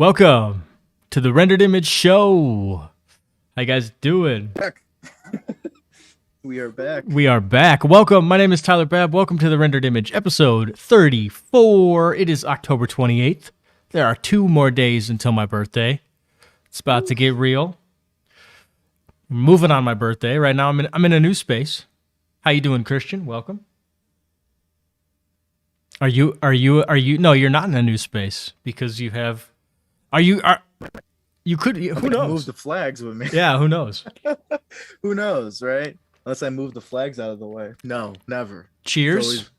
Welcome to the Rendered Image Show. How you guys doing? Back. We are back. We are back. Welcome. My name is Tyler Babb. Welcome to the Rendered Image, episode 34. It is October 28th. There are 2 more days until my birthday. It's about to get real. Moving on my birthday. Right now, I'm in a new space. How you doing, Christian? Welcome. Are you? No, you're not in a new space because you have. You could. Who knows? Move the flags with me. Yeah, who knows? Who knows, right? Unless I move the flags out of the way. No, never. Cheers.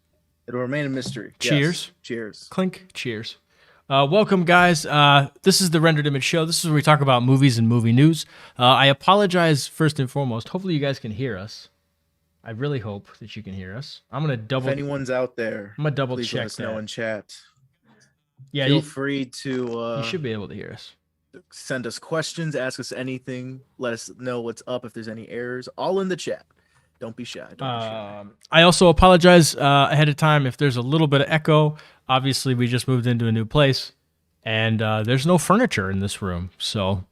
It'll remain a mystery. Cheers. Yes. Cheers. Clink. Cheers. Welcome, guys. This is the Rendered Image Show. This is where we talk about movies and movie news. I apologize first and foremost. Hopefully, you guys can hear us. I really hope that you can hear us. I'm gonna double. If anyone's out there, I'm gonna double please check let us know in chat. Yeah, feel free to. You should be able to hear us. Send us questions, ask us anything, let us know what's up if there's any errors. All in the chat. Don't be shy. I also apologize ahead of time if there's a little bit of echo. Obviously, we just moved into a new place, and there's no furniture in this room, so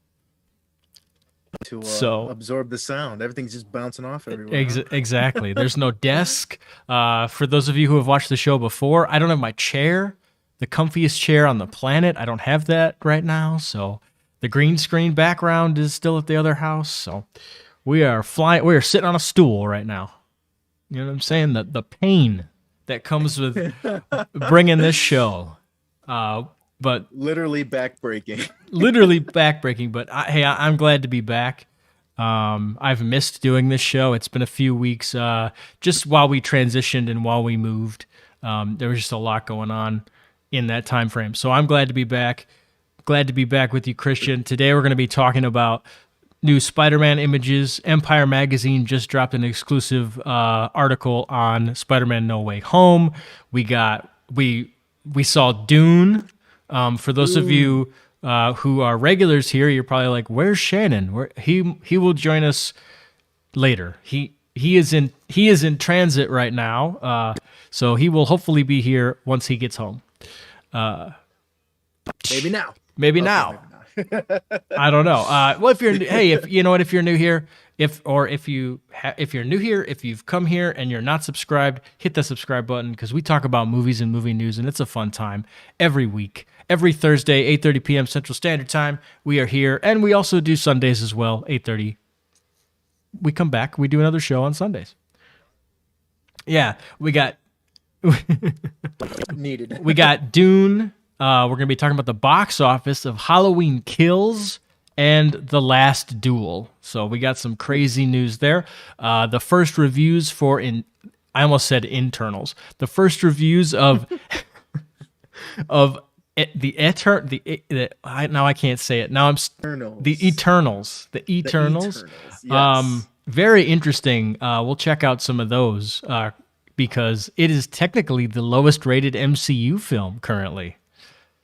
absorb the sound. Everything's just bouncing off everywhere. Exactly. There's no desk. For those of you who have watched the show before, I don't have my chair, the comfiest chair on the planet. I don't have that right now, so the green screen background is still at the other house, so we are sitting on a stool right now. You know what I'm saying? The pain that comes with bringing this show. But literally backbreaking. But hey, I'm glad to be back. I've missed doing this show. It's been a few weeks just while we transitioned and while we moved. There was just a lot going on in that time frame. So I'm glad to be back. Glad to be back with you, Christian. Today we're going to be talking about new Spider-Man images. Empire Magazine just dropped an exclusive article on Spider-Man No Way Home. We saw Dune. For those of you who are regulars here, you're probably like, "Where's Shannon?" He will join us later. He is in transit right now, so he will hopefully be here once he gets home. Maybe now. Maybe now. I don't know. Well, if you're new here, if you're new here, if you've come here and you're not subscribed, hit the subscribe button because we talk about movies and movie news, and it's a fun time every week. Every Thursday, 8:30 p.m. Central Standard Time, we are here, and we also do Sundays as well, 8:30. We come back, we do another show on Sundays. Yeah, we got needed. We got Dune. We're going to be talking about the box office of Halloween Kills and The Last Duel. So we got some crazy news there. The first reviews I almost said internals. The first reviews of now I can't say it. Now I'm the Eternals. The Eternals. Yes. Very interesting. We'll check out some of those because it is technically the lowest rated MCU film currently.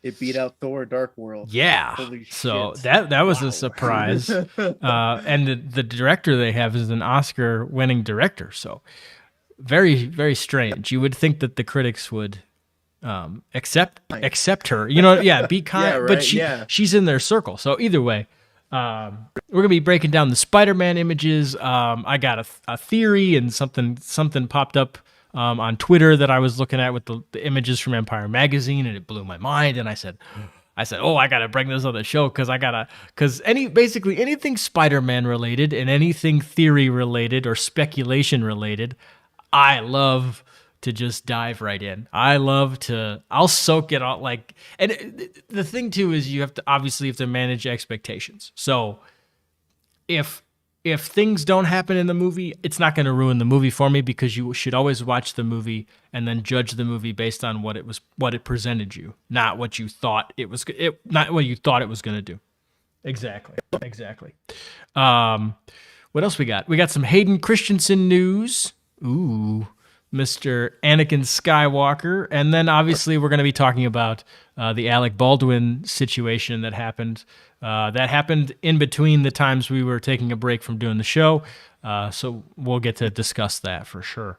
It beat out Thor: Dark World. Yeah. So that was a surprise. And the director they have is an Oscar-winning director. So very, very strange. You would think that the critics would accept her. You know, yeah, be kind. Yeah, right, but she's in their circle. So either way, we're gonna be breaking down the Spider-Man images. I got a theory and something popped up on Twitter that I was looking at with the images from Empire Magazine, and it blew my mind. And I said, oh, I gotta bring this on the show because basically anything Spider-Man related and anything theory related or speculation related, I love to just dive right in. I'll soak it all. And the thing too is you have to manage expectations. So if things don't happen in the movie, it's not going to ruin the movie for me because you should always watch the movie and then judge the movie based on what it presented you, not what you thought it was going to do. Exactly. What else we got? We got some Hayden Christensen news. Ooh, Mr. Anakin Skywalker. And then obviously we're going to be talking about the Alec Baldwin situation that happened. That happened in between the times we were taking a break from doing the show. So we'll get to discuss that for sure.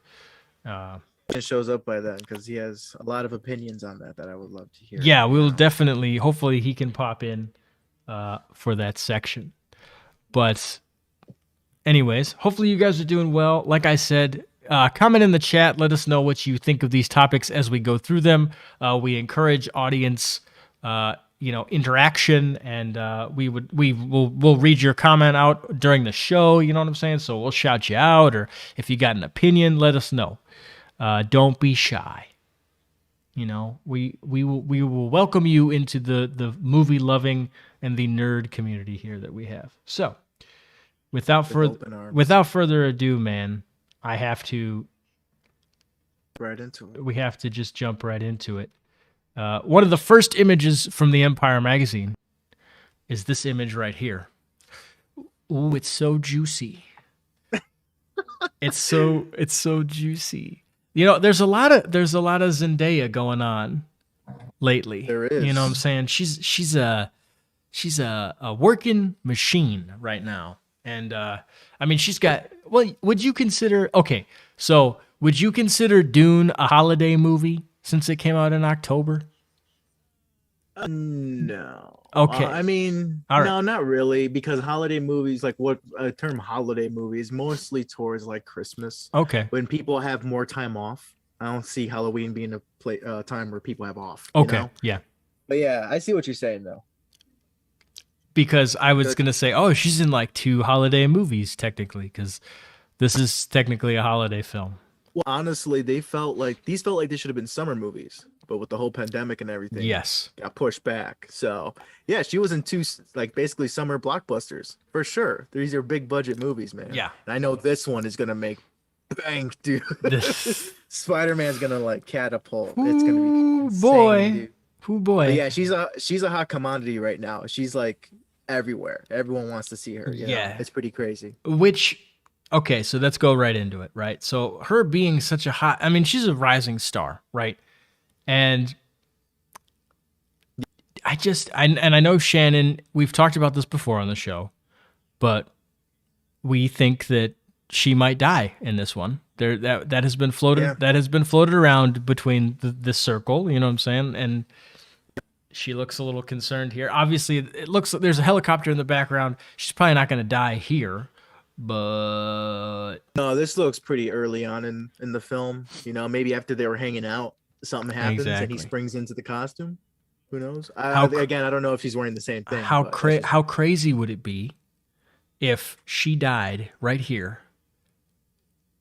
It shows up by then because he has a lot of opinions on that I would love to hear. Yeah, you we'll know? definitely. Hopefully, he can pop in for that section. But anyways, hopefully you guys are doing well. Like I said, comment in the chat. Let us know what you think of these topics as we go through them. We encourage audience, interaction, and we'll read your comment out during the show. You know what I'm saying? So we'll shout you out, or if you got an opinion, let us know. Don't be shy. You know, we will welcome you into the movie loving and the nerd community here that we have. So, without further ado, man, I have to Right into it. we have to just jump right into it. One of the first images from the Empire magazine is this image right here. Ooh, it's so juicy. It's so juicy. You know, there's a lot of Zendaya going on lately. There is. You know what I'm saying? She's a working machine right now. And I mean, she's got, well, would you consider Dune a holiday movie since it came out in October? No. Okay. I mean, All right. no, not really, because holiday movies, like what a term holiday movie is mostly towards like Christmas. Okay. When people have more time off. I don't see Halloween being a time where people have off. Okay. You know? Yeah. But yeah, I see what you're saying though. Because I was going to say, oh, she's in like 2 holiday movies technically, because this is technically a holiday film. Well, honestly, these felt like they should have been summer movies, but with the whole pandemic and everything, Yes. got pushed back. So yeah, she was in 2 like basically summer blockbusters for sure. These are big budget movies, man. Yeah. And I know this one is gonna make bank, dude. Spider-Man's gonna like catapult. It's gonna be insane, boy. Dude. Ooh, boy. But yeah, she's a hot commodity right now. She's like everywhere. Everyone wants to see her. You know? It's pretty crazy. Okay, so let's go right into it, right? So her being such a hot, I mean, she's a rising star, right? And I know Shannon, we've talked about this before on the show, but we think that she might die in this one. That has been floated around between this circle, you know what I'm saying? And she looks a little concerned here. Obviously, it looks like there's a helicopter in the background. She's probably not going to die here, but no, this looks pretty early on in the film. You know, maybe after they were hanging out, something happens and he springs into the costume. Who knows? Again, I don't know if she's wearing the same thing. How crazy would it be if she died right here,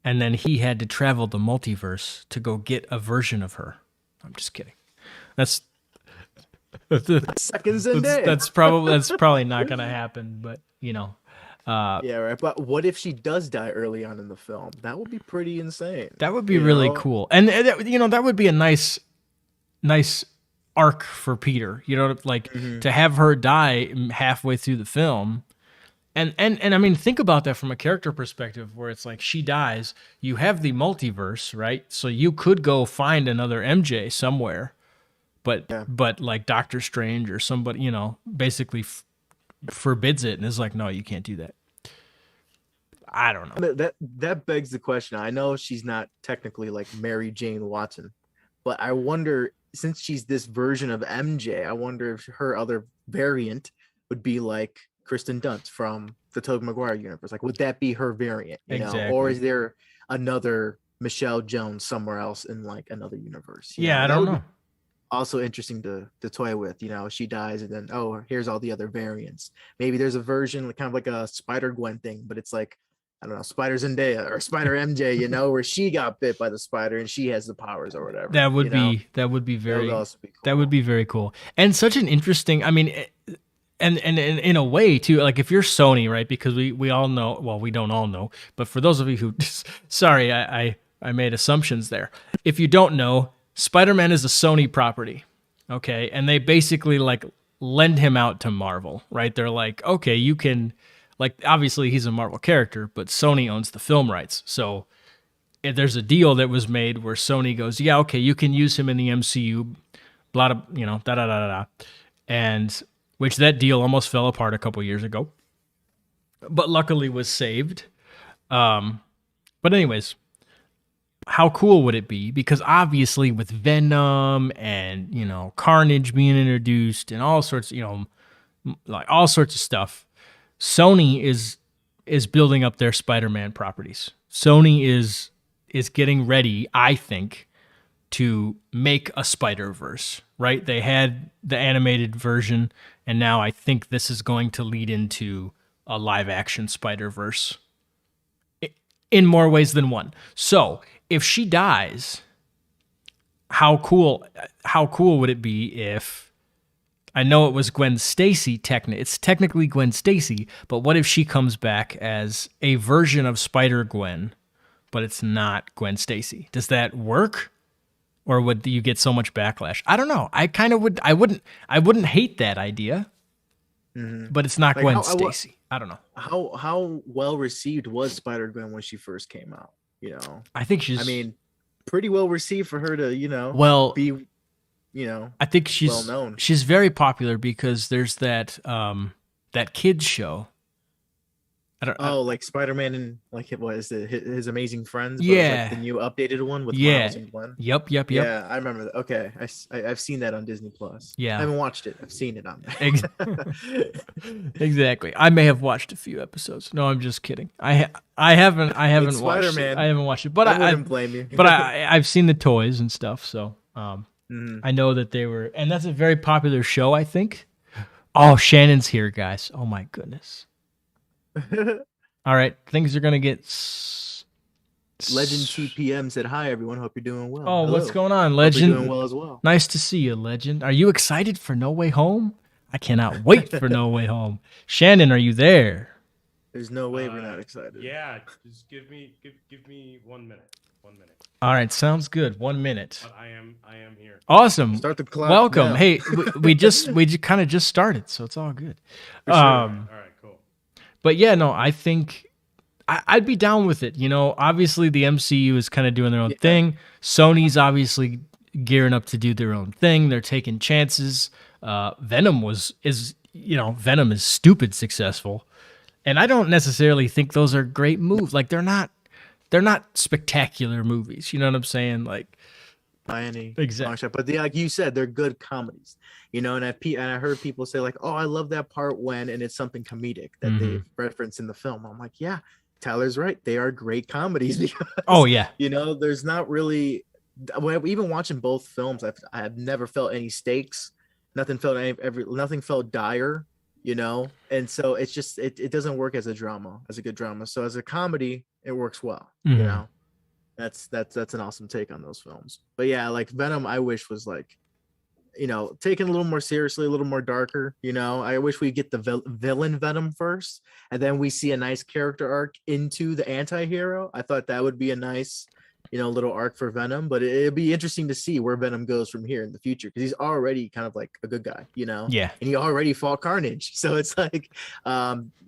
and then he had to travel the multiverse to go get a version of her? I'm just kidding. That's seconds in there. That's probably not gonna happen, but you know. Yeah, right. But what if she does die early on in the film? That would be pretty insane. That would be really cool, and you know, that would be a nice arc for Peter. You know, like to have her die halfway through the film. And I mean, think about that from a character perspective, where it's like she dies, you have the multiverse, right? So you could go find another MJ somewhere, but like Doctor Strange or somebody, you know, basically forbids it and is like, no, you can't do that. I don't know. That begs the question. I know she's not technically like Mary Jane Watson, but I wonder, since she's this version of MJ, I wonder if her other variant would be like Kristen Dunst from the Tobey Maguire universe. Like, would that be her variant? You know? Or is there another Michelle Jones somewhere else in like another universe? Yeah, I don't know. Also interesting to toy with. You know, she dies and then, oh, here's all the other variants. Maybe there's a version kind of like a Spider-Gwen thing, but it's like, I don't know, Spider Zendaya or Spider MJ, you know, where she got bit by the spider and she has the powers or whatever. That would be very cool. And such an interesting, I mean, and in a way too, like if you're Sony, right? Because we all know, well, we don't all know, but for those of you who, sorry, I made assumptions there. If you don't know, Spider-Man is a Sony property, okay? And they basically like lend him out to Marvel, right? They're like, okay, you can, like, obviously he's a Marvel character, but Sony owns the film rights. So if there's a deal that was made where Sony goes, yeah, okay, you can use him in the MCU, blah, blah, you know, da. And which that deal almost fell apart a couple years ago, but luckily was saved. But anyways, how cool would it be? Because obviously with Venom and, Carnage being introduced and all sorts, like all sorts of stuff, Sony is building up their Spider-Man properties. Sony is getting ready, I think, to make a Spider-Verse, right? They had the animated version, and now I think this is going to lead into a live-action Spider-Verse in more ways than one. So, if she dies, how cool would it be if, I know it was Gwen Stacy, it's technically Gwen Stacy, but what if she comes back as a version of Spider-Gwen, but it's not Gwen Stacy? Does that work? Or would you get so much backlash? I don't know. I kind of would. I wouldn't hate that idea, but it's not Gwen Stacy. I don't know. How well received was Spider-Gwen when she first came out? I think she's. I mean, pretty well received for her to be I think she's well known. She's very popular because there's that kids show. Like Spider-Man and like what is it? His Amazing Friends? But Yeah, like the new updated one with Miles and Gwen. Yep. Yeah, I remember that. Okay, I've seen that on Disney Plus. Yeah, I haven't watched it. I've seen it on there. Exactly. I may have watched a few episodes. No, I'm just kidding. I haven't It's watched Spider-Man. it. I haven't watched it, but I wouldn't blame you. But I've seen the toys and stuff, so I know that they were, and that's a very popular show, I think. Oh, Shannon's here, guys. Oh my goodness. All right, things are gonna get. Legend TPM said, "Hi everyone, hope you're doing well." Oh, Hello. what's going on, Legend? Hope you're doing well as well. Nice to see you, Legend. Are you excited for No Way Home? I cannot wait for No Way Home. Shannon, are you there? There's no way we're not excited. Yeah, just give me 1 minute. 1 minute. All right, sounds good. 1 minute. But I am here. Awesome. Start the clock. Welcome. Now. Hey, we kind of just started, so it's all good. For sure. All right, cool. But yeah, no, I think I'd be down with it. Obviously the MCU is kind of doing their own thing. Sony's obviously gearing up to do their own thing. They're taking chances. Venom is stupid successful. And I don't necessarily think those are great moves. Like they're not spectacular movies. You know what I'm saying? Like by any exactly. But like you said, they're good comedies. And I heard people say like, "Oh, I love that part when," and it's something comedic that they reference in the film. I'm like, yeah, Tyler's right. They are great comedies because there's not really. Even watching both films, I have never felt any stakes. Nothing felt dire. And so it's just it doesn't work as a good drama. So as a comedy, it works well. That's an awesome take on those films. But yeah, like Venom, I wish was like, taken a little more seriously, a little more darker. I wish we get the villain Venom first, and then we see a nice character arc into the anti-hero. I thought that would be a nice, little arc for Venom. But it'd be interesting to see where Venom goes from here in the future, because he's already kind of like a good guy, Yeah. And he already fought Carnage, so it's like,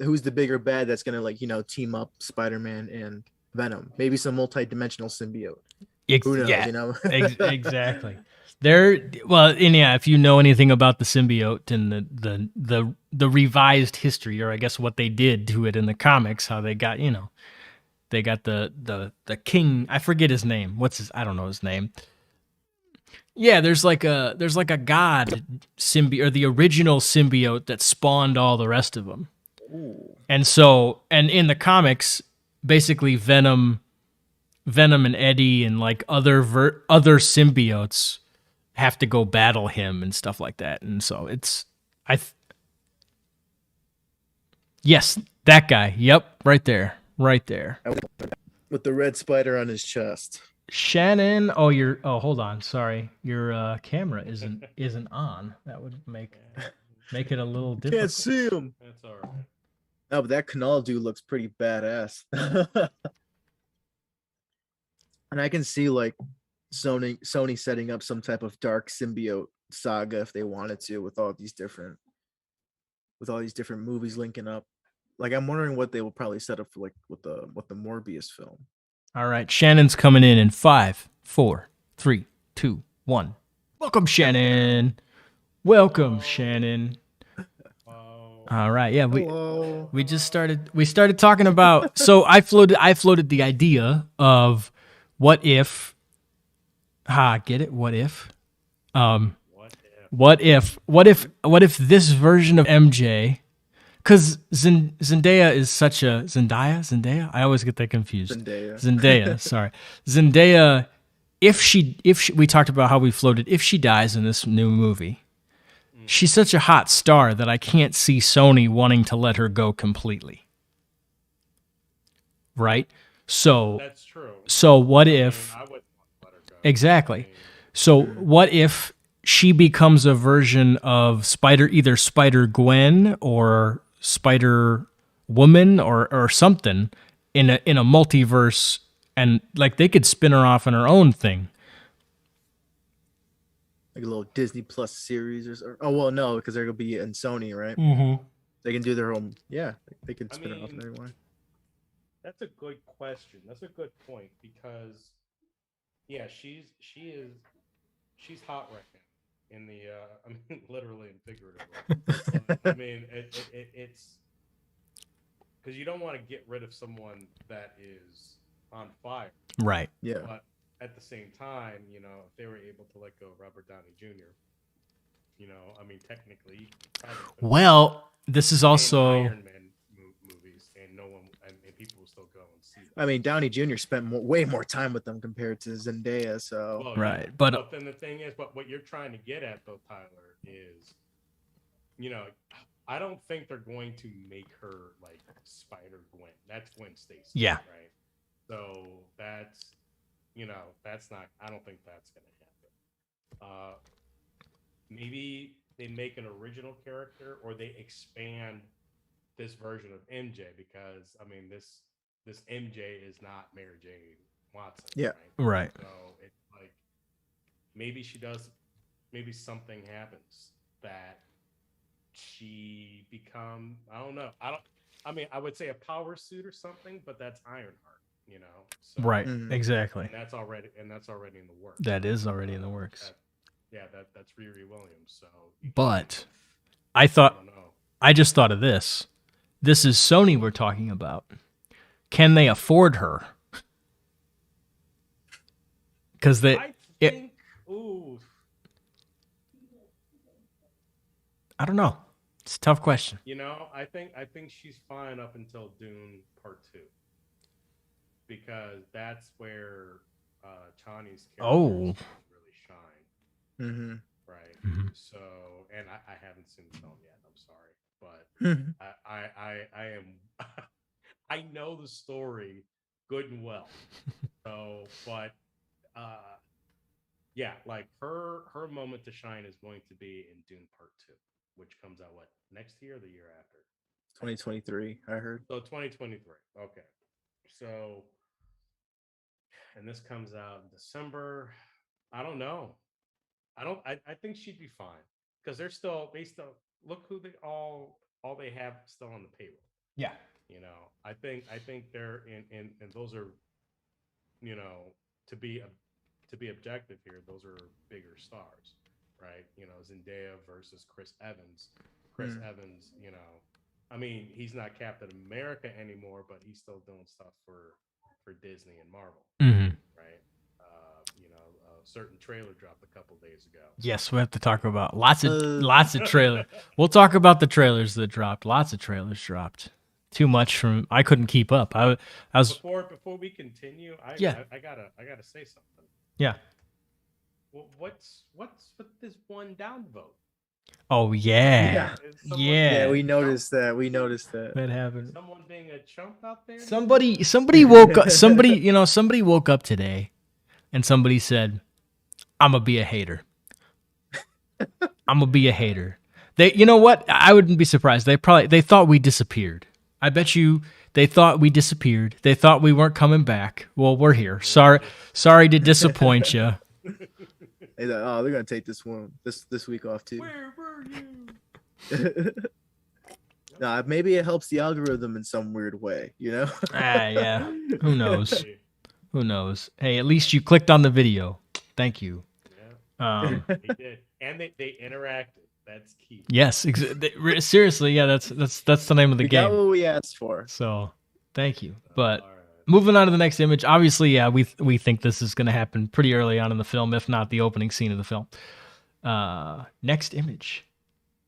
who's the bigger bad that's gonna team up Spider-Man and Venom? Maybe some multi-dimensional symbiote. Who knows? Yeah. Exactly. If you know anything about the symbiote and the revised history, or I guess what they did to it in the comics, how they got, they got the king, I forget his name. I don't know his name. Yeah, there's like a god symbiote, or the original symbiote that spawned all the rest of them. Ooh. And in the comics, basically Venom and Eddie and like other symbiotes have to go battle him and stuff like that. And so yes, that guy. Yep, right there. With the red spider on his chest. Shannon, hold on, sorry. Your camera isn't on. That would make it a little difficult. Can't see him. That's all right. No, but that Canal dude looks pretty badass. And I can see like Sony setting up some type of dark symbiote saga if they wanted to, with all these different movies linking up. Like I'm wondering what they will probably set up for like with the Morbius film. All right, Shannon's coming in 5, 4, 3, 2, 1. Welcome, Shannon. Welcome, Shannon. All right, yeah, we started talking about. So I floated the idea of what if? Get it? What if? What if? What if this version of MJ? Because Zendaya is such a Zendaya. I always get that confused. Zendaya. Sorry, Zendaya. If she, we talked about how we floated. If she dies in this new movie, she's such a hot star that I can't see Sony wanting to let her go completely. Right. So That's true. So what if? I wouldn't want to let her go. Exactly. So what if she becomes a version of either Spider Gwen or Spider Woman or something in a multiverse, and like they could spin her off in her own thing. Like a little Disney Plus series oh well, no, because they're gonna be in Sony, right? Mm-hmm. They can do their own. Yeah, they can spin it off in every one. That's a good question. That's a good point because, yeah, she's hot right now in the I mean, literally and figuratively. I mean, it's because you don't want to get rid of someone that is on fire, Right. Yeah. but at the same time, you know, if they were able to let go of Robert Downey Jr., you know, I mean, technically, you probably could've Well, this is made also Iron Man movies, and no one, and people will still go and see them. I mean, Downey Jr. spent way more time with them compared to Zendaya. So Well, right, yeah. but Then the thing is, what you're trying to get at, though, Tyler, is, you know, I don't think they're going to make her like Spider Gwen. That's Gwen Stacy. Yeah. Right. So that's, you know, that's not. I don't think that's going to happen. Maybe they make an original character, or they expand this version of MJ, because I mean, this MJ is not Mary Jane Watson. Yeah. right. So it's like maybe she does, maybe something happens that she become, I don't know. I mean, I would say a power suit or something, but that's Ironheart, you know. So, Right. Mhm. Exactly. And that's already in the works. That is already in the works. That's Riri Williams. So you But I I don't know. just thought of this. This is Sony we're talking about. Can they afford her? Because I think, ooh, I don't know. It's a tough question. you know, I think she's fine up until Dune Part 2, because that's where Chani's character Oh. really shine, Mm-hmm. right? Mhm. So, and I haven't seen the film yet. I'm sorry, but Mm-hmm. I am I know the story good and well. So, but yeah, like her moment to shine is going to be in Dune Part 2, which comes out what, next year or the year after? 2023, I heard. So 2023. Okay. So, and this comes out in December. I don't know. I think she'd be fine, because they still look who they all they have still on the payroll. Yeah. You know, I think they're in and those are, you know, to be objective here, those are bigger stars, right? You know, Zendaya versus Chris Evans. Chris Evans, you know, I mean, he's not Captain America anymore, but he's still doing stuff for Disney and Marvel, Mm-hmm. right? You know, a certain trailer dropped a couple days ago. Yes, we have to talk about lots of trailer. We'll talk about the trailers that dropped. Lots of trailers dropped. Too much I couldn't keep up. I was Before we continue, I gotta say something. Yeah. Well, what's with this one downvote? Oh yeah. Yeah, we noticed that. That happened. Someone being a chump out there. Somebody woke up. Somebody woke up today, and somebody said, "I'm gonna be a hater. I'm gonna be a hater." You know what? I wouldn't be surprised. They thought we disappeared. I bet you they thought we disappeared. They thought we weren't coming back. Well, we're here. Sorry to disappoint you. They thought, oh, they're gonna take this week off too. Where were you? Nah, maybe it helps the algorithm in some weird way, you know? Yeah. Who knows? Who knows? Hey, at least you clicked on the video. Thank you. Yeah. They did, and they interacted. That's key. Yes, seriously. Yeah, that's the name of the We game. got what we asked for. So, thank you. But All right. moving on to the next image. Obviously, yeah, we think this is going to happen pretty early on in the film, if not the opening scene of the film. Next image.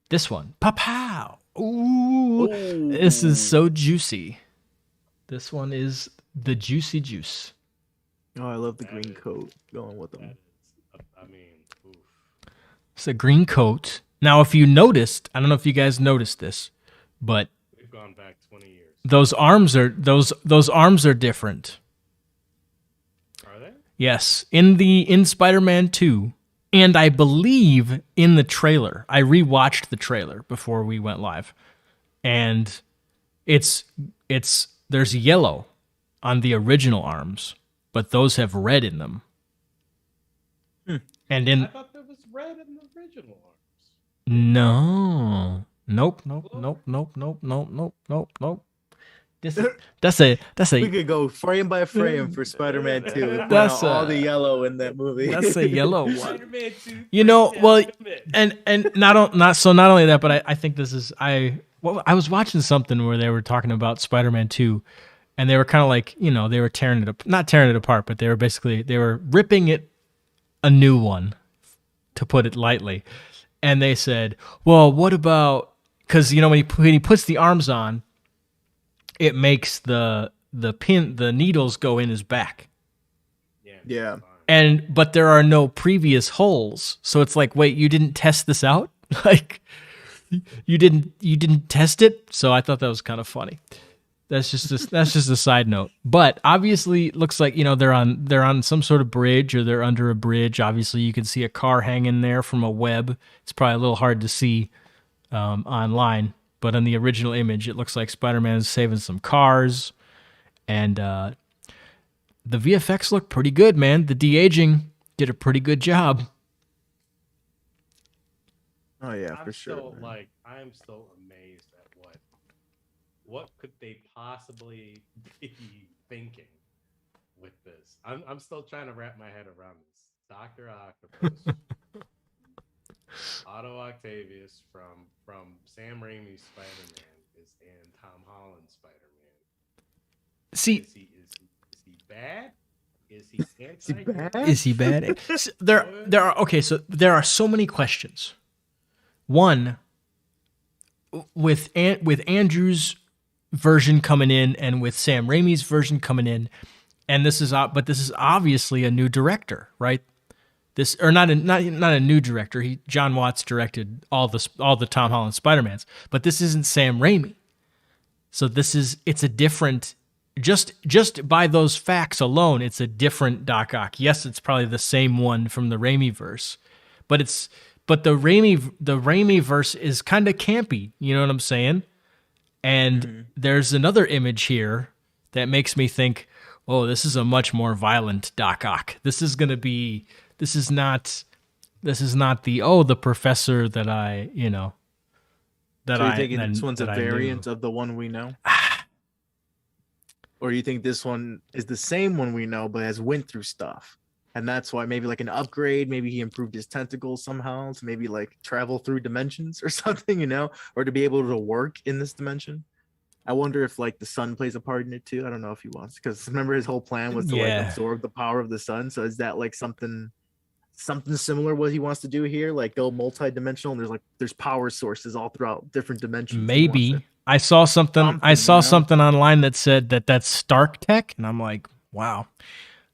This one. Pow! Ooh, this is so juicy. This one is the juicy juice. Oh, I love the green coat going with them. I mean, oof. It's a green coat. Now, if you noticed, I don't know if you guys noticed this, but We've gone back 20 years. those arms are different. Are they? Yes, in Spider-Man 2, and I believe in the trailer. I rewatched the trailer before we went live, and it's there's yellow on the original arms, but those have red in them. And I in thought there was red in the original arms. no, nope. That's a We could go frame by frame for Spider-Man 2. That's All the yellow in that movie. that's a yellow one. Spider-Man 2, You know, breakdown well, limit. and not only that, but I think this is I was watching something where they were talking about Spider-Man 2, and they were kind of like, you know, they were not tearing it apart, but they were ripping it a new one, to put it lightly. And they said, well, what about, because, you know, when he puts the arms on, it makes the needles go in his back. Yeah. But there are no previous holes. So it's like, wait, you didn't test this out? Like, you didn't test it? So I thought that was kind of funny. That's just a side note. But obviously, it looks like, you know, they're on some sort of bridge, or they're under a bridge. Obviously, you can see a car hanging there from a web. It's probably a little hard to see online, but on the original image, it looks like Spider-Man is saving some cars, and the VFX look pretty good, man. The de-aging did a pretty good job. Oh yeah, for sure. Like, I'm still amazed at what could they possibly be thinking with this. I'm still trying to wrap my head around this. Dr. Octopus, Otto Octavius from Sam Raimi's Spider-Man and Tom Holland's Spider-Man. See, Is he bad? Is he anti? is he bad? There are so many questions. One, with Andrew's version coming in and with Sam Raimi's version coming in, and this is obviously a new director, right? Not a new director. John Watts directed all the Tom Holland Spider-Mans, but this isn't Sam Raimi. So it's a different, just by those facts alone, it's a different Doc Ock. Yes, it's probably the same one from the Raimi verse, but the Raimi verse is kind of campy. You know what I'm saying? And there's another image here that makes me think, oh, this is a much more violent Doc Ock. This is not the professor that I, you know, that So you I thinking this one's a that I knew. variant of the one we know? Or you think this one is the same one we know, but has went through stuff? And that's why maybe like an upgrade, maybe he improved his tentacles somehow to maybe like travel through dimensions or something, you know, or to be able to work in this dimension. I wonder if like the sun plays a part in it too. I don't know if he wants, because remember his whole plan was to like absorb the power of the sun. So is that like something similar what he wants to do here? Like go multi-dimensional, and there's power sources all throughout different dimensions. Maybe. I saw something something online that said that that's Stark tech, and I'm like, wow.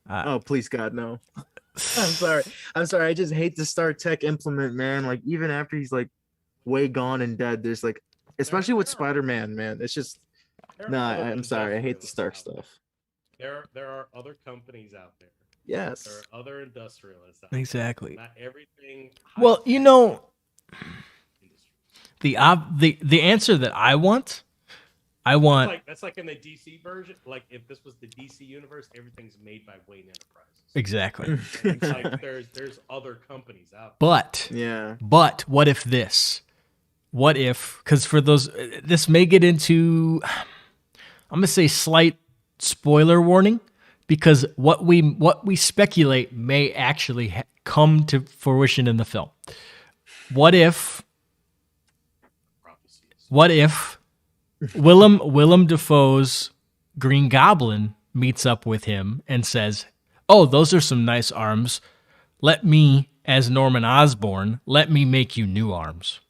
Oh, please God, no. I'm sorry. I just hate the Stark tech implement, man. Like even after he's like way gone and dead, there's like, especially with Spider-Man, man. It's just I'm sorry. I hate the Stark stuff. There are other companies out there. Yes. There are other industrialists out Exactly. there. Not everything. Well, you know, the answer that I want. That's like in the DC version. Like if this was the DC universe, everything's made by Wayne Enterprises. Exactly. It's like there's other companies out But there. what if this? What if? Because for those, this may get into, I'm gonna say slight spoiler warning, because what we speculate may actually come to fruition in the film. What if Willem Dafoe's Green Goblin meets up with him and says, "Oh, those are some nice arms. Let me, as Norman Osborn, let me make you new arms."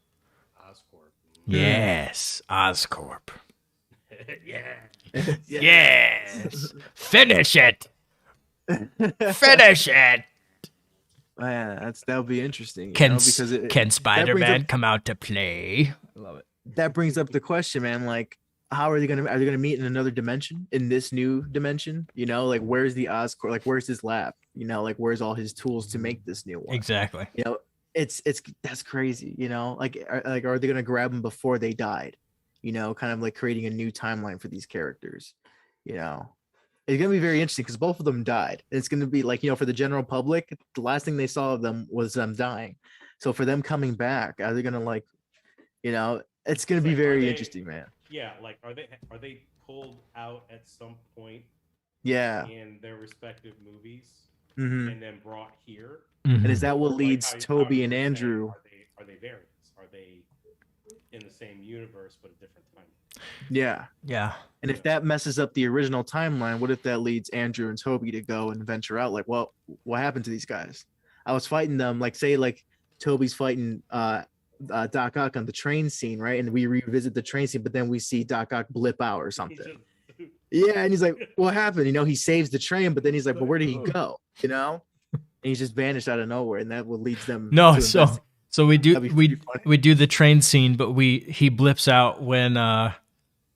Oscorp. Yes, Oscorp. Yeah. Yes. Finish it. Finish it. Man, that would be interesting. Can because can Spider-Man come out to play? I love it. that brings up the question, man. Like, how are they gonna meet in another dimension, in this new dimension? You know, like where's the Oscorp? Like where's his lab? You know, like where's all his tools to make this new one? Exactly. You know, it's that's crazy. You know, are they gonna grab him before they died? You know, kind of like creating a new timeline for these characters. You know, it's gonna be very interesting because both of them died. And it's gonna be like, you know, for the general public, the last thing they saw of them was them dying. So for them coming back, are they gonna like, you know, it's gonna be very interesting, man. Yeah, like are they pulled out at some point? Yeah. In their respective movies, Mm-hmm. and then brought here. And is that what Like leads how Toby you and were saying, Andrew? Are they variants? Are they in the same universe but a different time? Yeah. Yeah. And if that messes up the original timeline, what if that leads Andrew and Toby to go and venture out? Like, well, what happened to these guys? I was fighting them, like say like Toby's fighting Doc Ock on the train scene, right? And we revisit the train scene, but then we see Doc Ock blip out or something. Yeah, and he's like, what happened? You know, he saves the train, but then he's like, but where did he go? You know? And he's just vanished out of nowhere, and that what leads them No, to so we do That'd be pretty funny. we do the train scene, but he blips out when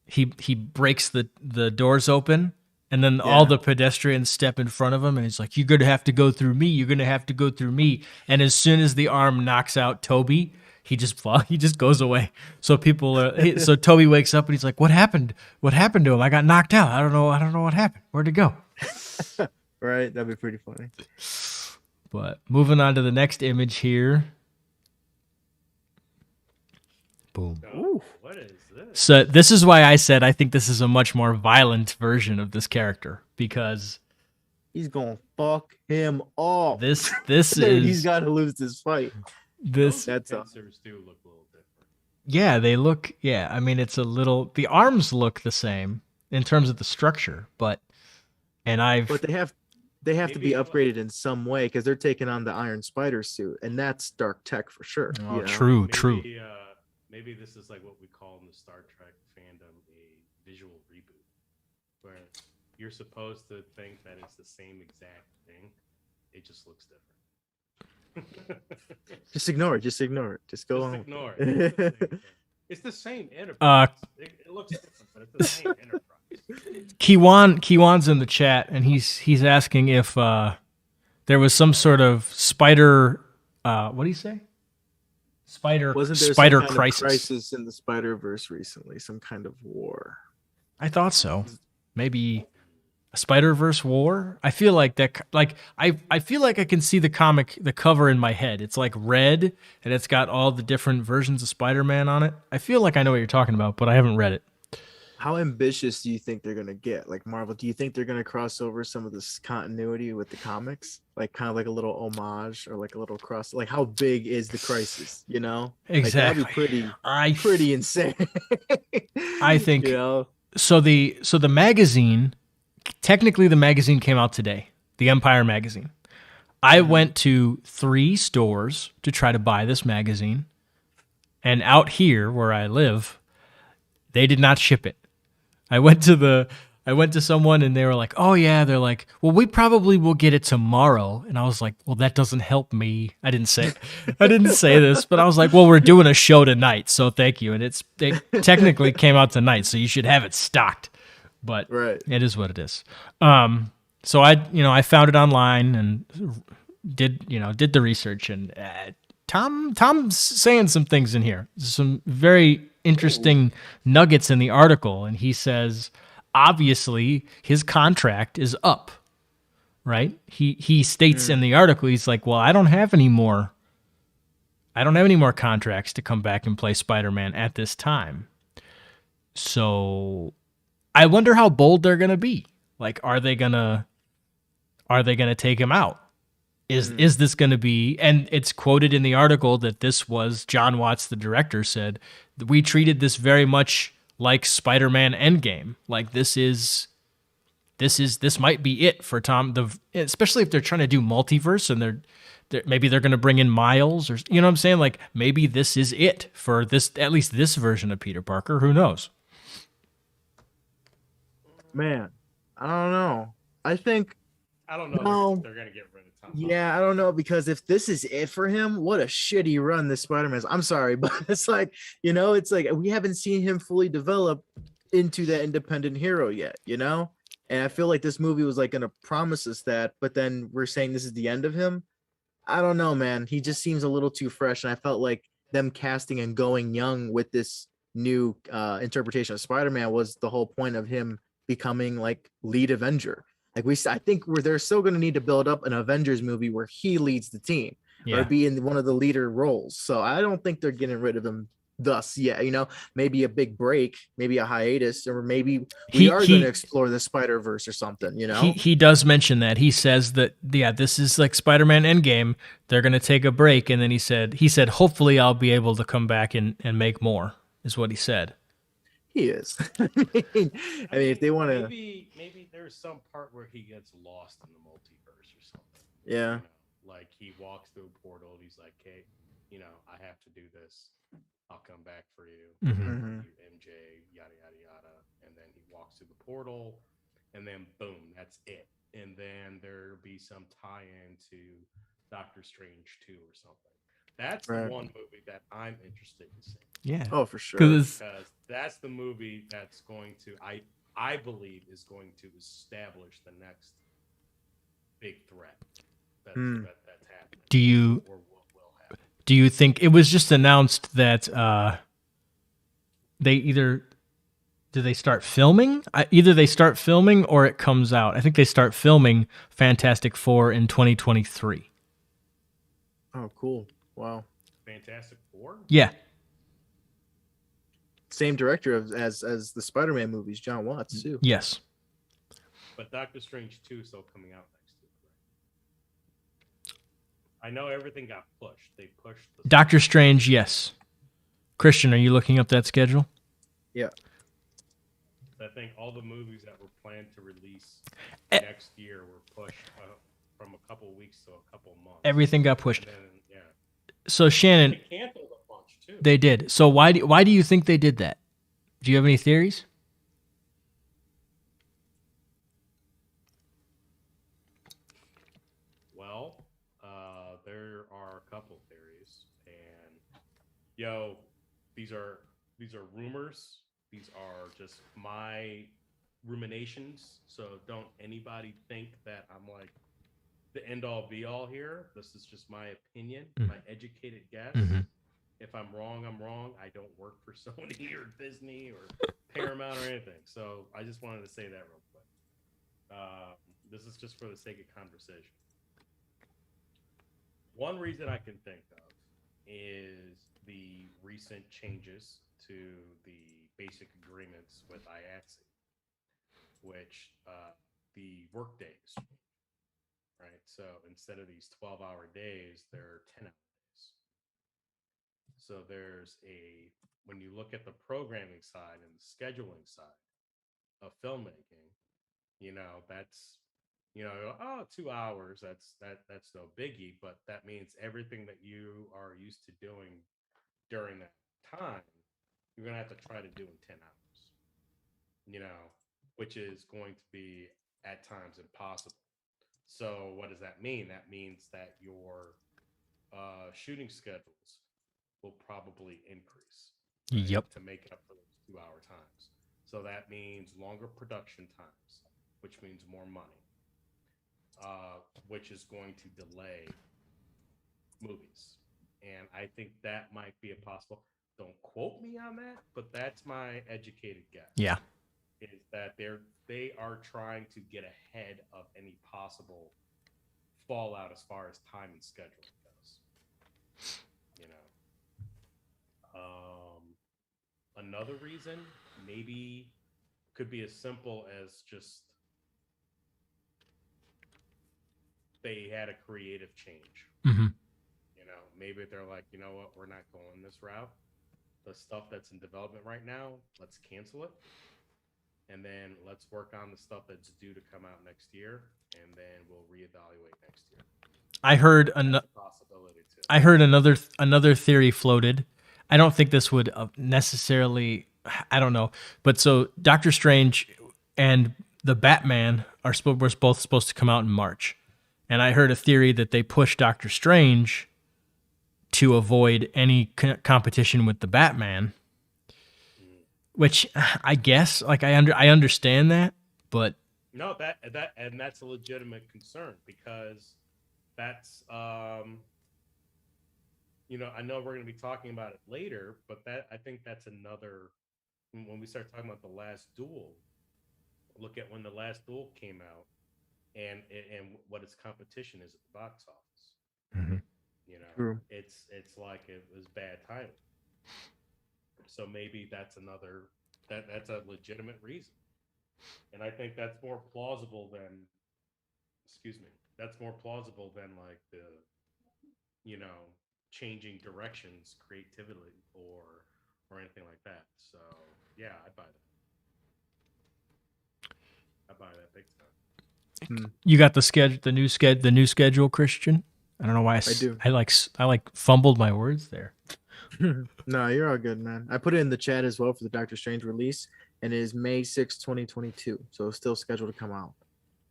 he breaks the doors open, and then all the pedestrians step in front of him, and he's like, "You're gonna have to go through me. You're gonna have to go through me." And as soon as the arm knocks out Toby, he just goes away. So so Toby wakes up and he's like, "What happened? What happened to him? I got knocked out. I don't know what happened. Where'd it go?" Right? That'd be pretty funny. But moving on to the next image here. Boom. Oh, what is this? So this is why I said I think this is a much more violent version of this character, because He's gonna fuck him off. this He's is got to lose this fight. this. That's Pincers do look a little different. Yeah, they look. Yeah, I mean it's a little. The arms look the same in terms of the structure, but But they have to be Maybe it upgraded in some way because they're taking on the Iron Spider suit, and that's dark tech for sure. Oh, you know? true, Maybe, true. Maybe this is like what we call in the Star Trek fandom a visual reboot, where you're supposed to think that it's the same exact thing. It just looks different. Just ignore it. Just ignore it. Just go Just on. ignore it. It's the same enterprise. It looks different, but it's the same enterprise. Kiwan's in the chat, and he's asking if there was some sort of spider. What do you say? Wasn't there Spider some kind crisis. of crisis in the Spider-Verse recently? Some kind of war. I thought so. Maybe a Spider-Verse war. I feel like that. Like I feel like I can see the cover in my head. It's like red, and it's got all the different versions of Spider-Man on it. I feel like I know what you're talking about, but I haven't read it. How ambitious do you think they're gonna get? Like Marvel, do you think they're gonna cross over some of this continuity with the comics? Like kind of like a little homage or like a little cross. Like how big is the crisis? You know, Exactly. Like, that'd be pretty insane. I think you know. So the magazine, technically the magazine came out today, the Empire magazine. I went to 3 stores to try to buy this magazine, and out here where I live, they did not ship it. I went to someone and they were like, "Oh yeah," they're like, "Well, we probably will get it tomorrow." And I was like, "Well, that doesn't help me." I didn't say this, but I was like, "Well, we're doing a show tonight, so thank you." And it technically came out tonight, so you should have it stocked. But Right. it is what it is. So I found it online and did the research, and Tom's saying some things in here, some very interesting nuggets in the article, and he says obviously his contract is up, right? He states in the article, he's like, "Well, I don't have any more contracts to come back and play Spider-Man at this time." So I wonder how bold they're gonna be. Like, are they gonna take him out? Is this going to be, and it's quoted in the article that this was John Watts, the director, said, "We treated this very much like Spider-Man Endgame. Like this is this might be it for Tom. Especially if they're trying to do multiverse and maybe they're going to bring in Miles, or you know what I'm saying? Like maybe this is it for this, at least this version of Peter Parker. Who knows? Man, I don't know. I think I don't know. no. They're gonna get rid of Tom. Yeah, I don't know, because if this is it for him, what a shitty run this Spider-Man is. I'm sorry, but it's like, it's like we haven't seen him fully develop into that independent hero yet, And I feel like this movie was like gonna promise us that, but then we're saying this is the end of him. I don't know, man. He just seems a little too fresh, and I felt like them casting and going young with this new interpretation of Spider-Man was the whole point of him becoming like lead Avenger. Like I think they're still going to need to build up an Avengers movie where he leads the team or be in one of the leader roles. So I don't think they're getting rid of him thus yet. Maybe a big break, maybe a hiatus, or maybe we are going to explore the Spider-Verse or something. He does mention that. He says that this is like Spider-Man Endgame. They're going to take a break, and then he said hopefully I'll be able to come back and make more. Is what he said. He is. I mean, if they want to, maybe there's some part where he gets lost in the multiverse or something. Yeah. Like he walks through a portal. He's like, "Hey, I have to do this. I'll come back for you." Mm-hmm. You MJ, yada yada yada, and then he walks through the portal, and then boom, that's it. And then there'll be some tie-in to Doctor Strange 2 or something. That's the one movie that I'm interested in seeing. Yeah. Oh, for sure. Because that's the movie that's going to, I believe, is going to establish the next big threat that's happening. Do you or what will happen. Do you think it was just announced that do they start filming? Either they start filming or it comes out. I think they start filming Fantastic Four in 2023. Oh, cool. Wow. Fantastic Four? Yeah. Same director as the Spider-Man movies, John Watts, too. Yes. But Doctor Strange 2 is still coming out next year, right? I know everything got pushed. They pushed the Doctor Strange, yes. Christian, are you looking up that schedule? Yeah. I think all the movies that were planned to release next year were pushed from a couple weeks to a couple months. Everything got pushed. Then, yeah. So Shannon, they canceled a bunch too. They did. So why do you think they did that? Do you have any theories? Well, there are a couple theories, and these are rumors. These are just my ruminations. So don't anybody think that I'm like the end all be all here. This is just my opinion, my educated guess. If I'm wrong, I'm wrong. I don't work for Sony or Disney or Paramount or anything. So I just wanted to say that real quick. This is just for the sake of conversation. One reason I can think of is the recent changes to the basic agreements with IATSE, which the work days, right? So instead of these 12-hour days, they're 10-hour days. So when you look at the programming side and the scheduling side of filmmaking, that's 2 hours, that's no biggie, but that means everything that you are used to doing during that time, you're gonna have to try to do in 10 hours, which is going to be at times impossible. So what does that mean? That means that your shooting schedules will probably increase, right, Yep. to make up for those 2-hour times. So that means longer production times, which means more money, which is going to delay movies. And I think that might be a possible. Don't quote me on that, but that's my educated guess. Yeah. Is that they are trying to get ahead of any possible fallout as far as time and scheduling goes. Another reason maybe could be as simple as just they had a creative change. Maybe they're like, you know what, we're not going this route. The stuff that's in development right now, let's cancel it. and then let's work on the stuff that's due to come out next year, and then we'll reevaluate next year. I heard That's a possibility too. I heard another theory floated. I don't think this would necessarily. I don't know, but so Doctor Strange and the Batman were both supposed to come out in March, and I heard a theory that they pushed Doctor Strange to avoid any competition with the Batman. Which I guess, like I understand that, but no, that's a legitimate concern, because that's you know, I know we're going to be talking about it later, but I think that's another, when we start talking about the last duel, look at when the last duel came out and what its competition is at the box office. Mm-hmm. You know, True. it's like it was bad timing. So maybe that's another, that's a legitimate reason. And I think that's more plausible than, that's more plausible than like the, you know, changing directions, creativity, or anything like that. So yeah, I buy that. I buy that big time. You got the new schedule, Christian. I don't know why I do. I like fumbled my words there. No, you're all good, man. I put it in the chat as well for the Doctor Strange release, and it is May 6, 2022. So it's still scheduled to come out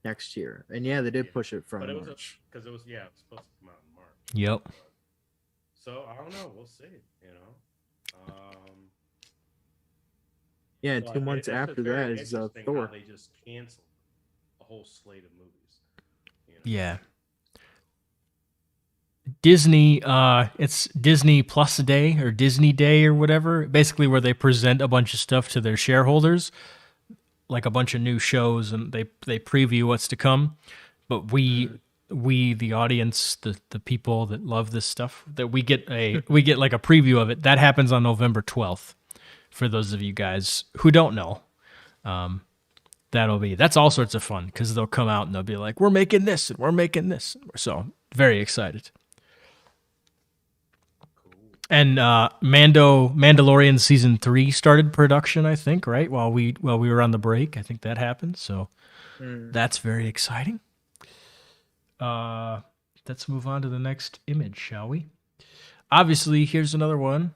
next year. And yeah, they did push it from But it was March. because it was supposed to come out in March. Yep. So I don't know. We'll see. You know. Yeah, and But 2 months it's just after very that is interesting how Thor. they just canceled a whole slate of movies. You know? Yeah. Disney, it's Disney Plus Day or Disney Day or whatever, basically where they present a bunch of stuff to their shareholders, like a bunch of new shows, and they preview what's to come. But we the audience, the people that love this stuff, that we get like a preview of it. That happens on November 12th. For those of you guys who don't know, that's all sorts of fun, because they'll come out and they'll be like, we're making this and we're making this. So very excited. And Mandalorian season 3 started production, I think, right? While we were on the break. I think that happened. So that's very exciting. Let's move on to the next image, shall we? Obviously, here's another one.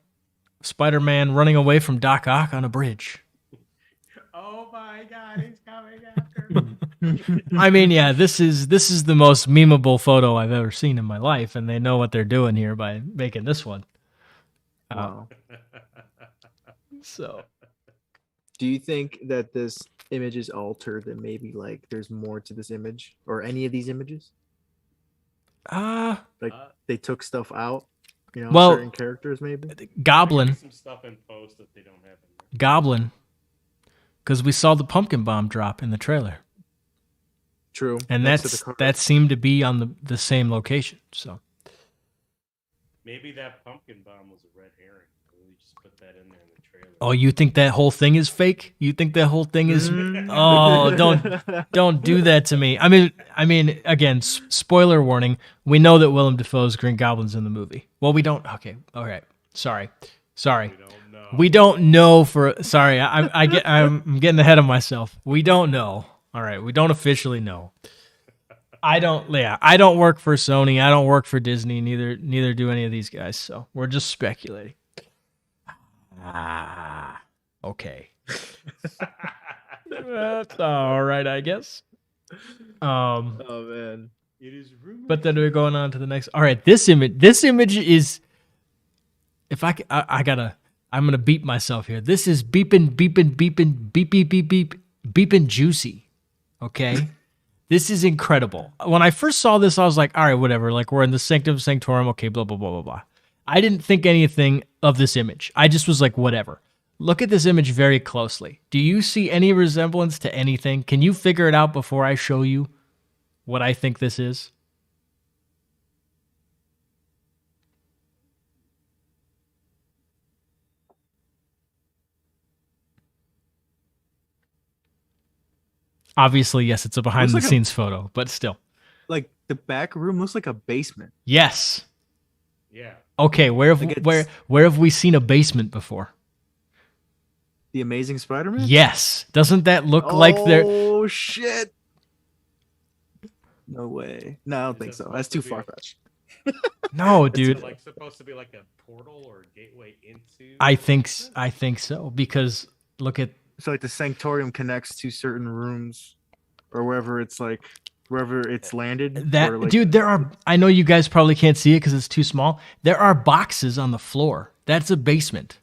Spider-Man running away from Doc Ock on a bridge. Oh my God, he's coming after me. I mean, yeah, this is the most memeable photo I've ever seen in my life, and they know what they're doing here by making this one. Wow. So, Do you think that this image is altered, and maybe like there's more to this image or any of these images? Like they took stuff out, you know, well, certain characters maybe. Goblin, Some stuff in post that they don't have in there. Goblin, because we saw the pumpkin bomb drop in the trailer. True. And next to the car. that seemed to be on the same location. So maybe that pumpkin bomb was a red herring. We just put that in there in the trailer. oh, you think that whole thing is fake? You think that whole thing is? Oh, don't do that to me. I mean, again, spoiler warning. We know that Willem Dafoe's Green Goblin's in the movie. Well, we don't. Okay, all right. Sorry. We don't know for. Sorry, I'm getting ahead of myself. We don't know. All right, we don't officially know. I don't work for Sony. I don't work for Disney. Neither do any of these guys. So we're just speculating. Okay. That's all right, I guess. Oh man. It is rumored. But then we're going on to the next. All right, this image is. If I'm gonna beep myself here. This is beeping, beep, beep, beep, beeping juicy. Okay. This is incredible. When I first saw this, I was like, all right, whatever. Like, we're in the Sanctum Sanctorum. Okay, blah, blah, blah, blah, blah. I didn't think anything of this image. I just was like, whatever. Look at this image very closely. Do you see any resemblance to anything? Can you figure it out before I show you what I think this is? Obviously, yes, it's a behind-the-scenes photo, but still. Like the back room looks like a basement. Yes. Yeah. Okay, where have we seen a basement before? The Amazing Spider-Man? Yes. Doesn't that look like they're... Oh shit! No way. No, I don't Is think that so. supposed That's to too be far fetched. No, Is dude. it like supposed to be like a portal or a gateway into? I think so, because look at... So like the Sanctorium connects to certain rooms, or wherever it's landed. that, or like, dude, there are... I know you guys probably can't see it because it's too small. There are boxes on the floor. That's a basement.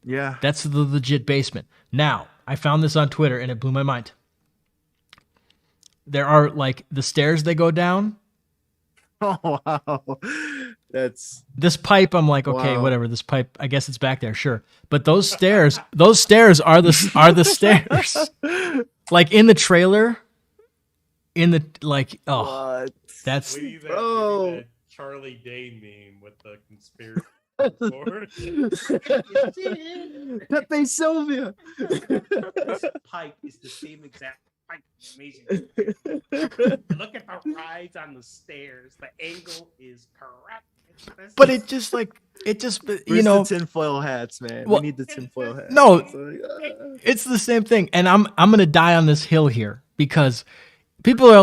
Yeah. That's the legit basement. Now, I found this on Twitter and it blew my mind. There are like the stairs they go down. Oh wow. That's This pipe, I'm like, okay, Wow. whatever. This pipe, I guess it's back there, sure. But those stairs are the stairs. Like in the trailer, oh, what? that's We need Bro. that Charlie Day meme with the conspiracy board. Pepe Sylvia. This pipe is the same exact pipe. Amazing. Look at the rides on the stairs. The angle is correct. but it just like you Where's know, the tinfoil hats, man? Well, we need the tinfoil hats. no. It's like, it's the same thing. And I'm gonna die on this hill here because people are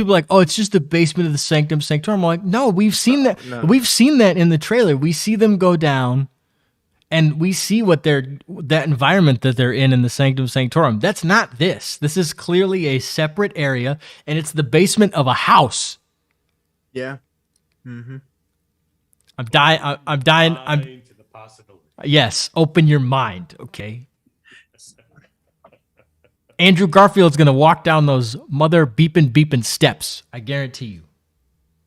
like, oh, it's just the basement of the Sanctum Sanctorum. I'm like, no, we've seen that. no. We've seen that in the trailer. We see them go down, and we see that environment that they're in the Sanctum Sanctorum. That's not this. This is clearly a separate area, and it's the basement of a house. yeah. Mm-hmm. I'm dying. I'm dying. Blind to the possibility. Yes. Open your mind, okay. Andrew Garfield's gonna walk down those mother beeping steps. I guarantee you.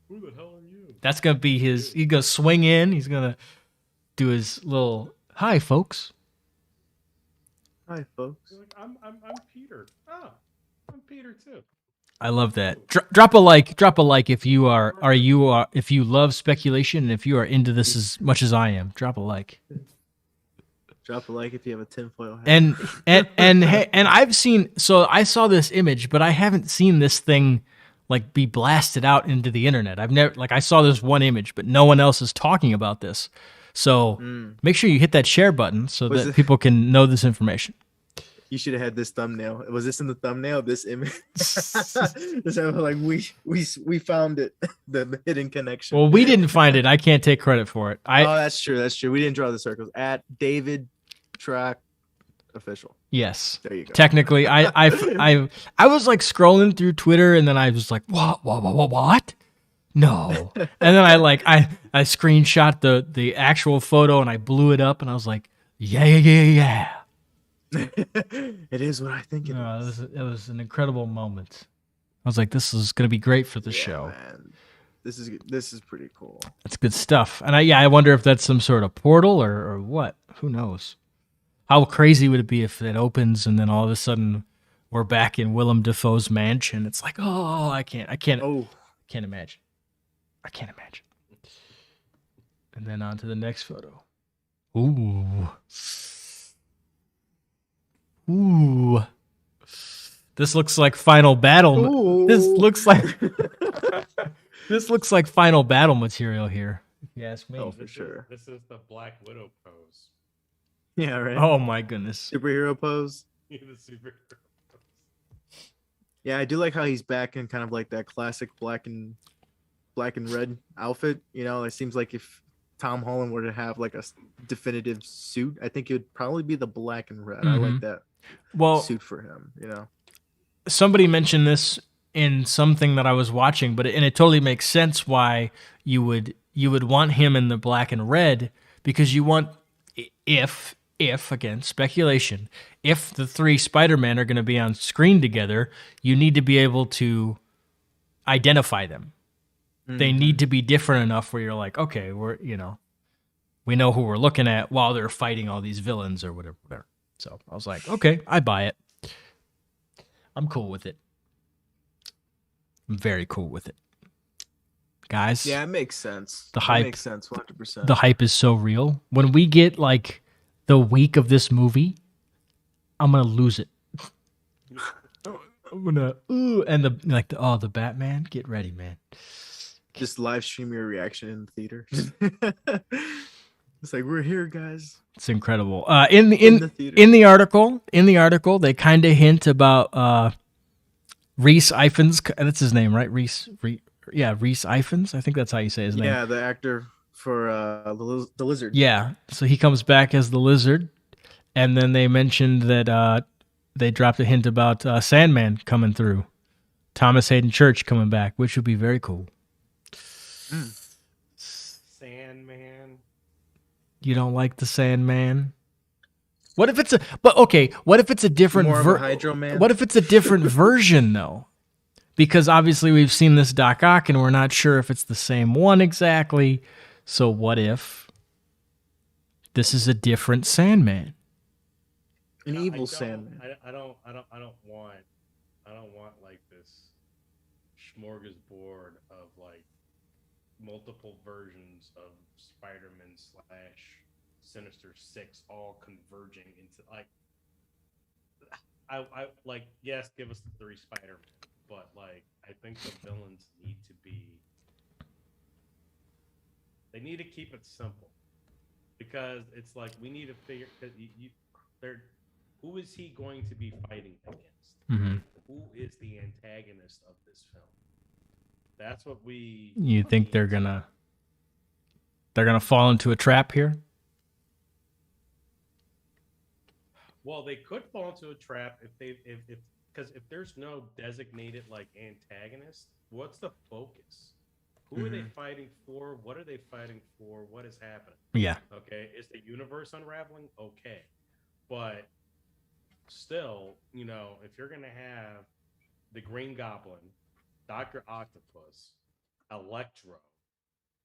Who the hell are you? That's gonna be his. He's gonna swing in. He's gonna do his little hi, folks. Hi, folks. You're like, I'm Peter. Oh, I'm Peter too. I love that. Drop a like. Drop a like if you if you love speculation and if you are into this as much as I am. Drop a like. Drop a like if you have a tinfoil hat. And I've seen. So I saw this image, but I haven't seen this thing like be blasted out into the internet. I've never I saw this one image, but no one else is talking about this. So make sure you hit that share button so that people can know this information. You should have had this thumbnail. Was this in the thumbnail? This image? Just have, like we found it. The hidden connection. Well, we didn't find it. I can't take credit for it. Oh, that's true. That's true. We didn't draw the circles. At David Track Official. Yes. There you go. Technically, I was like scrolling through Twitter and then I was like, what? No. And then I screenshot the actual photo and I blew it up and I was like, yeah. It is what I think it is. It was an incredible moment. I was like, this is going to be great for the show. Man. This is pretty cool. That's good stuff. And I wonder if that's some sort of portal or what. Who knows? How crazy would it be if it opens and then all of a sudden we're back in Willem Dafoe's mansion? It's like, oh, I can't imagine. I can't imagine. And then on to the next photo. Ooh. This looks like Final Battle. Ooh. This looks like Final Battle material here. If you ask me. Oh, for sure. This is the Black Widow pose. Yeah, right. Oh my goodness. Superhero pose. The superhero pose. Yeah, I do like how he's back in kind of like that classic black and red outfit. You know, it seems like if Tom Holland were to have like a definitive suit, I think it would probably be the black and red. I like that suit for him, you know. Somebody mentioned this in something that I was watching, but it totally makes sense why you would want him in the black and red, because you want, if again, speculation, if the three Spider-Man are going to be on screen together, you need to be able to identify them. They need to be different enough where you're like, okay, we know who we're looking at while they're fighting all these villains or whatever. So I was like, okay, I buy it. I'm cool with it. I'm very cool with it. Guys. Yeah, it makes sense. The hype makes sense, 100%. The hype is so real. When we get like the week of this movie, I'm gonna lose it. I'm gonna the Batman. Get ready, man. Just live stream your reaction in the theater. It's like, we're here, guys. It's incredible. In the theater. in the article, they kind of hint about Reese Ifans. That's his name, right? Reese Ifans. I think that's how you say his name. Yeah, the actor for the Lizard. Yeah. So he comes back as the Lizard, and then they mentioned that they dropped a hint about Sandman coming through, Thomas Hayden Church coming back, which would be very cool. Sandman. You don't like the Sandman? What if it's a different More of a Hydro Man? What if it's a different version though? Because obviously we've seen this Doc Ock and we're not sure if it's the same one exactly. So what if this is a different Sandman? An evil Sandman. I don't want like this smorgasbord of like multiple versions of Spider-Man / Sinister Six all converging into like I like, yes, give us the 3 Spider-Man, but like I think the villains need to keep it simple, because it's like we need to figure, because who is he going to be fighting against? Mm-hmm. Who is the antagonist of this film? That's what we. You think they're gonna fall into a trap here? Well, they could fall into a trap because if there's no designated like antagonist, what's the focus? Who are they fighting for? What are they fighting for? What is happening? Yeah. Okay, is the universe unraveling? Okay, but still, if you're gonna have the Green Goblin, Dr. Octopus, Electro,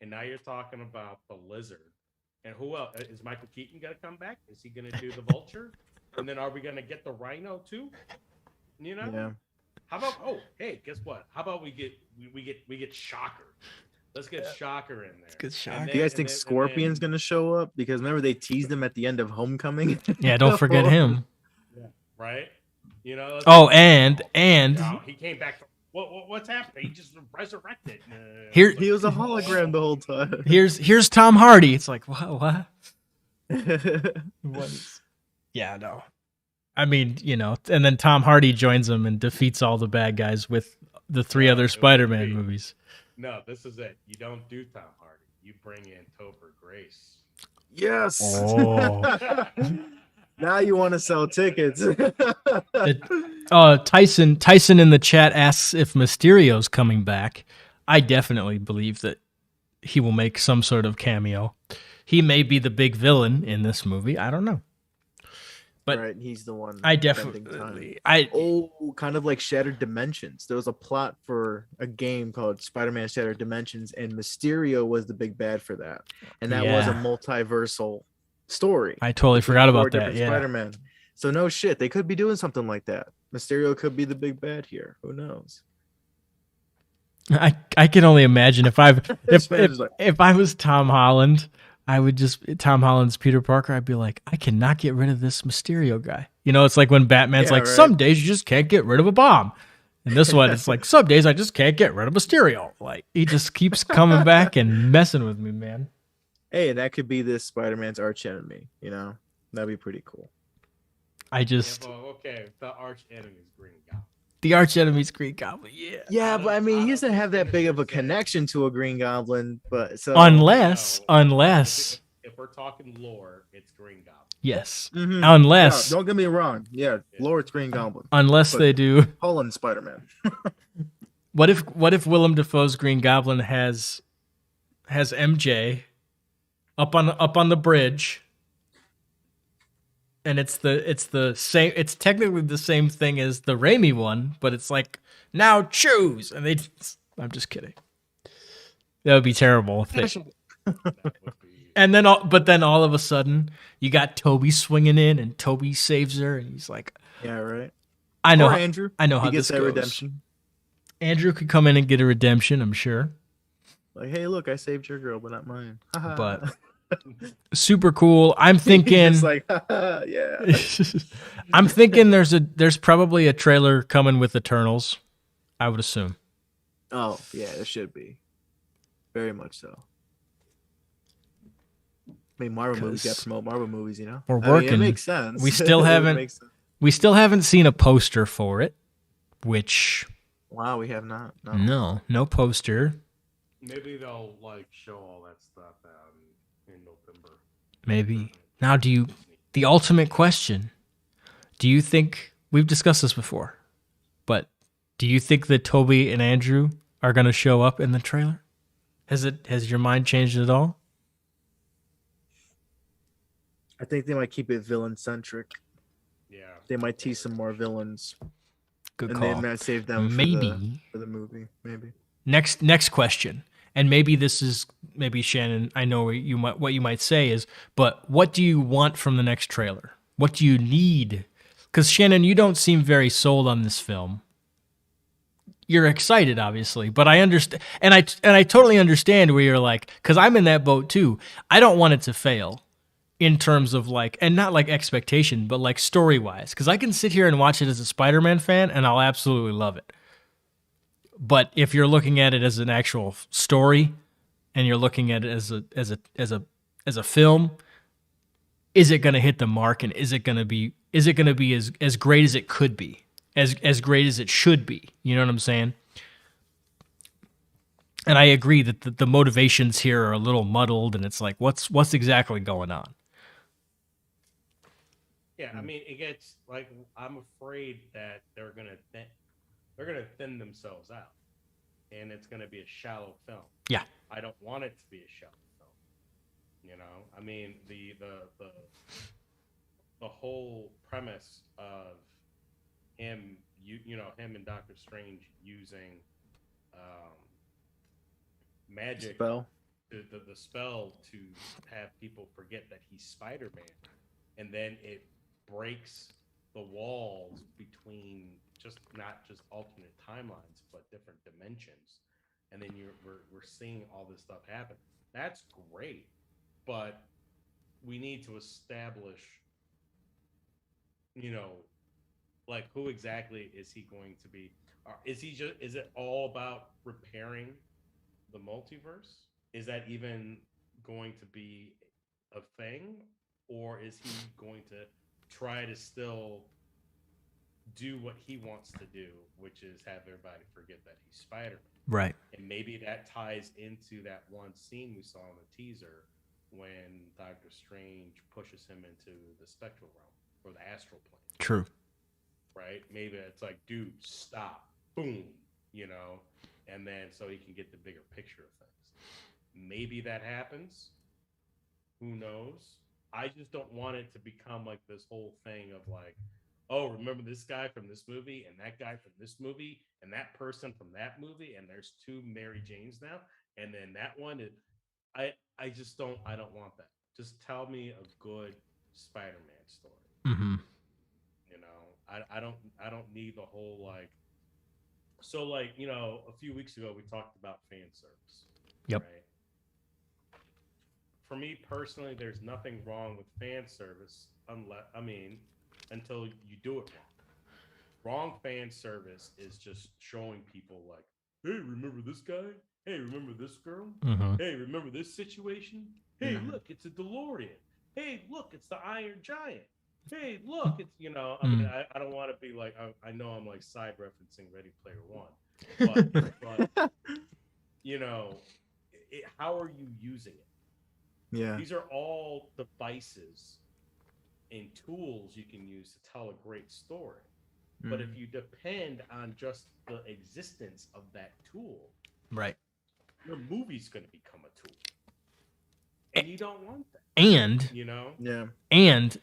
and now you're talking about the Lizard, and who else? Is Michael Keaton gonna come back? Is he gonna do the Vulture? And then are we gonna get the Rhino too? Yeah. How about, oh, hey, guess what? How about we get Shocker? Let's get Shocker in there. Good Shocker. Do you guys think Scorpion's gonna show up? Because remember they teased him at the end of Homecoming. Yeah, don't forget him. Yeah. Right? And he came back. What's happening? He just resurrected. Here he was a hologram the whole time. Here's Tom Hardy. It's like, what? Yeah, no. I mean, and then Tom Hardy joins them and defeats all the bad guys with the 3 other Spider-Man movies. No, this is it. You don't do Tom Hardy. You bring in Topher Grace. Yes. Oh. Now you want to sell tickets. Tyson in the chat asks if Mysterio's coming back. I definitely believe that he will make some sort of cameo. He may be the big villain in this movie. I don't know. But right, he's the one. I definitely. Kind of like Shattered Dimensions. There was a plot for a game called Spider-Man Shattered Dimensions, and Mysterio was the big bad for that, and that was a multiversal story. I totally forgot about that. Yeah, Spider-Man. So no shit, they could be doing something like that. Mysterio could be the big bad here. Who knows? I can only imagine if I was Tom Holland. I would Tom Holland's Peter Parker. I'd be like, I cannot get rid of this Mysterio guy. It's like when Batman's like, some days you just can't get rid of a bomb. And this one, it's like, some days I just can't get rid of Mysterio. Like, he just keeps coming back and messing with me, man. Hey, that could be this Spider-Man's arch enemy. That'd be pretty cool. Okay, the arch enemy's Green Goblin. The arch enemy's Green Goblin, yeah. Yeah, but I mean, he doesn't have that big of a connection to a Green Goblin. But so unless if we're talking lore, it's Green Goblin. Yes, unless don't get me wrong. Yeah, lore it's Green Goblin. Unless they do Holland Spider-Man. What if Willem Dafoe's Green Goblin has MJ up on the bridge? And it's the same. It's technically the same thing as the Raimi one, but it's like, now choose. And I'm just kidding. That would be terrible. And then all of a sudden, you got Toby swinging in, and Toby saves her, and he's like, "Yeah, right." I know. Andrew. I know how this goes. Redemption. Andrew could come in and get a redemption, I'm sure. Like, hey, look, I saved your girl, but not mine. But. Super cool. I'm thinking like, yeah. I'm thinking there's probably a trailer coming with Eternals, I would assume. Oh, yeah, there should be. Very much so. I mean, Marvel movies got to 'Cause promote Marvel movies, you know? we're I mean, working. it makes sense. We still It would haven't- make sense. We still haven't seen a poster for it, which Wow, we have not. No. no poster. Maybe they'll like show all that stuff in November. Maybe. Now, the ultimate question, do you think, we've discussed this before, but do you think that Toby and Andrew are going to show up in the trailer? Has your mind changed at all? I think they might keep it villain centric. Yeah. They might tease some more villains, Good and call. they might save them Maybe. for the movie. Maybe. Next question, and maybe this is Shannon. I know what you might say is, but what do you want from the next trailer? What do you need? Because Shannon, you don't seem very sold on this film. You're excited, obviously, but I understand, and I totally understand where you're like, because I'm in that boat too. I don't want it to fail in terms of like, and not like expectation, but like story wise, because I can sit here and watch it as a Spider-Man fan, and I'll absolutely love it. But if you're looking at it as an actual story, and you're looking at it as a film, is it going to hit the mark, and is it going to be as great as it could be, as great as it should be? You know what I'm saying? And I agree that the motivations here are a little muddled, and it's like, what's exactly going on? Yeah, I mean, it gets like, I'm afraid that they're gonna thin themselves out, and it's gonna be a shallow film. Yeah, I don't want it to be a shallow film. You know, I mean, the whole premise of him, him and Doctor Strange using magic, Spell. the spell to have people forget that he's Spider-Man, and then it breaks the walls between not just alternate timelines, but different dimensions, and then we're seeing all this stuff happen. That's great, but we need to establish, like, who exactly is he going to be? Is it all about repairing the multiverse? Is that even going to be a thing, or is he going to try to still do what he wants to do, which is have everybody forget that he's Spider-Man? right. And maybe that ties into that one scene we saw in the teaser when Doctor Strange pushes him into the spectral realm or the astral plane. True. Right? Maybe it's like, dude, stop. Boom. And then so he can get the bigger picture of things. Maybe that happens. Who knows? I just don't want it to become like this whole thing of like, oh, remember this guy from this movie and that guy from this movie and that person from that movie, and there's two Mary Janes now, and then that one is, I don't want that. Just tell me a good Spider-Man story. Mm-hmm. I don't need the whole like. So like, a few weeks ago we talked about fan service. Yep. Right? For me personally, there's nothing wrong with fan service until you do it wrong. Wrong fan service is just showing people like, hey, remember this guy? Hey, remember this girl? Mm-hmm. Hey, remember this situation? Hey, look, it's a DeLorean. Hey, look, it's the Iron Giant. Hey, look, it's, I mean, I don't want to be like, I know I'm like side referencing Ready Player One, but how are you using it? Yeah. These are all devices and tools you can use to tell a great story. But if you depend on just the existence of that tool, Right. your movie's going to become a tool. And you don't want that. And Yeah. And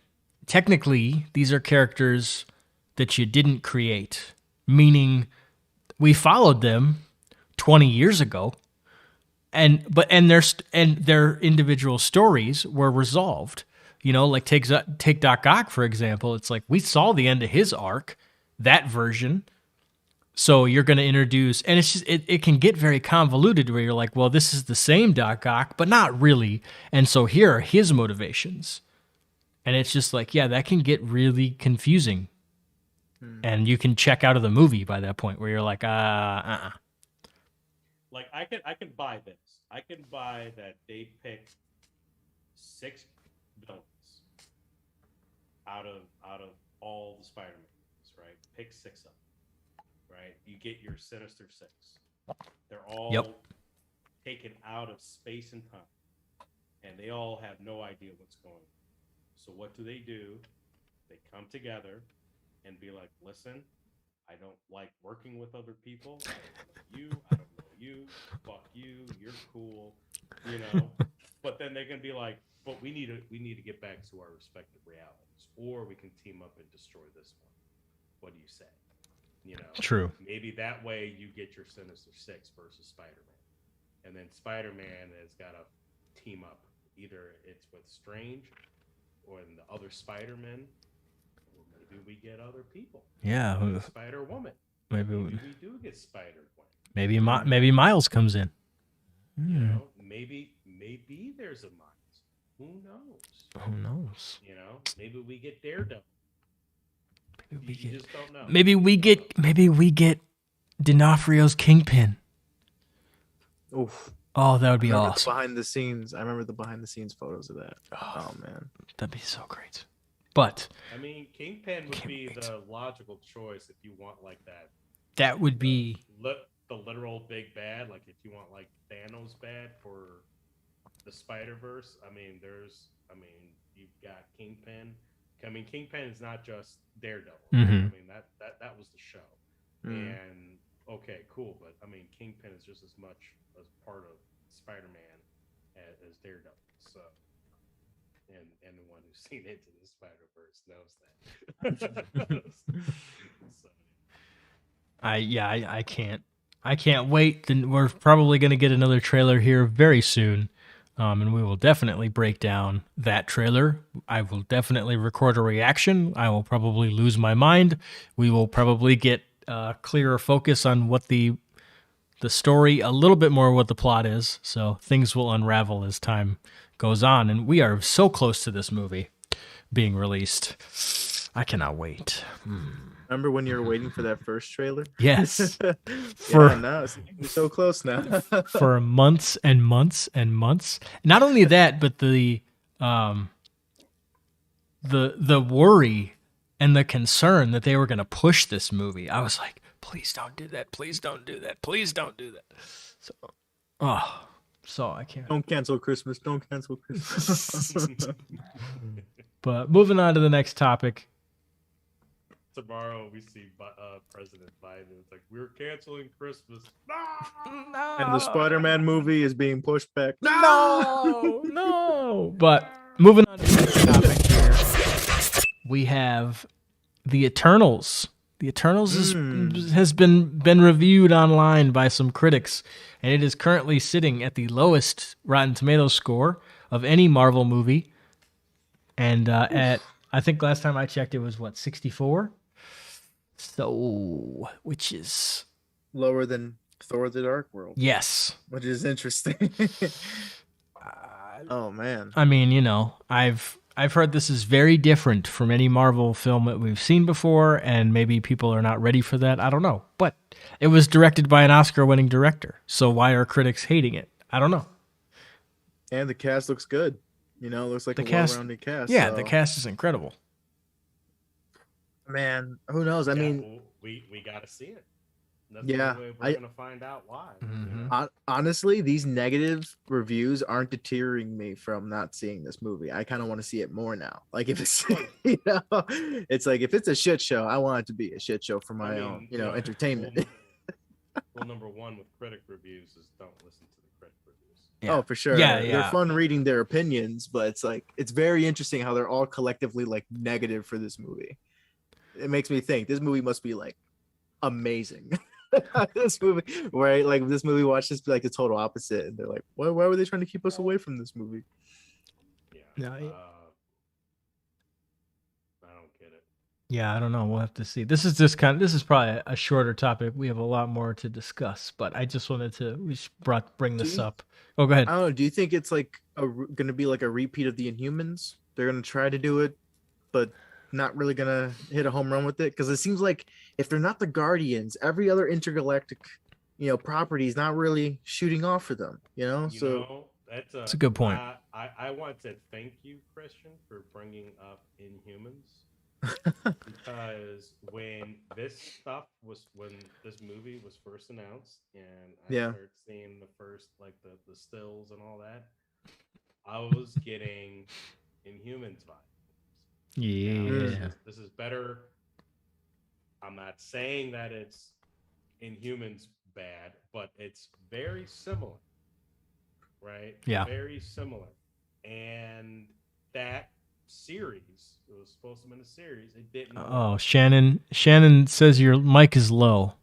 technically, these are characters that you didn't create, meaning we followed them 20 years ago, and their individual stories were resolved. Like take Doc Ock for example. It's like we saw the end of his arc, that version. So you're going to introduce, and it's just it can get very convoluted where you're like, well, this is the same Doc Ock, but not really. And so here are his motivations. And it's just like, yeah, that can get really confusing. And you can check out of the movie by that point where you're like, Like I can buy this. I can buy that they picked 6 villains out of all the Spider-Man movies, right? Pick 6 of them, right? You get your Sinister Six. They're all taken out of space and time, and they all have no idea what's going on. So what do? They come together and be like, listen, I don't like working with other people. I don't know you. I don't know you. Fuck you. You're cool. You know. But then they're gonna be like, but we need to get back to our respective realities, or we can team up and destroy this one. What do you say? You know. True. Maybe that way you get your Sinister Six versus Spider-Man, and then Spider-Man has got to team up. Either it's with Strange, or in the other Spider-Man. Maybe we get other people. Yeah. Spider-Woman. Maybe we do get Spider-Gwen. Maybe Miles comes in. You know, maybe there's a Miles. Who knows? Who knows? You know, maybe we get Daredevil. You just don't know. Maybe we get D'Onofrio's Kingpin. Oof. Oh, that would be awesome. I remember the behind the scenes photos of that. Oh man, that'd be so great. But I mean, Kingpin would be the logical choice if you want like that. That would be the literal big bad. Like if you want like Thanos bad for the Spider-Verse. I mean, you've got Kingpin. I mean, Kingpin is not just Daredevil. Mm-hmm. I mean, that was the show. And okay, cool, but I mean, Kingpin is just as much as part of Spider-Man as Daredevil. So, and anyone who's seen Into the Spider-Verse knows that. So. I can't wait. Then we're probably going to get another trailer here very soon. And we will definitely break down that trailer. I will definitely record a reaction. I will probably lose my mind. We will probably get clearer focus on what the story, a little bit more what the plot is. So things will unravel as time goes on. And we are so close to this movie being released. I cannot wait. Remember when you were waiting for that first trailer? Yes. Now it's so close now. For months and months and months. Not only that, but the worry and the concern that they were going to push this movie. I was like, please don't do that. Please don't do that. Please don't do that. So I can't. Don't cancel Christmas. Don't cancel Christmas. But moving on to the next topic. Tomorrow we see President Biden. It's like, we're canceling Christmas. No. And the Spider-Man movie is being pushed back. No. But moving on to the next topic here, we have the Eternals. The Eternals has been reviewed online by some critics, and it is currently sitting at the lowest Rotten Tomatoes score of any Marvel movie. And I think last time I checked, it was 64. So, which is lower than Thor: The Dark World. Yes, which is interesting. Oh man. I mean, you know, I've heard this is very different from any Marvel film that we've seen before, and maybe people are not ready for that. I don't know, but it was directed by an Oscar-winning director, so why are critics hating it? I don't know. And the cast looks good. You know, it looks like a well-rounded cast. Yeah, so. The cast is incredible. Man, who knows? I mean, we got to see it. That's we're going to find out why. Mm-hmm. You know? Honestly, these negative reviews aren't deterring me from not seeing this movie. I kind of want to see it more now. Like if it's, you know, it's like if it's a shit show, I want it to be a shit show for my own, entertainment. Well, number one with critic reviews is don't listen to the critic reviews. Yeah. Oh, for sure. Yeah. They're fun reading their opinions, but it's like it's very interesting how they're all collectively like negative for this movie. It makes me think this movie must be like amazing. This movie, right? Like this movie watches like the total opposite, and they're like, why were they trying to keep us away from this movie? Yeah. I don't get it. Yeah, I don't know. We'll have to see. This is probably a shorter topic. We have a lot more to discuss, but I just wanted to bring this up. Oh, go ahead. I don't know. Do you think it's like going to be like a repeat of the Inhumans? They're going to try to do it, but not really gonna hit a home run with it, because it seems like if they're not the Guardians, every other intergalactic, property is not really shooting off for them. That's a good point. I want to thank you, Christian, for bringing up Inhumans. Because when this movie was first announced and I Yeah. started seeing the first like the stills and all that, I was getting Inhumans vibes. Yeah. This is better. I'm not saying that it's Inhumans bad, but it's very similar. Right? Yeah. Very similar. And that series, it was supposed to be in a series, it didn't work. Oh, Shannon says your mic is low.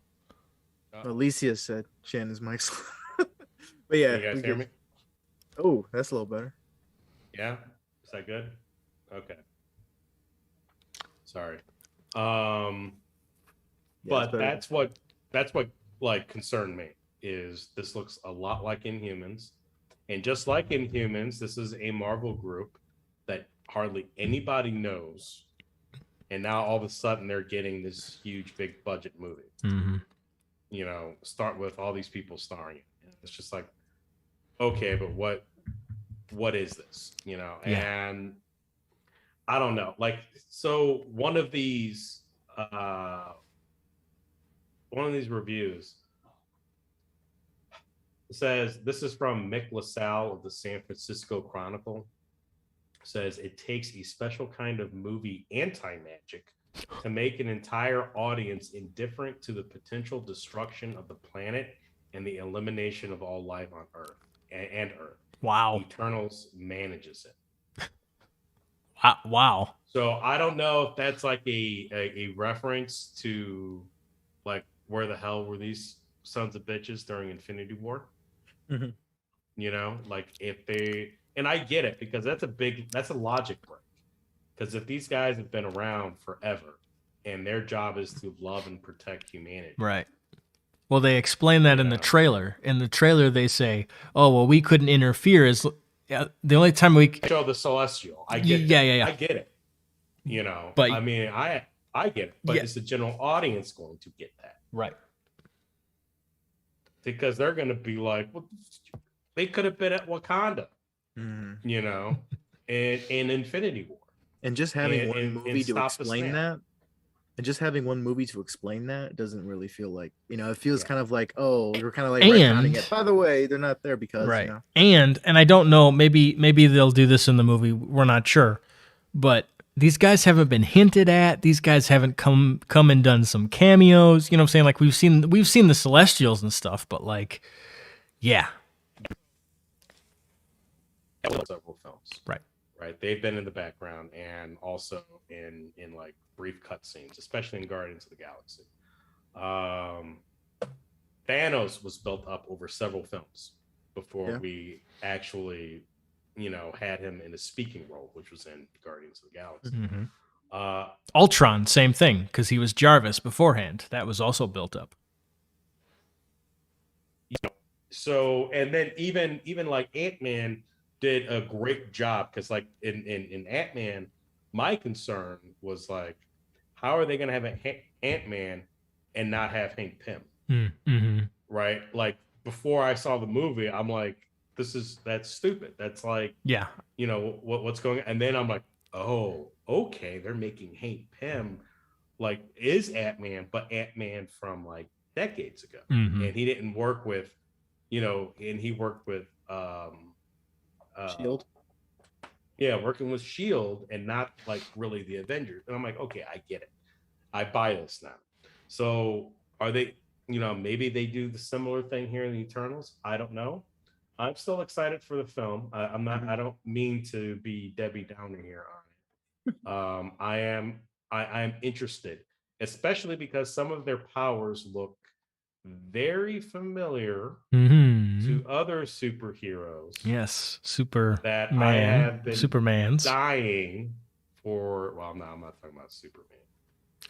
Alicia said Shannon's mic's. But yeah, Can you guys hear me? Oh, that's a little better. Yeah, is that good? Okay. Sorry. Yeah, But that's what like concerned me is this looks a lot like Inhumans, and just like Inhumans, this is a Marvel group that hardly anybody knows, and now all of a sudden they're getting this huge big budget movie. Mm-hmm. You know, start with all these people starring it. It's just like, okay, but what is this? You know, and I don't know. Like, so one of these reviews says, this is from Mick LaSalle of the San Francisco Chronicle, says it takes a special kind of movie anti-magic to make an entire audience indifferent to the potential destruction of the planet and the elimination of all life on Earth and Earth. Wow. Eternals manages it. Wow. So I don't know if that's like a reference to like where the hell were these sons of bitches during Infinity War? Mm-hmm. You know, like if they, and I get it because that's a logic break. Because if these guys have been around forever and their job is to love and protect humanity. Right. Well, they explain that in the trailer. In the trailer, they say, oh, well, we couldn't interfere. The only time we show the Celestial. I get it. Yeah. I get it. You know, but I mean, I get it. But is the general audience going to get that? Right. Because they're going to be like, well, they could have been at Wakanda, you know, in Infinity War. And just having one movie to explain that, and just having one movie to explain that doesn't really feel like, you know, it feels kind of like, oh, you're kind of like retconning it. By the way, they're not there because, right. You know. And I don't know, maybe they'll do this in the movie. We're not sure. But these guys haven't been hinted at. These guys haven't come and done some cameos. You know what I'm saying? Like we've seen the Celestials and stuff, but like, yeah. Several films. Right. They've been in the background and also in like brief cutscenes, especially in Guardians of the Galaxy. Thanos was built up over several films before we actually, you know, had him in a speaking role, which was in Guardians of the Galaxy. Mm-hmm. Ultron, same thing, because he was Jarvis beforehand. That was also built up. You know, so, and then even like Ant-Man did a great job because like in Ant-Man, my concern was like, how are they going to have an Ant-Man and not have Hank Pym? Mm-hmm. Right? Like before I saw the movie, I'm like, that's stupid. That's like, yeah, you know, what's going on? And then I'm like, oh, okay, they're making Hank Pym like is Ant-Man, but Ant-Man from like decades ago. Mm-hmm. And he didn't work with, you know, and he worked with Shield. Yeah, working with Shield and not like really the Avengers. And I'm like, okay, I get it. I buy this now. So are they, you know, maybe they do the similar thing here in the Eternals. I don't know. I'm still excited for the film. I'm not. I don't mean to be Debbie Downer here on it. I am interested, especially because some of their powers look very familiar to other superheroes. Yes, Superman. That I have been Superman's dying for. Well, no, I'm not talking about Superman.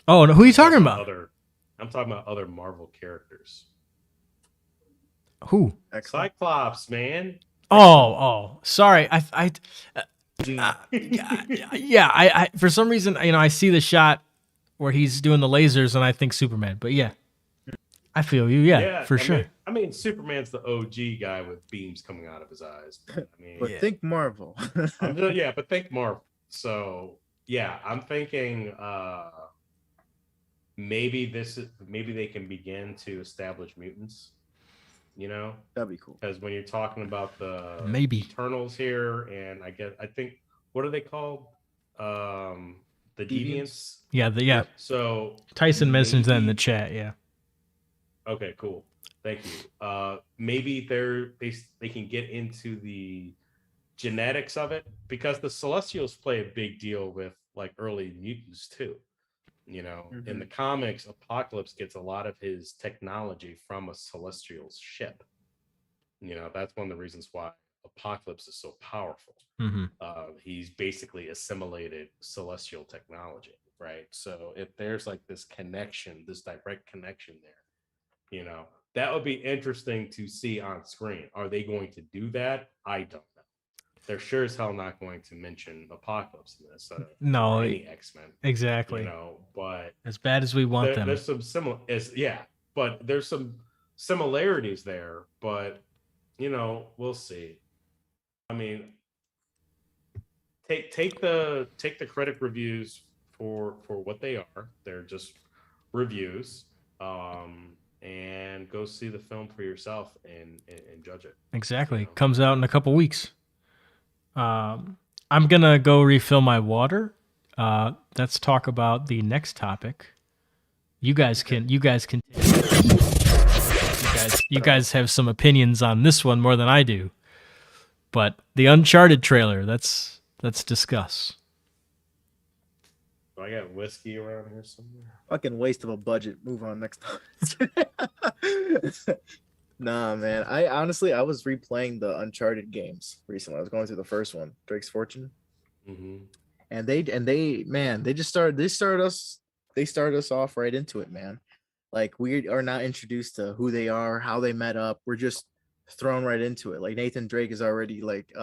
Oh no, who are you talking about? I'm talking about other Marvel characters. Who? Cyclops, man. Oh, sorry. I for some reason, you know, I see the shot where he's doing the lasers and I think Superman, but yeah, I feel you. Yeah, for sure. I mean, Superman's the OG guy with beams coming out of his eyes. But, I mean, But Yeah. think Marvel. yeah, but think Marvel. So yeah, I'm thinking maybe maybe they can begin to establish mutants. You know, That'd be cool. because when you're talking about the Maybe. Eternals here, and I think what are they called? The Deviants. Yeah, Yep. So Tyson mentions that in the maybe- chat. Yeah. Okay, cool. Thank you. Maybe they can get into the genetics of it, because the Celestials play a big deal with like early mutants too. You know, in the comics, Apocalypse gets a lot of his technology from a Celestial's ship. You know, that's one of the reasons why Apocalypse is so powerful. Mm-hmm. He's basically assimilated celestial technology, right? So if there's like this connection, this direct connection there, you know, that would be interesting to see on screen. Are they going to do that? I don't know. They're sure as hell not going to mention Apocalypse in this. No, any X-Men, exactly. you know, but as bad as we want them. There's some but there's some similarities there, but you know, we'll see. I mean, take the critic reviews for what they are. They're just reviews. And go see the film for yourself and judge it. Exactly. You know? Comes out in a couple weeks. I'm gonna go refill my water. Let's talk about the next topic. You guys can. You guys have some opinions on this one more than I do. But the Uncharted trailer. Let's discuss. Do I got whiskey around here somewhere? Fucking waste of a budget. Move on next time. Nah, man. I was replaying the Uncharted games recently. I was going through the first one, Drake's Fortune, and they started us off right into it, man. Like, we are not introduced to who they are, how they met up. We're just thrown right into it. Like, Nathan Drake is already like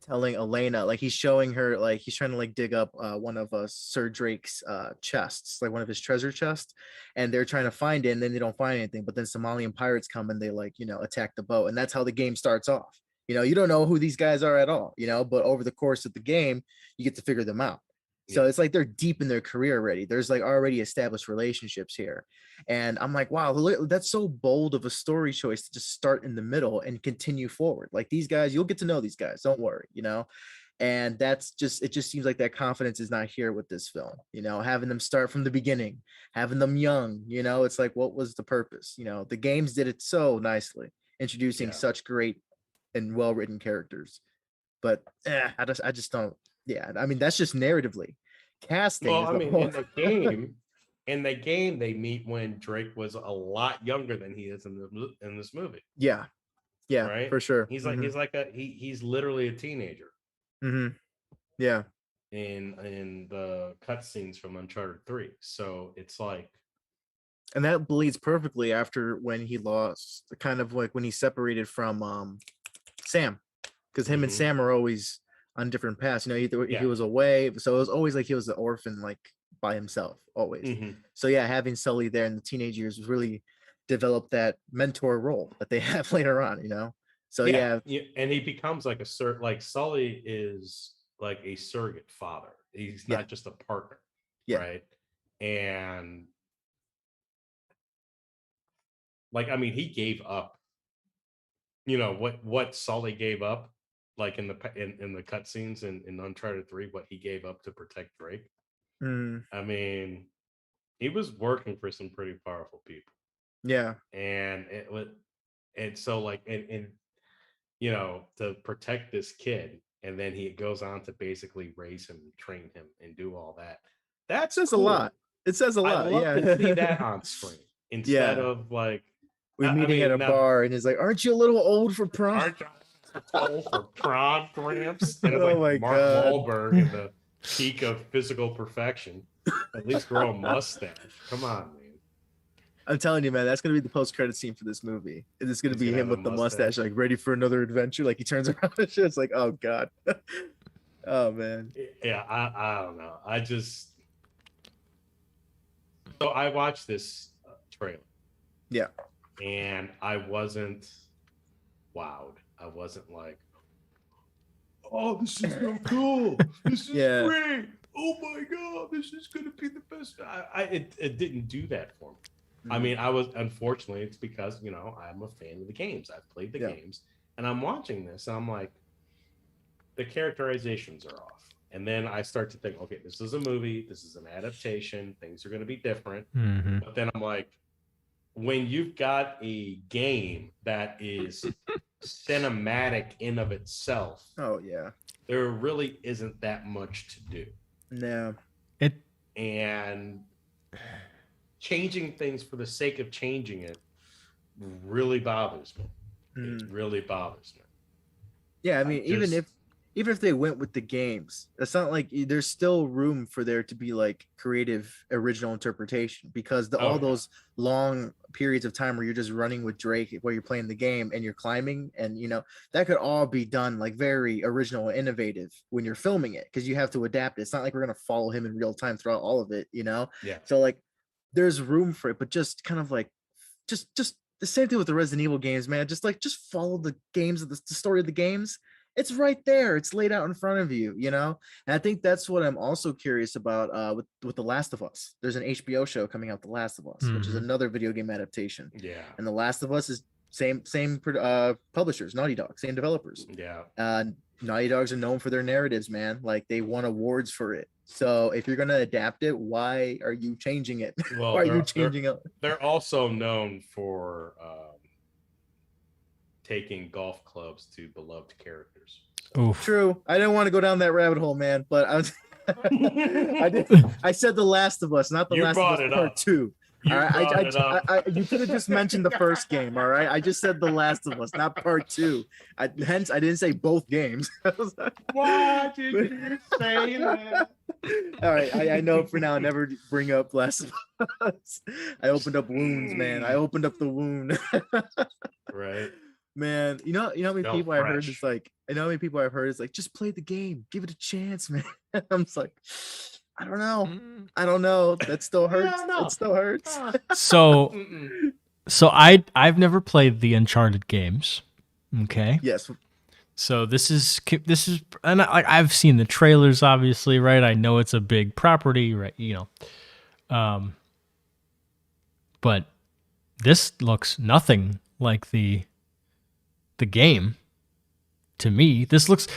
telling Elena, like, he's showing her, like, he's trying to like dig up one of Sir Drake's chests, like one of his treasure chests, and they're trying to find it, and then they don't find anything. But then Somalian pirates come and they, like, you know, attack the boat, and that's how the game starts off. You know, you don't know who these guys are at all, you know, but over the course of the game, you get to figure them out. So it's like they're deep in their career already. There's like already established relationships here. And I'm like, wow, that's so bold of a story choice to just start in the middle and continue forward. Like, these guys, you'll get to know these guys. Don't worry, you know? And it just seems like that confidence is not here with this film, you know, having them start from the beginning, having them young, you know, it's like, what was the purpose? You know, the games did it so nicely, introducing such great and well-written characters. But I just don't. Yeah, I mean, that's just narratively. Casting. Well, I mean, in the game, they meet when Drake was a lot younger than he is in this movie. Yeah, right, for sure. He's he's literally a teenager. Yeah. In the cutscenes from Uncharted 3, so it's like, and that bleeds perfectly after when he lost, kind of like when he separated from Sam, because him and Sam are always on different paths, you know. He was away, so it was always like he was an orphan, like, by himself always. So yeah, having Sully there in the teenage years really developed that mentor role that they have later on, you know. So yeah, and he becomes like Sully is like a surrogate father. He's not just a partner, right? And like, I mean, he gave up, you know, what Sully gave up, like in the cutscenes in Uncharted 3, what he gave up to protect Drake. I mean, he was working for some pretty powerful people. Yeah. And it was, and so like, and you know, to protect this kid, and then he goes on to basically raise him, train him, and do all that. That says cool. a lot. It says a lot. I'd love to see that on screen instead of like, we're meeting at a bar, and he's like, "Aren't you a little old for prom?" Aren't you old for prom, Gramps? And it's Oh like my Mark God. Wahlberg in the peak of physical perfection. At least grow a mustache. Come on, man. I'm telling you, man, that's gonna be the post-credit scene for this movie. It's gonna be him with the mustache, like, ready for another adventure. Like, he turns around and shit. It's like, oh God. Oh man. Yeah, I don't know. So I watched this trailer. Yeah. and I wasn't wowed. I wasn't like, oh, this is so cool. This is Yeah. great. Oh my god, this is gonna be the best. It didn't do that for me. I mean, I was unfortunately it's because I'm a fan of the games. I've played the games, and I'm watching this, and I'm like, the characterizations are off. And then I start to think, okay, this is a movie, this is an adaptation, things are going to be different. Mm-hmm. But then I'm like, when you've got a game that is cinematic in of itself, Oh yeah. there really isn't that much to do. No. And changing things for the sake of changing it really bothers me. It really bothers me. Yeah, I mean, even if they went with the games, it's not like there's still room for there to be like creative original interpretation, because all those long periods of time where you're just running with Drake while you're playing the game and you're climbing, and that could all be done like very original and innovative when you're filming it, because you have to adapt it. It's not like we're gonna follow him in real time throughout all of it. Yeah. So like there's room for it, but just kind of like just the same thing with the Resident Evil games, man. Just follow the games of the story of the games. It's right there. It's laid out in front of you, And I think that's what I'm also curious about with The Last of Us. There's an HBO show coming out, The Last of Us, which is another video game adaptation. Yeah. And The Last of Us is same publishers, Naughty Dog, same developers. Yeah. Naughty Dogs are known for their narratives, man. Like they won awards for it. So if you're gonna adapt it, why are you changing it? Well, why are you changing it? They're also known for taking golf clubs to beloved characters. So. True. I didn't want to go down that rabbit hole, man, but I was I said The Last of Us, not The Last of Us Part 2. All right, you could have just mentioned the first game. All right, I just said The Last of Us, not Part 2. Hence, I didn't say both games. Why did you say that? All right, I know for now. Never bring up Last of Us. I opened up wounds, man. I opened up the wound. Right. Man, you know how many people I've heard is like, just play the game, give it a chance, man. I'm just like, I don't know. That still hurts. It still hurts. So I've never played the Uncharted games. Okay. Yes. So this is, and I've seen the trailers, obviously, right? I know it's a big property, right? But this looks nothing like the game. To me, this looks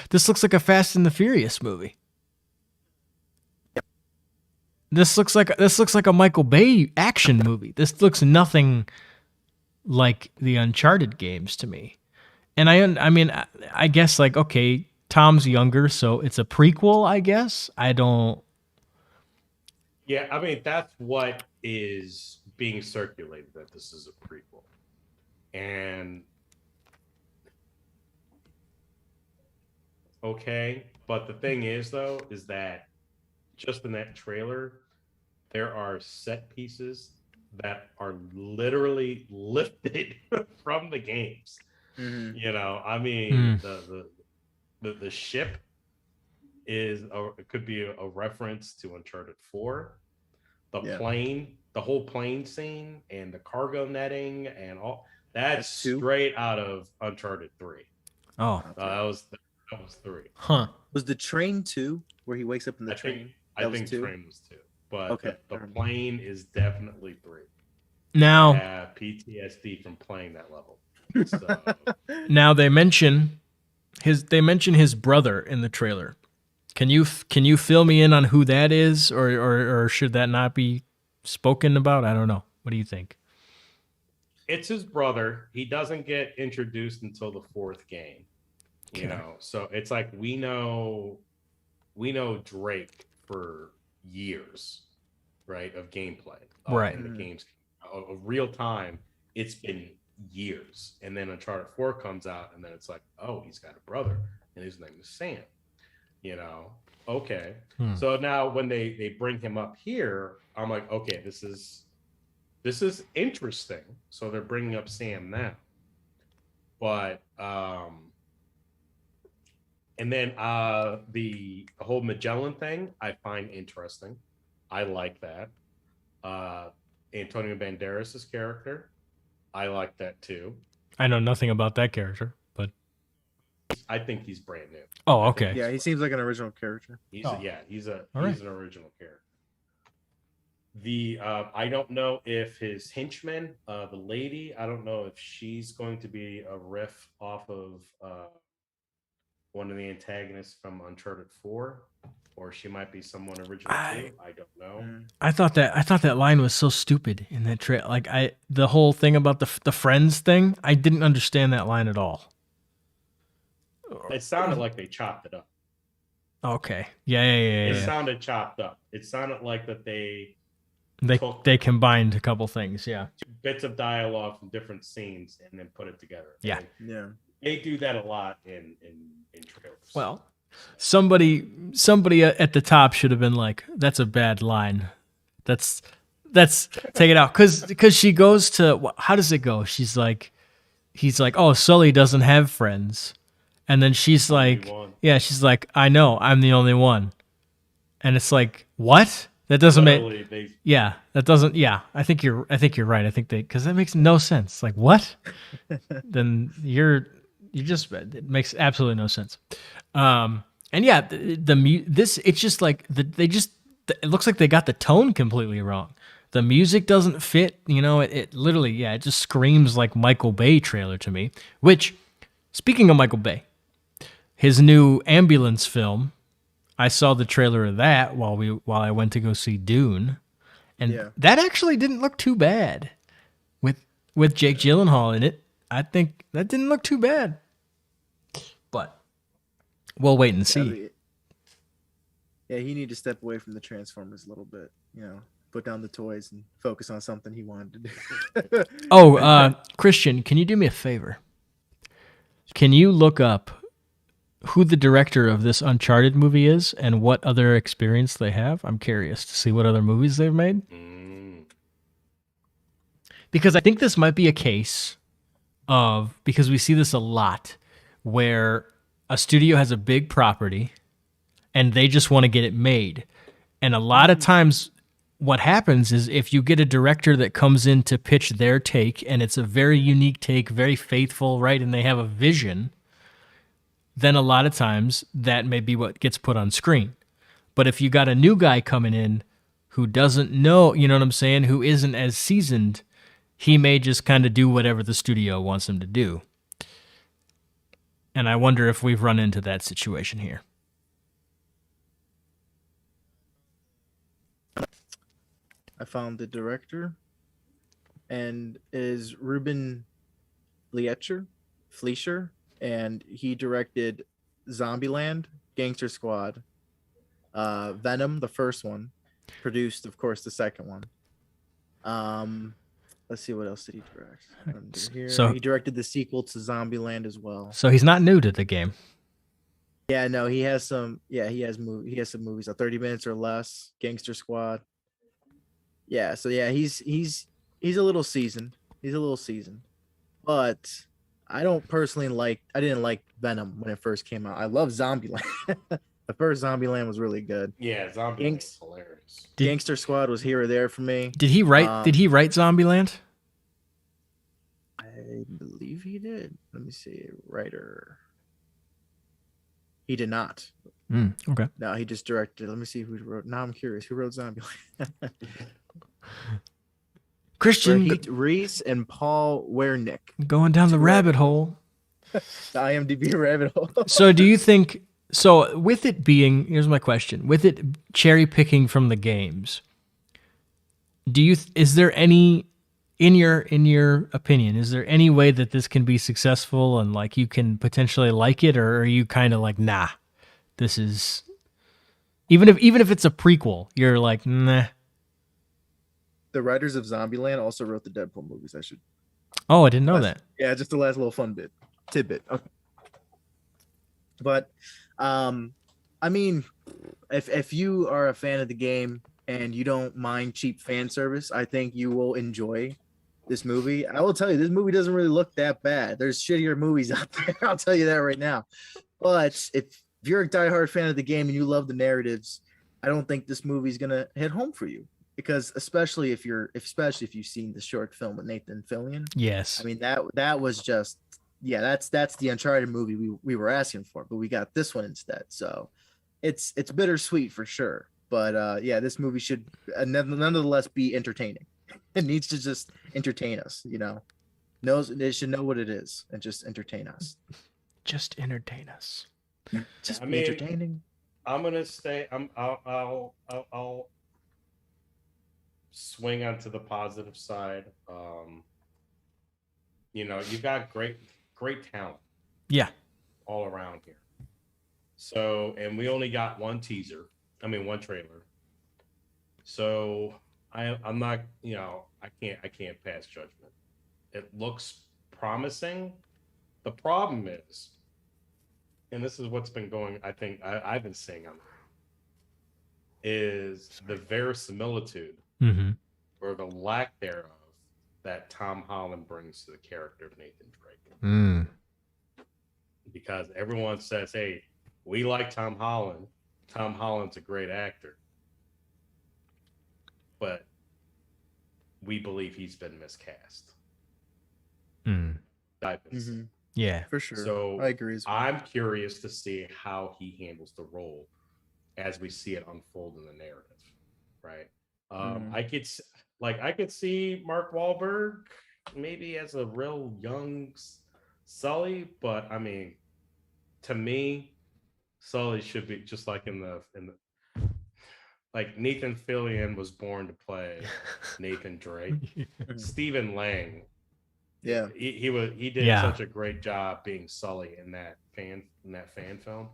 like a Fast and the Furious movie. This looks like a Michael Bay action movie. This looks nothing like the Uncharted games to me. And I mean, I guess like, okay, Tom's younger, so it's a prequel, I guess. I don't. Yeah, I mean, that's what is being circulated, that this is a prequel. And okay, but the thing is, though, is that just in that trailer, there are set pieces that are literally lifted from the games. I mean, the ship it could be a reference to Uncharted 4. The plane, the whole plane scene, and the cargo netting, and all that's straight out of Uncharted 3. Oh, that was 3. Huh? Was the train 2 where he wakes up in the train? I think train was 2, but the plane is definitely 3. Now, I have PTSD from playing that level. So. Now they mention his brother in the trailer. Can you fill me in on who that is, or should that not be spoken about? I don't know. What do you think? It's his brother. He doesn't get introduced until the 4th game. So it's like we know Drake for years, right, of gameplay, right, in the games of real time. It's been years, and then Uncharted 4 comes out, and then it's like, oh, he's got a brother, and his name is Sam. Okay. So now when they bring him up here, I'm like, okay, this is interesting. So they're bringing up Sam now, but and then the whole Magellan thing, I find interesting. I like that. Antonio Banderas' character, I like that too. I know nothing about that character, but I think he's brand new. oh, I think okay. he's Yeah, he fresh. seems like an original character. He's Oh. he's All right. an original character. The I don't know if his henchman, the lady, I don't know if she's going to be a riff off of one of the antagonists from Uncharted 4, or she might be someone original too. I don't know. I thought that line was so stupid in that trail. Like the whole thing about the friends thing, I didn't understand that line at all. It sounded like they chopped it up. Okay. Yeah. It sounded chopped up. It sounded like that They combined a couple things. Yeah. bits of dialogue from different scenes and then put it together. Yeah. Yeah. They do that a lot in trailers. Well, somebody at the top should have been like, "That's a bad line. That's take it out." Because she goes to, how does it go? He's like, "Oh, Sully doesn't have friends," and then she's like, one. "Yeah," she's like, "I know, I'm the only one," and it's like, what? That doesn't Literally, make. Yeah, that doesn't. Yeah, I think you're right. I think because that makes no sense. Like what? Then you just, it makes absolutely no sense. And yeah, this it's just like it looks like they got the tone completely wrong. The music doesn't fit. You know, it literally, it just screams like Michael Bay trailer to me. Which, speaking of Michael Bay, his new ambulance film. I saw the trailer of that while I went to go see Dune, and that actually didn't look too bad with Jake Gyllenhaal in it. I think that didn't look too bad, but we'll wait and see. Yeah, he need to step away from the Transformers a little bit. You know, put down the toys and focus on something he wanted to do. Oh, Christian, can you do me a favor? Can you look up who the director of this Uncharted movie is and what other experience they have? I'm curious to see what other movies they've made. Because I think this might be a case of, because we see this a lot, where a studio has a big property and they just want to get it made. And a lot of times what happens is if you get a director that comes in to pitch their take and it's a very unique take, very faithful, right, and they have a vision, then a lot of times that may be what gets put on screen. But if you got a new guy coming in who doesn't know, you know what I'm saying, who isn't as seasoned, he may just kind of do whatever the studio wants him to do. And I wonder if we've run into that situation here. I found the director, and is Ruben Fleischer, and he directed Zombieland, Gangster Squad, Venom, the first one, produced, of course, the second one. Let's see, what else did he direct? Under here. So he directed the sequel to Zombieland as well. So he's not new to the game. Yeah, no, he has some. Yeah, he has some movies, 30 Minutes or Less, Gangster Squad. Yeah, so yeah, he's a little seasoned. But I didn't like Venom when it first came out. I love Zombieland. The first Zombieland was really good. Yeah, Zombieland was hilarious. Gangster Squad was here or there for me. Did he write Zombieland? I believe he did. Let me see. Writer. He did not. Okay. No, he just directed. Let me see who wrote. Now I'm curious. Who wrote Zombieland? Christian Reese and Paul Wernick. Going down the rabbit hole. The IMDb rabbit hole. So do you think, with it being, here's my question, with it cherry picking from the games, is there any, in your opinion, is there any way that this can be successful and like you can potentially like it, or are you kind of like, nah, this is, even if it's a prequel, you're like, nah. The writers of Zombieland also wrote the Deadpool movies. Oh, I didn't know that. Yeah, just the last little fun tidbit. Okay. But, I mean, if you are a fan of the game and you don't mind cheap fan service, I think you will enjoy this movie. I will tell you, this movie doesn't really look that bad. There's shittier movies out there. I'll tell you that right now. But if you're a diehard fan of the game and you love the narratives, I don't think this movie's gonna hit home for you. because especially if you've seen the short film with Nathan Fillion. Yes. I mean that was just that's the Uncharted movie we were asking for, but we got this one instead. So it's bittersweet for sure. But this movie should nonetheless be entertaining. It needs to just entertain us, It should know what it is and just entertain us. Just entertain us. Just be entertaining. I'm gonna stay. I'll swing onto the positive side. You got great talent. Yeah. All around here. So, and we only got one trailer. So I'm not, I can't pass judgment. It looks promising. The problem is, and this is what's been going, I think I've been saying on there, is the verisimilitude or the lack thereof that Tom Holland brings to the character of Nathan Drake. Because everyone says, hey, we like Tom Holland. Tom Holland's a great actor. But we believe he's been miscast. Yeah, for sure. So I agree. I'm curious to see how he handles the role as we see it unfold in the narrative, right? I could see Mark Wahlberg maybe as a real young Sully, but I mean, to me, Sully should be just like in the like Nathan Fillion was born to play Nathan Drake. Stephen Lang, he did such a great job being Sully in that fan film.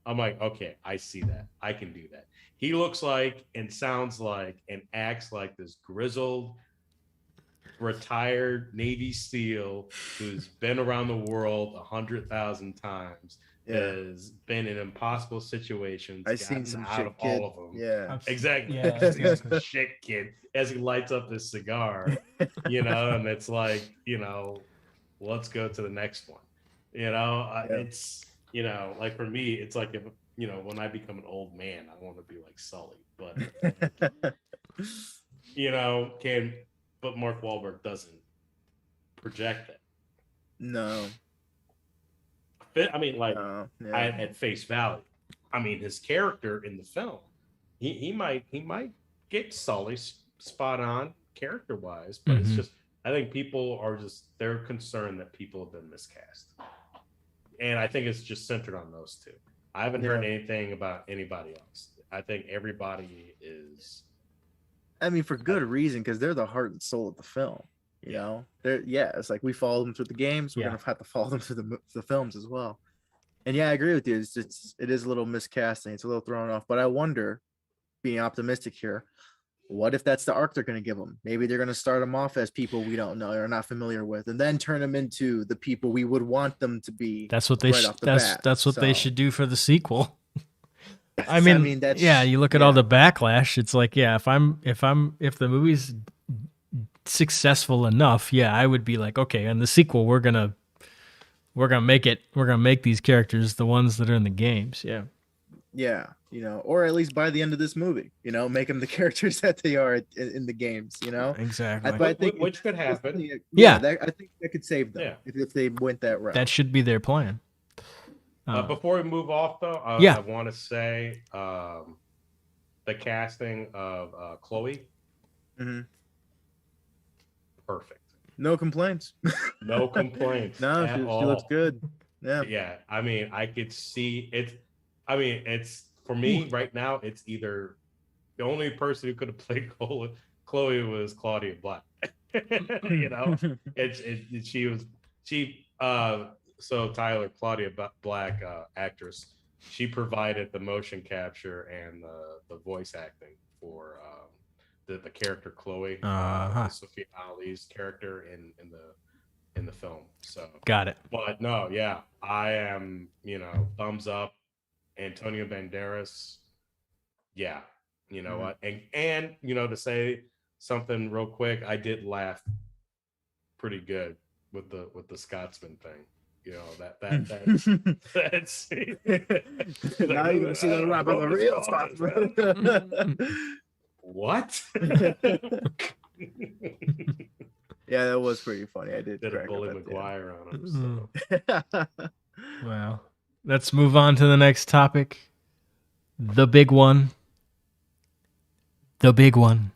I'm like, okay, I see that. I can do that. He looks like and sounds like and acts like this grizzled, retired Navy SEAL who's been around the world 100,000 times. Has been in impossible situations. I've seen some out shit of kid. all of them. Yeah, exactly. Yeah. I've seen some shit kid as he lights up his cigar, and it's like, let's go to the next one. It's like for me, it's like if when I become an old man, I want to be like Sully, but but Mark Wahlberg doesn't project that. No. I mean, at face value, I mean, his character in the film, he might get Sully spot on character wise, but it's just, I think people are they're concerned that people have been miscast, and I think it's just centered on those two. I haven't heard anything about anybody else. I think everybody is. I mean, for good reason, because they're the heart and soul of the film. It's like we follow them through the games. We're gonna have to follow them through the films as well. And I agree with you. It is a little miscasting. It's a little thrown off. But I wonder, being optimistic here, what if that's the arc they're gonna give them? Maybe they're gonna start them off as people we don't know or not familiar with, and then turn them into the people we would want them to be. That's what they that's what they should do for the sequel. I mean, that's you look at all the backlash. It's like, if the movie's successful enough, I would be like, okay, in the sequel we're gonna make these characters the ones that are in the games. Or at least by the end of this movie, make them the characters that they are in the games. Exactly. I think which could happen. I think that could save them if they went that route. That should be their plan. Before we move off, though, I want to say the casting of Chloe. Perfect. No complaints. No complaints. No, she looks good. Yeah. I mean, I could see it. I mean, it's for me right now. It's either the only person who could have played Chloe was Claudia Black. So Tyler, Claudia Black, actress, she provided the motion capture and the voice acting for the character Chloe, Sophia Ali's character in the film. So got it. But no, I am, thumbs up. Antonio Banderas, what, and to say something real quick, I did laugh pretty good with the Scotsman thing. That's now you see the rap of the real Scotsman. what? Yeah, that was pretty funny. I did Did a crack Bully up at the McGuire on him. So. end. Well, let's move on to the next topic. The big one. The big one.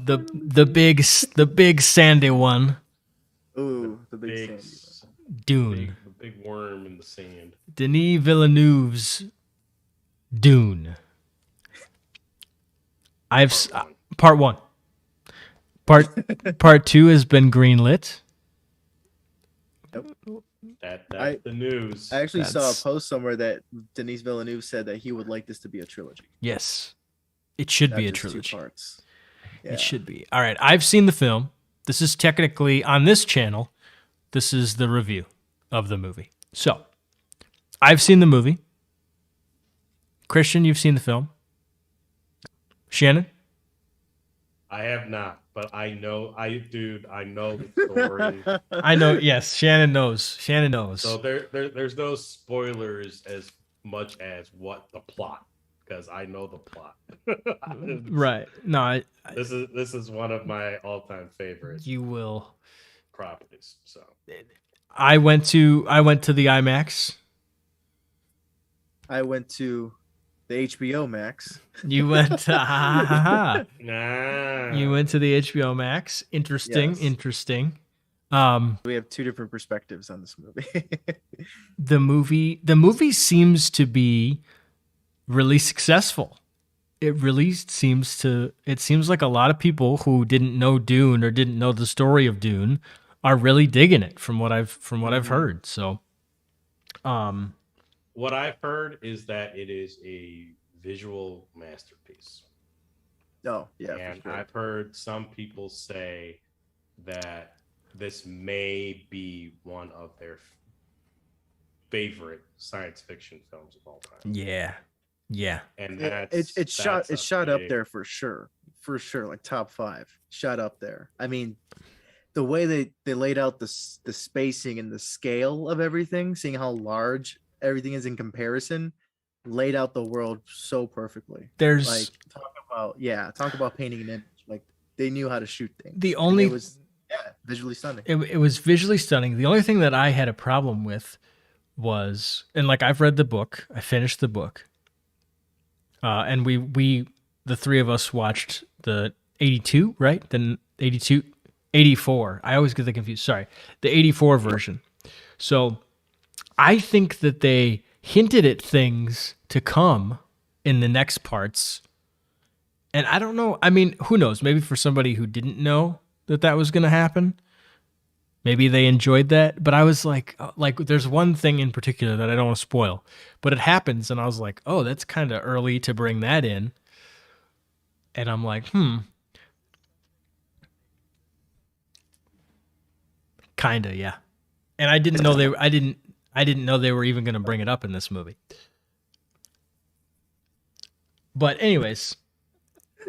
The big sandy one. Ooh, the big Big, sandy. Dune. the big worm in the sand. Denis Villeneuve's Dune. Part one. Part two has been greenlit. That's the news. I actually saw a post somewhere that Denis Villeneuve said that he would like this to be a trilogy. Yes. It should Not be a just trilogy. 2 parts. Yeah. It should be. All right. I've seen the film. This is technically on this channel. This is the review of the movie. So, I've seen the movie. Christian, you've seen the film. Shannon? I have not, but I know the story. I know. Yes, Shannon knows. Shannon knows. So there's no spoilers as much as what the plot, because I know the plot. Right. No, this is one of my all-time favorite you will. properties. So I went to the IMAX. I went to the HBO Max. You went to nah. You went to the HBO Max. Interesting. Yes. Interesting. We have 2 different perspectives on this movie. The movie seems to be really successful. It seems like a lot of people who didn't know Dune or didn't know the story of Dune are really digging it from what I've heard. So What I've heard is that it is a visual masterpiece. Oh, yeah. And for sure. I've heard some people say that this may be one of their favorite science fiction films of all time. yeah. And It's shot up big- there for sure. For sure, like top 5. Shot up there. I mean, the way they laid out the spacing and the scale of everything, seeing how large everything is in comparison, laid out the world so perfectly. There's Like talk about painting an image. Like they knew how to shoot things. the And only it was visually stunning. it was visually stunning. The only thing that I had a problem with was, and like I've read the book, I finished the book, and we the 3 of us watched the 82, right? Then 82, 84. I always get that confused. Sorry, the 84 version. So I think that they hinted at things to come in the next parts. And I don't know. I mean, who knows? Maybe for somebody who didn't know that was going to happen, maybe they enjoyed that. But I was like, there's one thing in particular that I don't want to spoil, but it happens. And I was like, oh, that's kind of early to bring that in. And I'm like, kind of, yeah. And I didn't know I didn't know they were even going to bring it up in this movie. But anyways,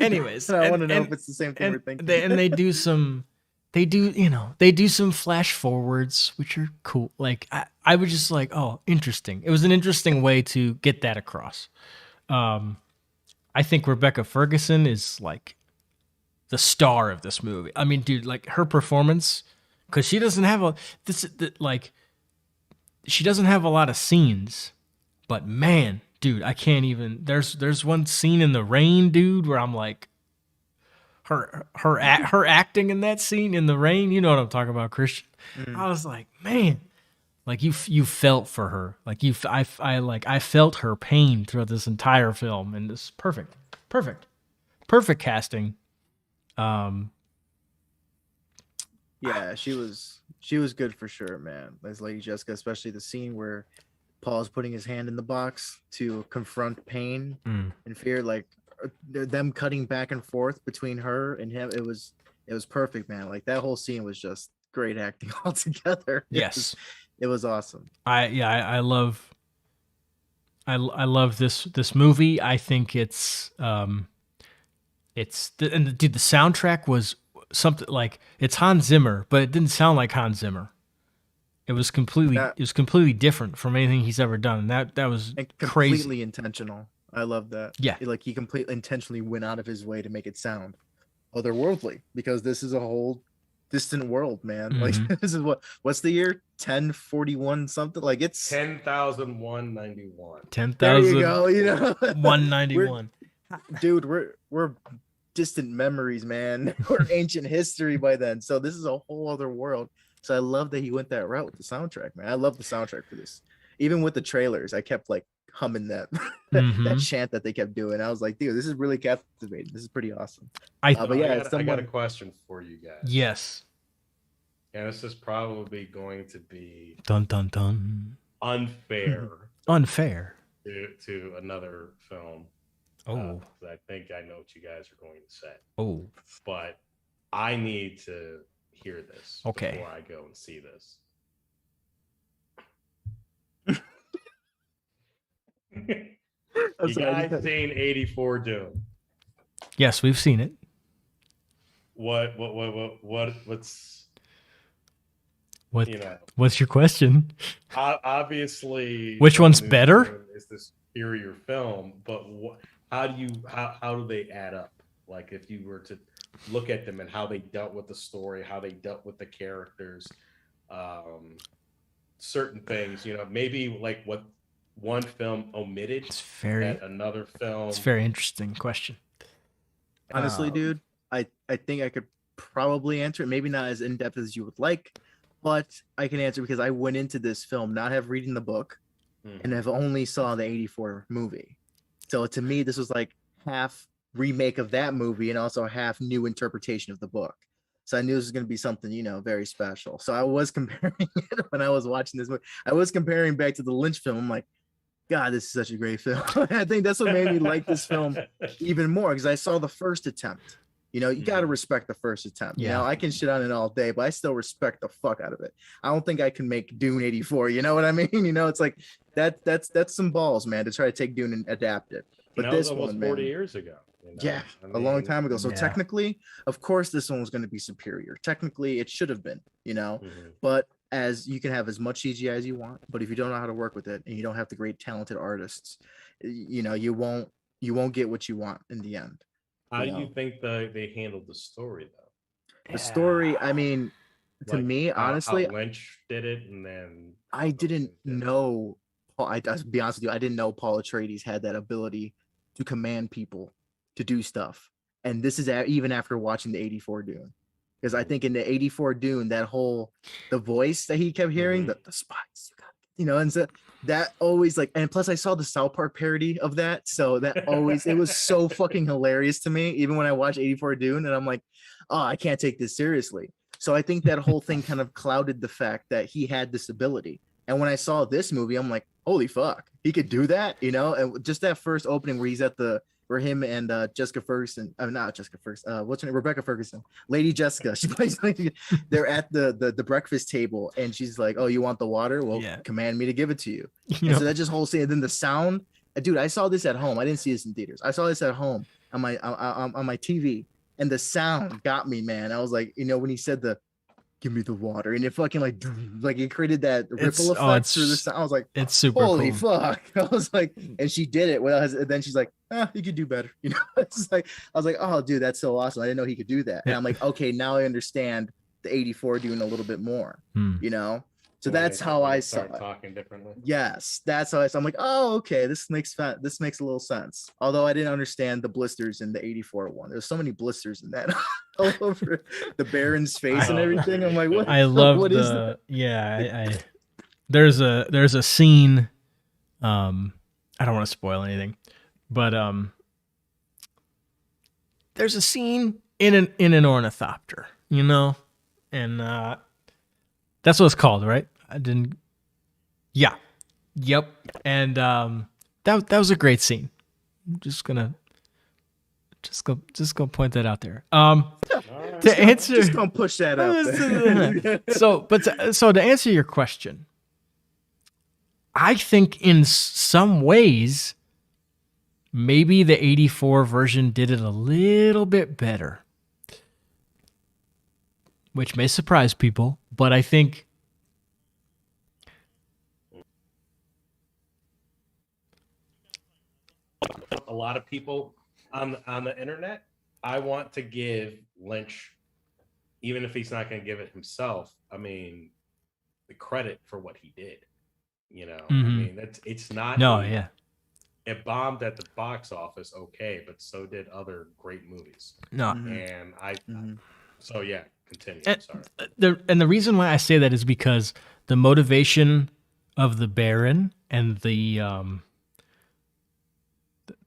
I want to know if it's the same thing we're thinking. They do some flash forwards, which are cool. Like I was just like, oh, interesting. It was an interesting way to get that across. I think Rebecca Ferguson is like the star of this movie. I mean, dude, like her performance, because she doesn't have she doesn't have a lot of scenes, but man, dude, I can't even. There's one scene in the rain, dude, where I'm like, her acting in that scene in the rain. You know what I'm talking about, Christian? I was like, man, like you felt for her, like I felt her pain throughout this entire film, and it's perfect casting. Yeah, she was good for sure, man. As Lady Jessica, especially the scene where Paul's putting his hand in the box to confront pain and fear, like them cutting back and forth between her and him. It was perfect, man. Like that whole scene was just great acting altogether. It was awesome. I love this movie. I think it's dude, the soundtrack was something like, it's Hans Zimmer, but it didn't sound like Hans Zimmer. It was completely different from anything he's ever done. And that was completely crazy. intentional. I love that. Yeah. Like he completely intentionally went out of his way to make it sound otherworldly because this is a whole distant world, man. Like this is what's the year? 1041 something. Like it's 10,191. 10,000. There you go. You know, 191. Dude, we're distant memories, man. We're ancient history by then. So this is a whole other world. So I love that he went that route with the soundtrack, man. I love the soundtrack for this. Even with the trailers, I kept like humming that that chant that they kept doing. I was like, dude, this is really captivating. This is pretty awesome. But yeah, I got a question for you guys. Yes. And this is probably going to be dun dun dun unfair. Unfair to another film. Oh. I think I know what you guys are going to say. Oh. But I need to hear this before I go and see this. You guys seen 84 Dune? Yes, we've seen it. What's what you know? What's your question? Obviously, which one's better? It's the superior film, but how do they add up? Like if you were to look at them and how they dealt with the story, how they dealt with the characters, certain things, you know, maybe like what one film omitted at another film. It's a very interesting question. Honestly, dude, I think I could probably answer it. Maybe not as in depth as you would like, but I can answer because I went into this film not have reading the book and have only saw the 84 movie. So to me, this was like half remake of that movie and also half new interpretation of the book. So I knew this was going to be something, you know, very special. So I was comparing it when I was watching this movie. I was comparing back to the Lynch film. I'm like, God, this is such a great film. I think that's what made me like this film even more because I saw the first attempt. You know, you got to respect the first attempt. Yeah. You know, I can shit on it all day, but I still respect the fuck out of it. I don't think I can make Dune 84. You know what I mean? You know, it's like that's some balls, man, to try to take Dune and adapt it. But this was almost one, 40 man, years ago. You know? Yeah, a long time ago. So technically, of course, this one was going to be superior. Technically, it should have been, you know, but as you can have as much CGI as you want, but if you don't know how to work with it and you don't have the great talented artists, you know, you won't get what you want in the end. How do you think they handled the story though? The story, I mean, to me, honestly, how Lynch did it, and then I didn't know. I'll be honest with you, I didn't know Paul Atreides had that ability to command people to do stuff. And this is even after watching the 84 Dune. Because I think in the 84 Dune, the voice that he kept hearing, the spies, you know, and so that always like, and plus I saw the South Park parody of that. So that always, it was so fucking hilarious to me, even when I watched 84 Dune and I'm like, oh, I can't take this seriously. So I think that whole thing kind of clouded the fact that he had this ability. And when I saw this movie, I'm like, holy fuck, he could do that, you know? And just that first opening where he's at where him and Jessica Ferguson, not Jessica Ferguson, what's her name? Rebecca Ferguson, Lady Jessica. She plays they're at the breakfast table and she's like, oh, you want the water? Well, command me to give it to you. And so that just whole scene, and then the sound, dude, I saw this at home. I didn't see this in theaters. I saw this at home on my TV, and the sound got me, man. I was like, you know, when he said give me the water, and it fucking like it created that ripple effect through the sound. I was like, it's super holy cool. Fuck. I was like, and she did it and then she's like, you could do better, you know. It's like, I was like, oh dude, that's so awesome. I didn't know he could do that. And I'm like, okay, now I understand the 84 doing a little bit more, you know. So that's how I saw it. Talking differently. Yes, that's how I saw. I'm like, oh, okay, this makes a little sense. Although I didn't understand the blisters in the 84 one. There's so many blisters in that all over the Baron's face and everything. I'm like, what? I love what the is that? I there's a scene. I don't want to spoil anything, but there's a scene in an ornithopter, you know, and that's what it's called, right? I didn't. Yeah. Yep. And that was a great scene. I'm just gonna point that out there. To answer, just gonna push that out there. So to answer your question, I think in some ways, maybe the 84 version did it a little bit better, which may surprise people, but I think a lot of people on the internet, I want to give Lynch, even if he's not going to give it himself, I mean, the credit for what he did. You know, I mean, it's not. No, yeah. It bombed at the box office, okay, but so did other great movies. No, And so yeah, continue. And Sorry. the reason why I say that is because the motivation of the Baron and the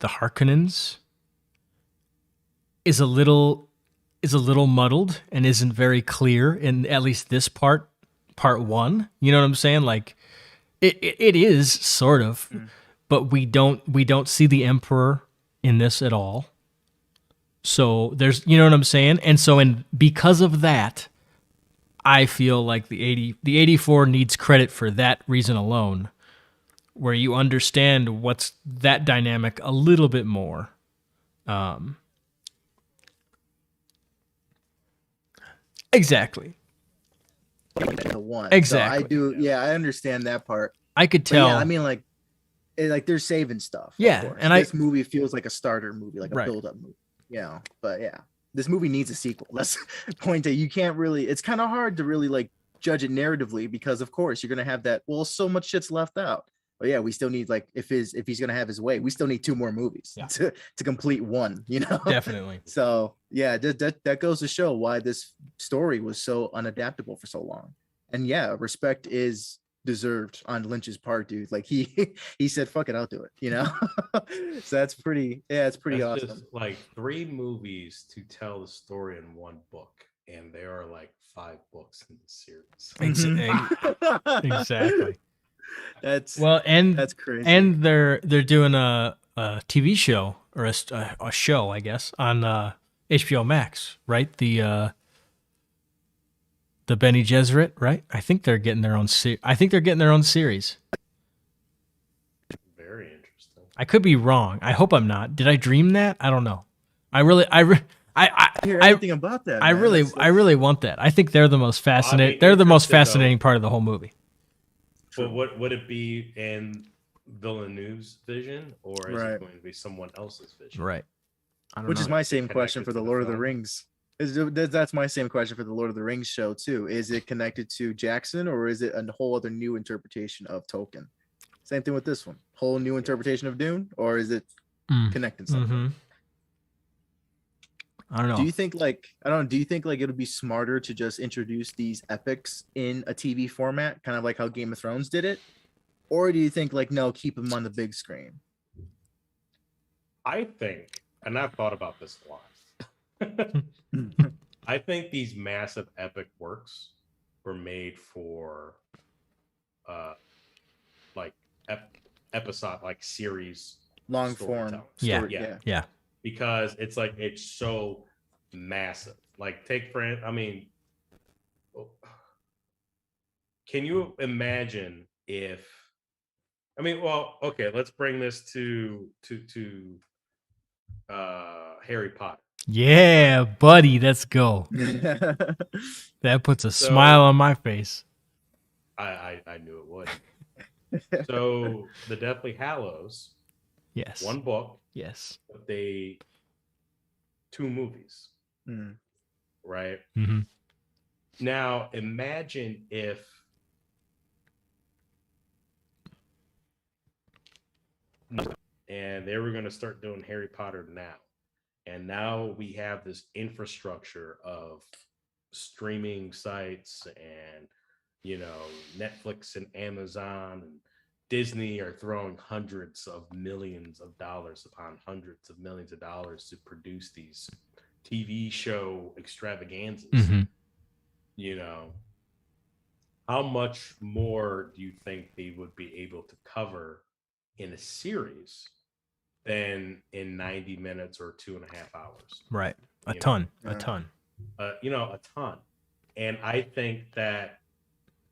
Harkonnens is a little muddled and isn't very clear in at least this part one. You know what I'm saying? Like it is sort of, but we don't see the Emperor in this at all. So there's, you know what I'm saying? And so because of that, I feel like the 84 needs credit for that reason alone, where you understand what's that dynamic a little bit more. The Exactly. one. Exactly. So I do. Yeah, I understand that part. I could But tell. yeah, I mean, like they're saving stuff. Yeah, of course. and this movie feels like a starter movie, like a Right. build-up movie. You know, but yeah, this movie needs a sequel. That's the point that you can't really. It's kind of hard to really like judge it narratively because, of course, you're gonna have that. Well, so much shit's left out. But yeah, we still need like if he's gonna have his way, we still need 2 more movies to complete one. You know, Definitely. So yeah, that goes to show why this story was so unadaptable for so long. And yeah, respect is deserved on Lynch's part, dude. Like he said, "Fuck it, I'll do it." You know, so that's pretty. Yeah, it's pretty That's awesome. just like 3 movies to tell the story in 1 book, and there are like 5 books in the series. Exactly. That's that's crazy. And they're doing a TV show or a show, I guess, on HBO Max, right? The Bene Gesserit, right? I think they're getting their own series. Very interesting. I could be wrong. I hope I'm not. Did I dream that? I don't know. I hear anything about that. I man. really want that. I think they're the most fascinating. I mean, they're the most interesting, fascinating part of the whole movie. But what would it be in Villeneuve's vision, or is it going to be someone else's vision? Right. Which is my same Connected question for to the the Lord of the film? Rings. That's my same question for the Lord of the Rings show too. Is it connected to Jackson or is it a whole other new interpretation of Tolkien? Same thing with this one. Whole new interpretation of Dune, or is it connected something? I don't know. Do you think do you think like it would be smarter to just introduce these epics in a TV format, kind of like how Game of Thrones did it? Or do you think like no, keep them on the big screen? I think, and I've thought about this a lot. I think these massive epic works were made for like episode, like series, Long form. storytelling. Yeah. Because it's like it's so massive. Like can you imagine if let's bring this to Harry Potter. Yeah, buddy, let's go. That puts a smile on my face. I knew it would. So the Deathly Hallows, Yes. 1 book, Yes. but 2 movies, right? Mm-hmm. Now imagine if and they were going to start doing Harry Potter now. And now we have this infrastructure of streaming sites and, Netflix and Amazon and Disney are throwing hundreds of millions of dollars upon hundreds of millions of dollars to produce these TV show extravaganzas. How much more do you think they would be able to cover in a series than in 90 minutes or 2.5 hours? Right. A ton. A ton. And I think that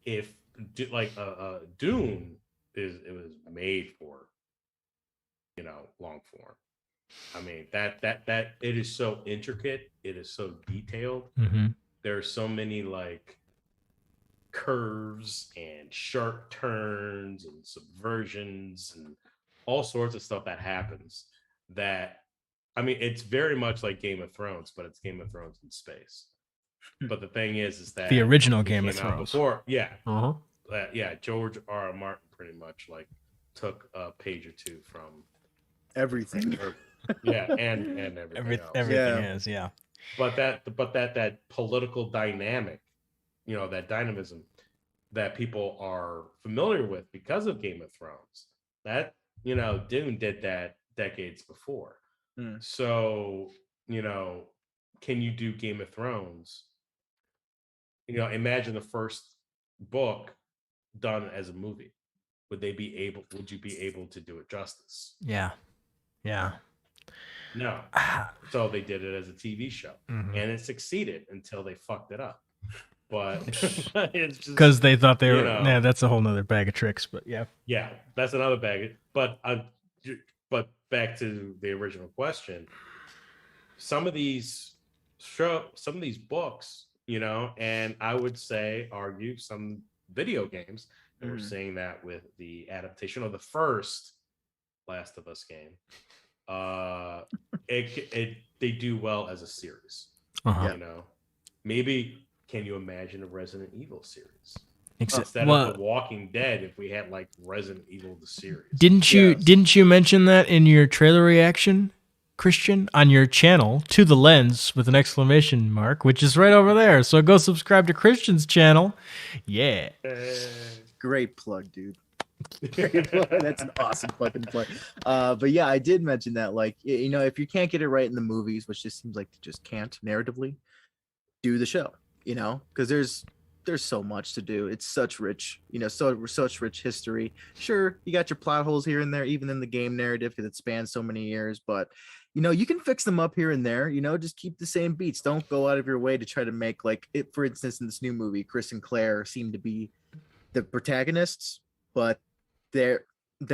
if Dune it was made for, long form. I mean, that it is so intricate, it is so detailed. There are so many like curves and sharp turns and subversions and all sorts of stuff that happens that, I mean, it's very much like Game of Thrones, but it's Game of Thrones in space. But the thing is that The original it Game of came out Thrones. before, yeah, Uh-huh. yeah. George R. R. Martin pretty much like took a page or two from Everything. yeah, and everything else. Everything Yeah. is, yeah. But that political dynamic, that dynamism that people are familiar with because of Game of Thrones, that Dune did that decades before. So can you do Game of Thrones? Imagine the first book done as a movie. Would you be able to do it justice? Yeah. No. So they did it as a TV show, Mhm. and it succeeded until they fucked it up. But it's just Because they thought they were, yeah, that's a whole nother bag of tricks, but yeah. Yeah, that's another bag. But back to the original question, some of these books, and I would argue some video games, and we're seeing that with the adaptation of the first Last of Us game. They do well as a series. Uh-huh. Maybe can you imagine a Resident Evil series? Instead of The Walking Dead, if we had like Resident Evil the series. Didn't you mention that in your trailer reaction, Christian, on your channel, To the Lens with an exclamation mark, which is right over there. So go subscribe to Christian's channel. Yeah. Great plug, dude. That's an awesome fucking plug. But yeah, I did mention that, like, if you can't get it right in the movies, which just seems like they just can't narratively, do the show, because there's so much to do. It's such rich, such rich history. Sure, you got your plot holes here and there, even in the game narrative, because it spans so many years, but you can fix them up here and there. Just keep the same beats. Don't go out of your way to try to make, like, it, for instance, in this new movie, Chris and Claire seem to be the protagonists, but they're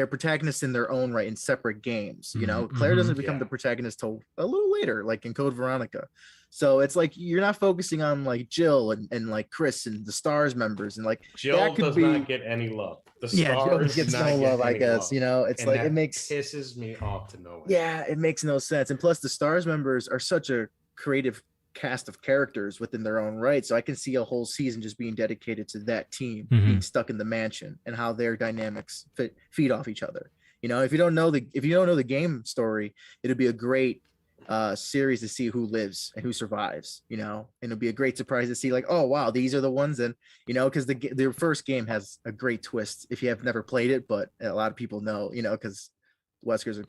protagonists in their own right in separate games. Claire doesn't become the protagonist till a little later, like in Code Veronica. So it's like you're not focusing on like Jill and like Chris and the Stars members, and like Jill does not get any love. The Stars gets no love, I guess. It's and like that it makes pisses me off to no end. Yeah, it makes no sense. And plus the Stars members are such a creative cast of characters within their own right, so I can see a whole season just being dedicated to that team being stuck in the mansion and how their dynamics feed off each other. If you don't know the game story, it'd be a great series to see who lives and who survives, and it'll be a great surprise to see, like, oh wow, these are the ones. And because their first game has a great twist if you have never played it, but a lot of people know, because Wesker's a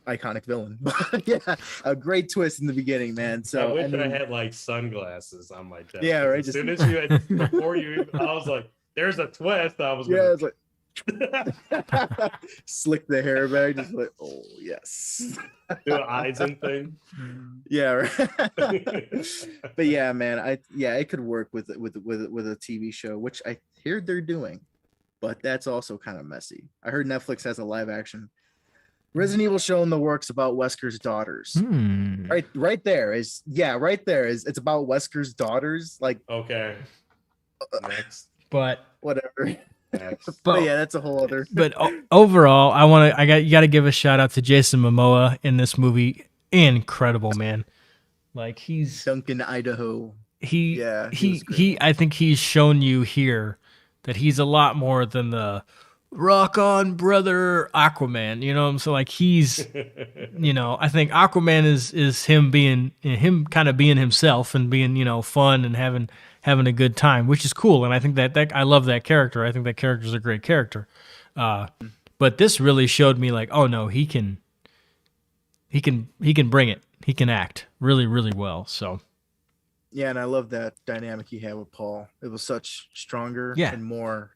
iconic villain. But yeah, a great twist in the beginning, man. So I wish I had like sunglasses on my desk. Yeah, right. As soon as you had, before you, I was like, "There's a twist." I was it's like slick the hair back, just like, oh yes, do an Eisen thing. Yeah, right. But yeah, man, it could work with a TV show, which I hear they're doing, but that's also kind of messy. I heard Netflix has a live action Resident Evil show in the works about Wesker's daughters. Right there is it's about Wesker's daughters. Like, okay, next, but whatever. Next. But yeah, that's a whole other. But overall, you got to give a shout out to Jason Momoa in this movie. Incredible, man. Like, he's Duncan, Idaho. I think he's shown you here that he's a lot more than the rock on brother Aquaman, so like he's I think Aquaman is him kind of being himself and being fun and having a good time, which is cool. And I think that I love that character. I think that character's a great character. But this really showed me, like, oh no, he can bring it. He can act really, really well. So yeah, and I love that dynamic he had with Paul. It was such stronger and more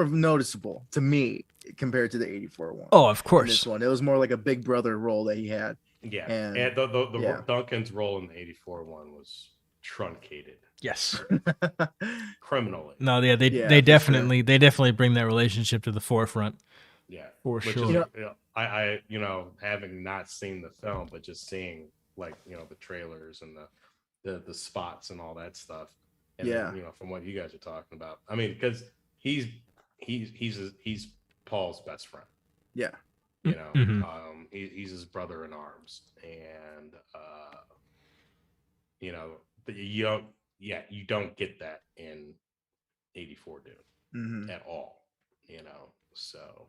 noticeable to me compared to the 84 one. Oh, of course. This one, it was more like a big brother role that he had. Yeah, and the Duncan's role in the 84 one was truncated. Yes, criminally. No, yeah, they definitely bring that relationship to the forefront. Yeah, for sure. I having not seen the film, but just seeing, like, the trailers and the spots and all that stuff. And from what you guys are talking about, I mean, because he's Paul's best friend. Yeah. You know, Mhm. he's his brother in arms, and you know, you don't get that in 84 Dune Mhm. at all. You know, so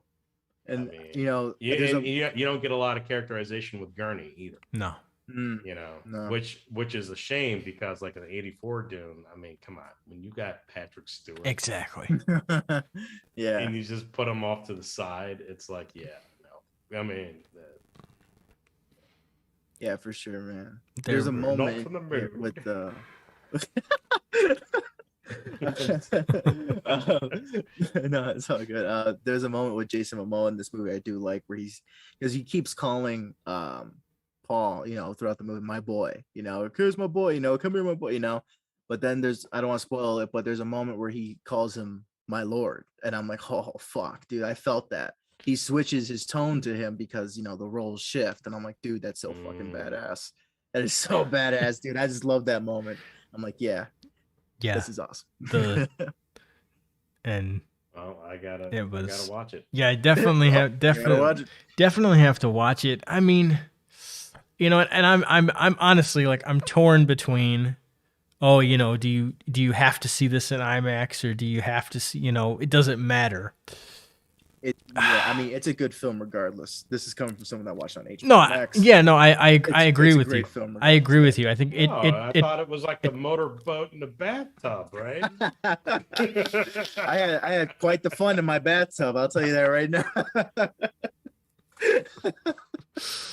I And mean, you know, yeah, there's and a you don't get a lot of characterization with Gurney either. No. mm, You know, no. which is a shame because like in the 84 Dune, I mean, come on, when you got Patrick Stewart Exactly. Yeah, and you just put him off to the side, it's like, yeah, no. I mean, yeah, for sure, man. There There's a were- not moment from the here moon. with the no, it's all good. There's a moment with Jason Momoa in this movie I do like where because he keeps calling Paul, you know, throughout the movie, my boy, you know, here's my boy, you know, come here, my boy, you know. But then I don't want to spoil it, but there's a moment where he calls him my lord, and I'm like, oh fuck, dude, I felt that. He switches his tone to him because you know the roles shift, and I'm like, dude, that's so fucking badass. That is so badass, dude. I just love that moment. I'm like, yeah, Yeah. this is awesome. And well, I gotta watch it. Yeah, I definitely Well, have you gotta watch it. definitely have to watch it. I mean, you know, and I'm honestly like I'm torn between, oh, you know, do you have to see this in IMAX or do you have to see, you know, it doesn't matter. Yeah, I mean, it's a good film regardless. This is coming from someone that watched on HBO No, Max. I agree It's a with great you. film I agree regardless, with you. I think it Oh, I thought it was like a motorboat in a bathtub, right? I had quite the fun in my bathtub. I'll tell you that right now.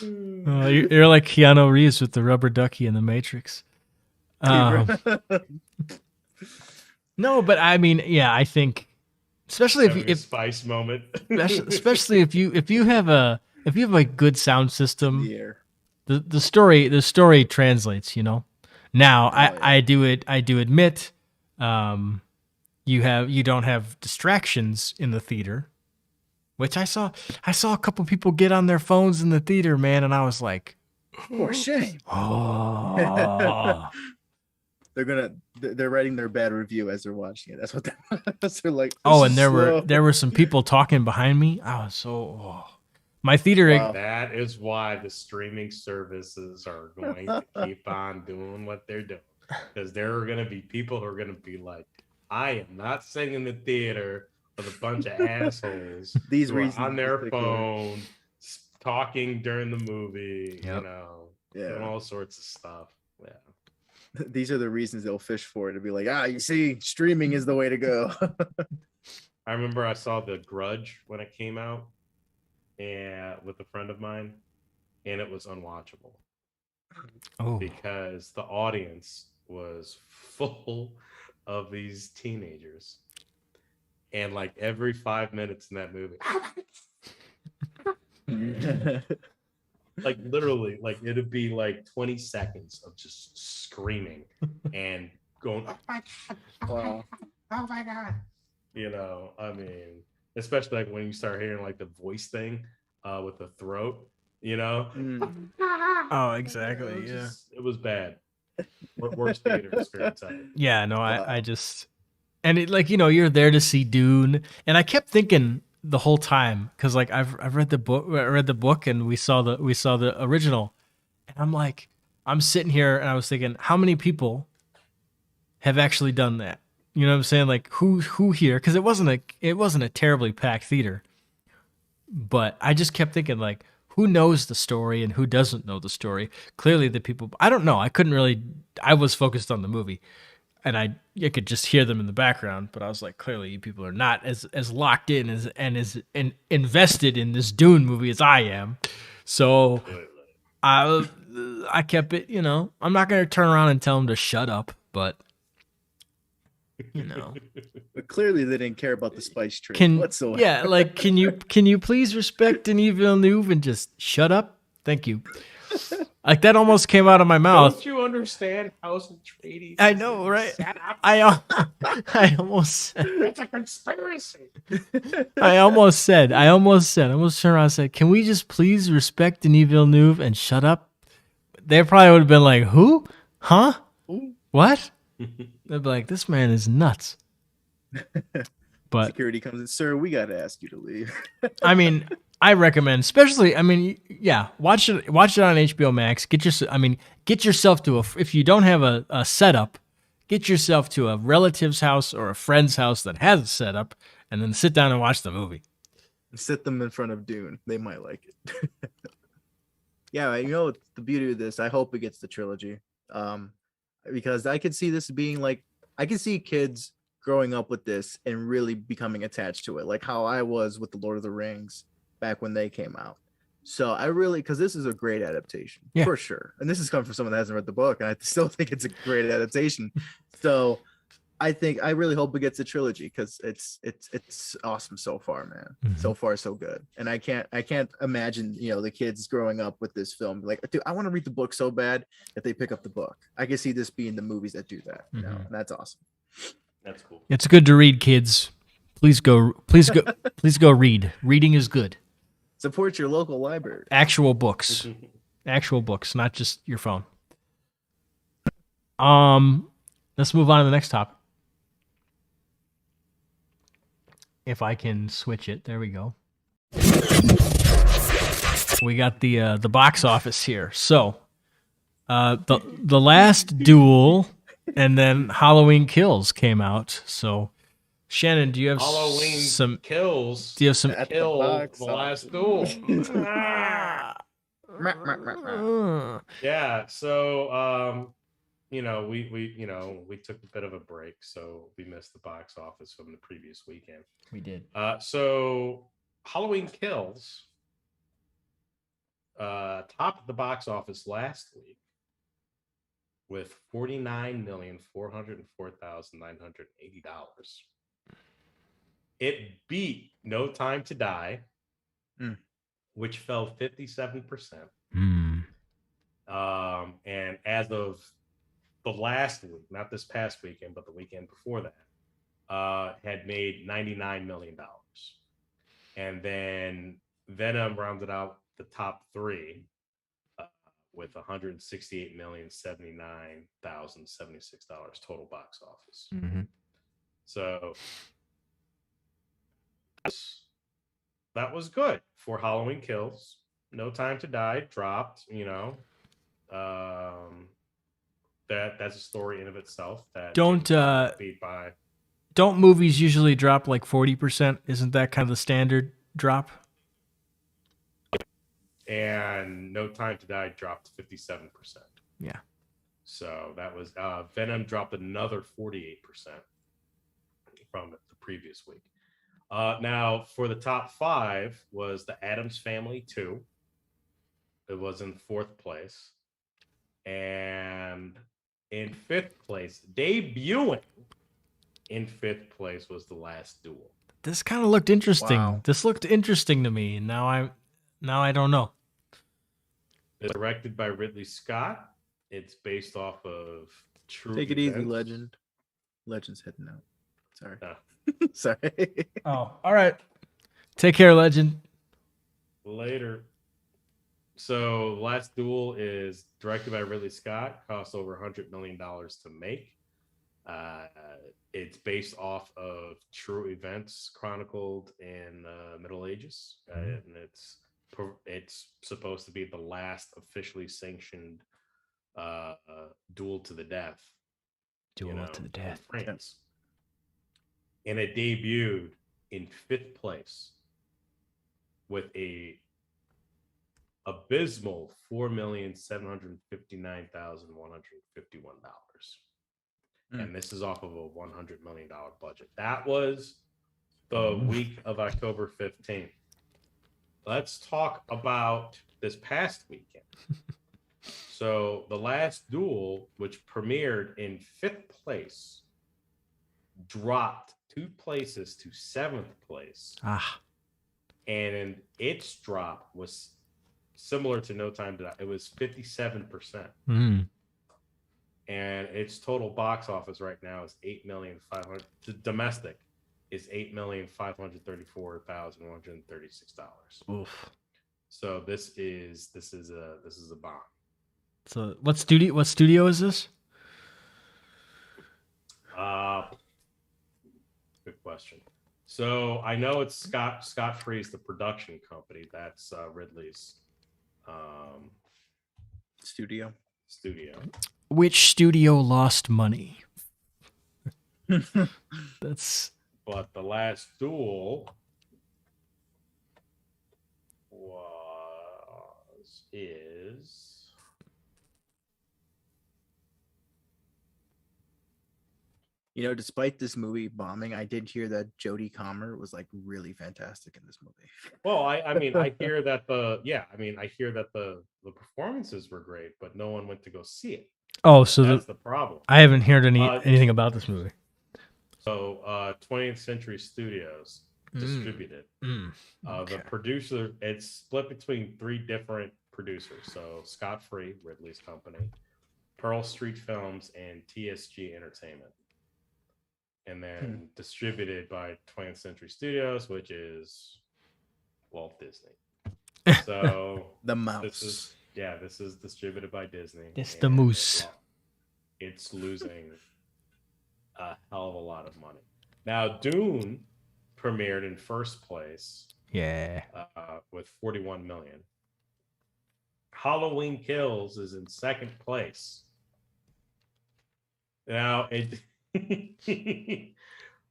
you're like Keanu Reeves with the rubber ducky in the Matrix. No, but I mean, yeah, I think, especially Having a if spice moment, especially if you have a good sound system, the air. the story translates. You know. Now yeah. I do admit, you don't have distractions in the theater, which I saw a couple people get on their phones in the theater, man, and I was like, For shame. oh. They're writing their bad review as they're watching it. That's what they're like. Oh, and there were some people talking behind me. I was my theater. Wow. that is why the streaming services are going to keep on doing what they're doing, because there are going to be people who are going to be like, I am not sitting in the theater with a bunch of assholes These who are reasons on their particular. phone talking during the movie, Yep. you know, Yeah. doing all sorts of stuff. Yeah. These are the reasons they'll fish for it to be like, you see, streaming is the way to go. I remember I saw The Grudge when it came out, and with a friend of mine, and it was unwatchable Oh, because the audience was full of these teenagers, and like every 5 minutes in that movie, like literally, like it'd be like 20 seconds of just screaming and going, oh my god, Wow. oh my god, you know. I mean, especially like when you start hearing like the voice thing with the throat, you know. Oh, exactly. It was bad. Worst theater experience ever. Yeah, no, Wow. I just, and it, like, you know, you're there to see Dune, and I kept thinking the whole time, because like I've read the book, and we saw the original, and I'm like, I'm sitting here and I was thinking, how many people have actually done that? You know what I'm saying? Like who here? Because it wasn't a terribly packed theater, but I just kept thinking, like, who knows the story and who doesn't know the story? Clearly, the people, I don't know. I couldn't really. I was focused on the movie, and I could just hear them in the background. But I was like, clearly, you people are not as locked in as invested in this Dune movie as I am. So I kept it. You know, I'm not gonna turn around and tell them to shut up, but you know. But clearly they didn't care about the spice trade whatsoever. Yeah, like can you please respect Denis Villeneuve and just shut up? Thank you. Like that almost came out of my mouth. Don't you understand House Atreides? I know, right? Shut up. I almost It's a conspiracy. I almost turned around and said, "Can we just please respect Denis Villeneuve and shut up?" They probably would have been like, "Who? Huh? What?" They'd be like, "This man is nuts." But Security comes in, sir, we got to ask you to leave. I mean, I recommend, especially. I mean, yeah, watch it on HBO Max. Get yourself to if you don't have a setup, get yourself to a relative's house or a friend's house that has a setup, and then sit down and watch the movie. Sit them in front of Dune. They might like it. Yeah, you know the beauty of this. I hope it gets the trilogy, because I could see this being like, I can see kids growing up with this and really becoming attached to it, like how I was with the Lord of the Rings back when they came out. So I really, because this is a great adaptation for sure, and this is coming from someone that hasn't read the book, and I still think it's a great adaptation. So I really hope it gets a trilogy, because it's awesome so far, man. Mm-hmm. So far so good. And I can't imagine, the kids growing up with this film like, dude, I want to read the book so bad that they pick up the book. I can see this being the movies that do that. And that's awesome. That's cool. It's good to read, kids. Please go read. Reading is good. Support your local library. Actual books, not just your phone. Let's move on to the next topic. If I can switch it, there we go. We got the box office here. So, the last Duel and then Halloween Kills came out. So, Shannon, do you have some kills? Do you have some kill the last Duel? Yeah. So, we took a bit of a break, so we missed the box office from the previous weekend. We did. So Halloween Kills topped the box office last week with $49,404,980. It beat No Time to Die, which fell 57%. And as of the last week, not this past weekend, but the weekend before that, had made $99 million. And then Venom rounded out the top three with $168,079,076 total box office. So that was good for Halloween Kills. No Time to Die dropped, that's a story in of itself. That don't movies usually drop like 40%? Isn't that kind of the standard drop? And No Time to Die dropped 57%. Yeah. So that was Venom dropped another 48% from the previous week. Now for the top five was The Addams Family 2. It was in fourth place. And in fifth place, debuting in fifth place, was The Last Duel. This kind of looked interesting. Wow. This looked interesting to me. Now I don't know. It's directed by Ridley Scott. It's based off of true Take it events. easy, Legend. Legend's heading out. Sorry. No. Sorry. Oh, all right. Take care, Legend. Later. So, Last Duel is directed by Ridley Scott. Cost over $100 million to make. It's based off of true events chronicled in the Middle Ages, and it's supposed to be the last officially sanctioned duel to the death. Duel to the death. France. And it debuted in fifth place with a abysmal $4,759,151. And this is off of a $100 million budget. That was the week of October 15th. Let's talk about this past weekend. So The Last Duel, which premiered in fifth place, dropped 2 places to seventh place. And its drop was similar to No Time to Die. It was 57%. And its total box office right now is $8,500,000. Domestic is $8,534,136. Oof. So this is a bomb. So what studio is this? Good question. So I know it's Scott Free's the production company. That's Ridley's Studio. studio. Which studio lost money? That's But The Last Duel is You know, despite this movie bombing, I did hear that Jodie Comer was like really fantastic in this movie. well, I mean, I hear that the performances were great, but no one went to go see it. so That's the problem. I haven't heard anything about this movie. So 20th Century Studios distributed. Okay. The producer, it's split between 3 different producers. So Scott Free, Ridley's company, Pearl Street Films, and TSG Entertainment. And then distributed by 20th Century Studios, which is Walt Disney. So The mouse. This is distributed by Disney. It's the moose. It's losing a hell of a lot of money. Now, Dune premiered in first place. Yeah. With 41 million. Halloween Kills is in second place. Now it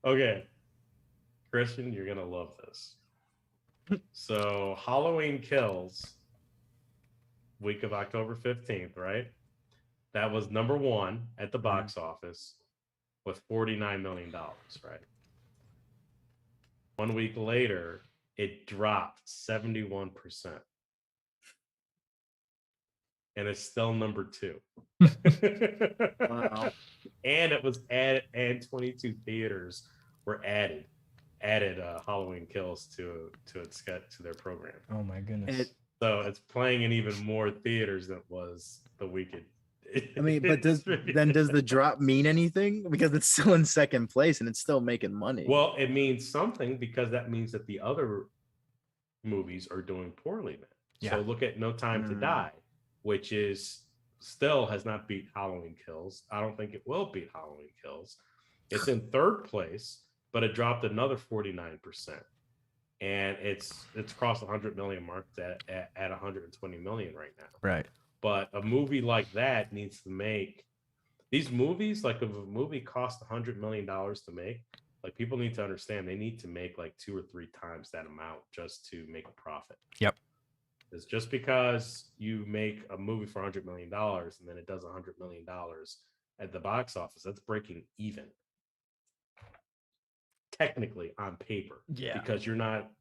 okay. Christian, you're gonna love this. So Halloween Kills, week of October 15th, right? That was number 1 at the box office with $49 million, right? 1 week later, it dropped 71%. And it's still number 2. Wow. And it was added, and 22 theaters were added Halloween Kills to their program. Oh my goodness. So it's playing in even more theaters than it was the weekend. I mean, but does the drop mean anything? Because it's still in second place and it's still making money. Well, it means something because that means that the other movies are doing poorly then. Yeah. So look at No Time to Die, which is still has not beat Halloween Kills. I don't think it will beat Halloween Kills. It's in third place, but it dropped another 49%. And it's crossed 100 million mark at 120 million right now. Right. But a movie like that needs to make these movies, like if a movie costs $100 million to make, like people need to understand they need to make like 2 or 3 times that amount just to make a profit. Yep. It's just because you make a movie for $100 million and then it does $100 million at the box office, that's breaking even. Technically on paper. Yeah. Because you're not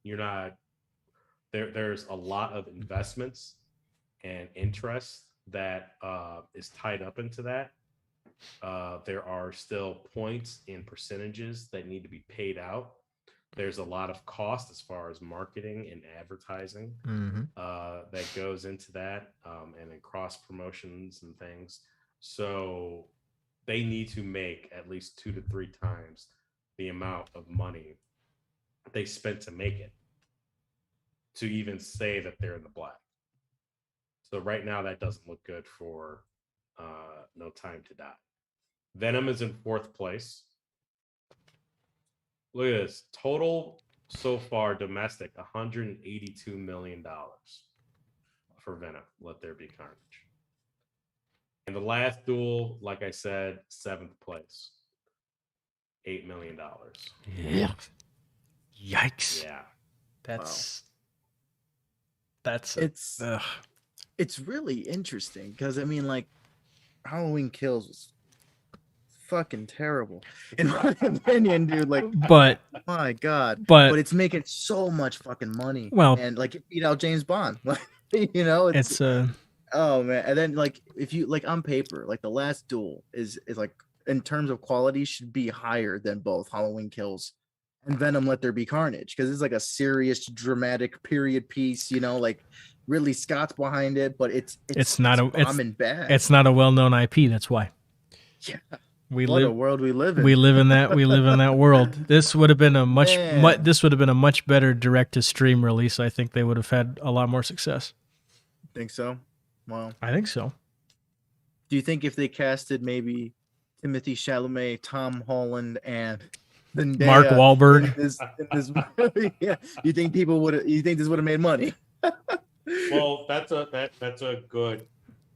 there's a lot of investments and interest that is tied up into that. There are still points in percentages that need to be paid out. There's a lot of cost as far as marketing and advertising that goes into that, and then cross promotions and things. So they need to make at least 2 to 3 times the amount of money they spent to make it to even say that they're in the black. So right now that doesn't look good for No Time to Die. Venom is in 4th place. Look at this. Total so far domestic, $182 million for Venom. Let There Be Carnage. And The Last Duel, like I said, 7th place. $8 million. Yeah. Yikes. Yeah. It's really interesting because I mean, like, Halloween Kills was fucking terrible in my opinion, dude. Like, but my God, but it's making so much fucking money. Well, and like it beat out James Bond. You know, it's oh man. And then like if you like on paper, like The Last Duel is like in terms of quality should be higher than both Halloween Kills and Venom Let There Be Carnage because it's like a serious dramatic period piece, you know, like Ridley Scott's behind it, but it's not a well-known IP, that's why. Yeah. What a world we live in. We live in that world. This would have been a much better direct to stream release. I think they would have had a lot more success. Think so? Wow. I think so. Do you think if they casted maybe Timothée Chalamet, Tom Holland, and Mark Wahlberg. in this movie. Yeah, you think people would? You think this would have made money? Well, that's a good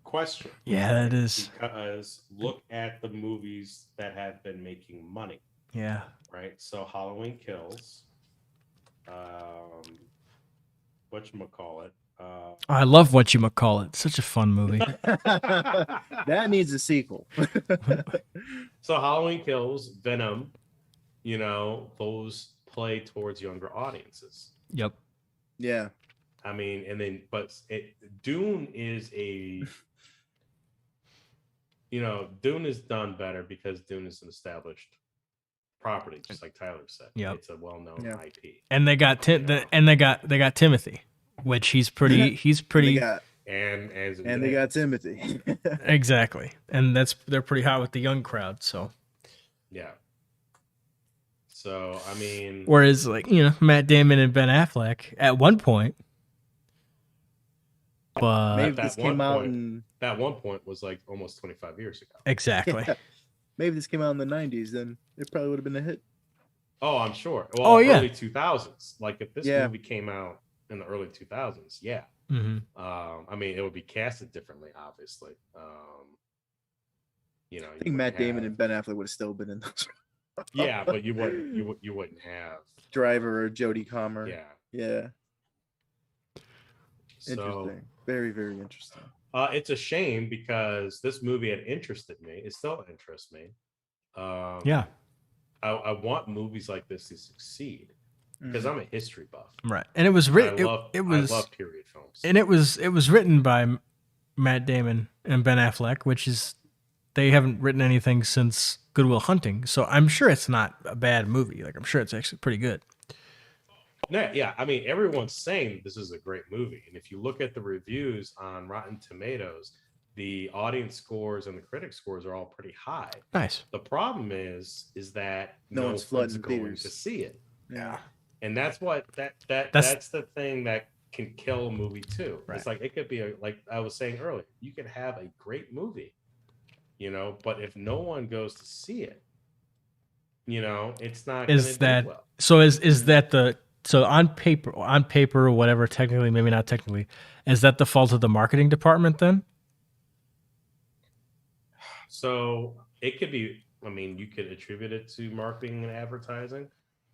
question. Yeah, that is. Because look at the movies that have been making money, Yeah. right? So Halloween Kills, whatchamacallit, I love Whatchamacallit. Such a fun movie. That needs a sequel. so Halloween Kills, Venom, you know, those play towards younger audiences. Yep. Yeah. I mean, and then, but Dune is a, you know, Dune is done better because Dune is an established property, just like Tyler said. Yep. It's a well-known IP. And they got they got Timothy, which he's pretty And and they got Timothy. exactly. And they're pretty hot with the young crowd, so yeah. So I mean, whereas like, you know, Matt Damon and Ben Affleck at one point, but Maybe this came out in that one point was like almost 25 years ago. exactly. Yeah. Maybe this came out in the 90s, then it probably would have been a hit. Oh, I'm sure. Well, early 2000s. Like if this movie came out in the early 2000s, yeah. Mm-hmm. I mean, it would be casted differently, obviously. You know, I think Matt Damon and Ben Affleck would have still been in those. Yeah, but you wouldn't have Driver or Jodie Comer. Yeah. Yeah. So, interesting. Very, very interesting. It's a shame because this movie had interested me. It still interests me. Yeah. I want movies like this to succeed because I'm a history buff. Right. And it was written. I love period films. And it was written by Matt Damon and Ben Affleck, which is they haven't written anything since Good Will Hunting. So I'm sure it's not a bad movie. Like I'm sure it's actually pretty good. Yeah, I mean, everyone's saying this is a great movie, and if you look at the reviews on Rotten Tomatoes, the audience scores and the critic scores are all pretty high. Nice. The problem is that no one's flooding going theaters to see it. Yeah, and that's what that's the thing that can kill a movie too. Right. It's like it could be like I was saying earlier, you could have a great movie, you know, but if no one goes to see it, you know, it's not. Is that do well. so? Is that the so on paper or whatever? Technically, maybe not technically. Is that the fault of the marketing department then? So it could be. I mean, you could attribute it to marketing and advertising,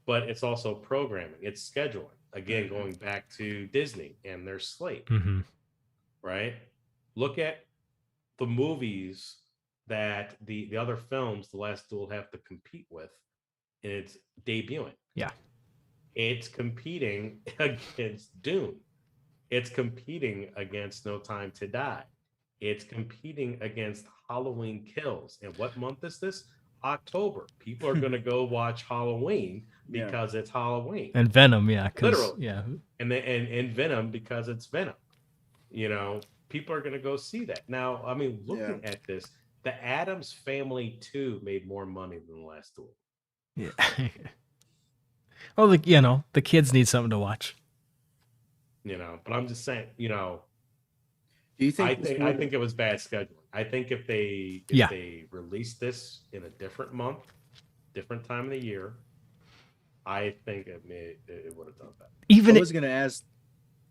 but it's also programming. It's scheduling. Again, going back to Disney and their slate, right? Look at the movies that the other films, The Last Duel, have to compete with, and it's debuting. Yeah. It's competing against Dune. It's competing against No Time to Die. It's competing against Halloween Kills. And what month is this? October. People are going to go watch Halloween because it's Halloween. And Venom, yeah. Literally. Yeah. And Venom because it's Venom. You know, people are going to go see that. Now, I mean, looking at this, the Addams Family 2 made more money than The Last Duel. Yeah. Well, the kids need something to watch. You know, but I'm just saying, you know, do you think I think it was bad scheduling. I think if they released this in a different month, different time of the year, I think it would have done better. Even I was gonna ask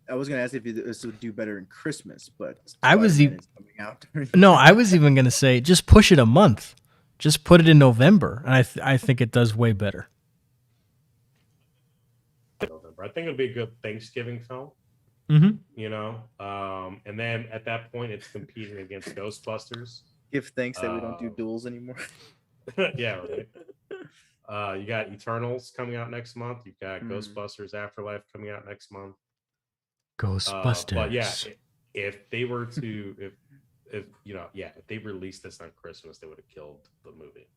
if this would do better in Christmas, but I was even coming out. No, I was even gonna say just push it a month, just put it in November, and I think it does way better. I think it'll be a good Thanksgiving film. You know, and then at that point, it's competing against Ghostbusters. Give thanks that we don't do duels anymore. Yeah, right. You got Eternals coming out next month. You've got Ghostbusters Afterlife coming out next month. Ghostbusters. But yeah, if they were to, if they released this on Christmas, they would have killed the movie.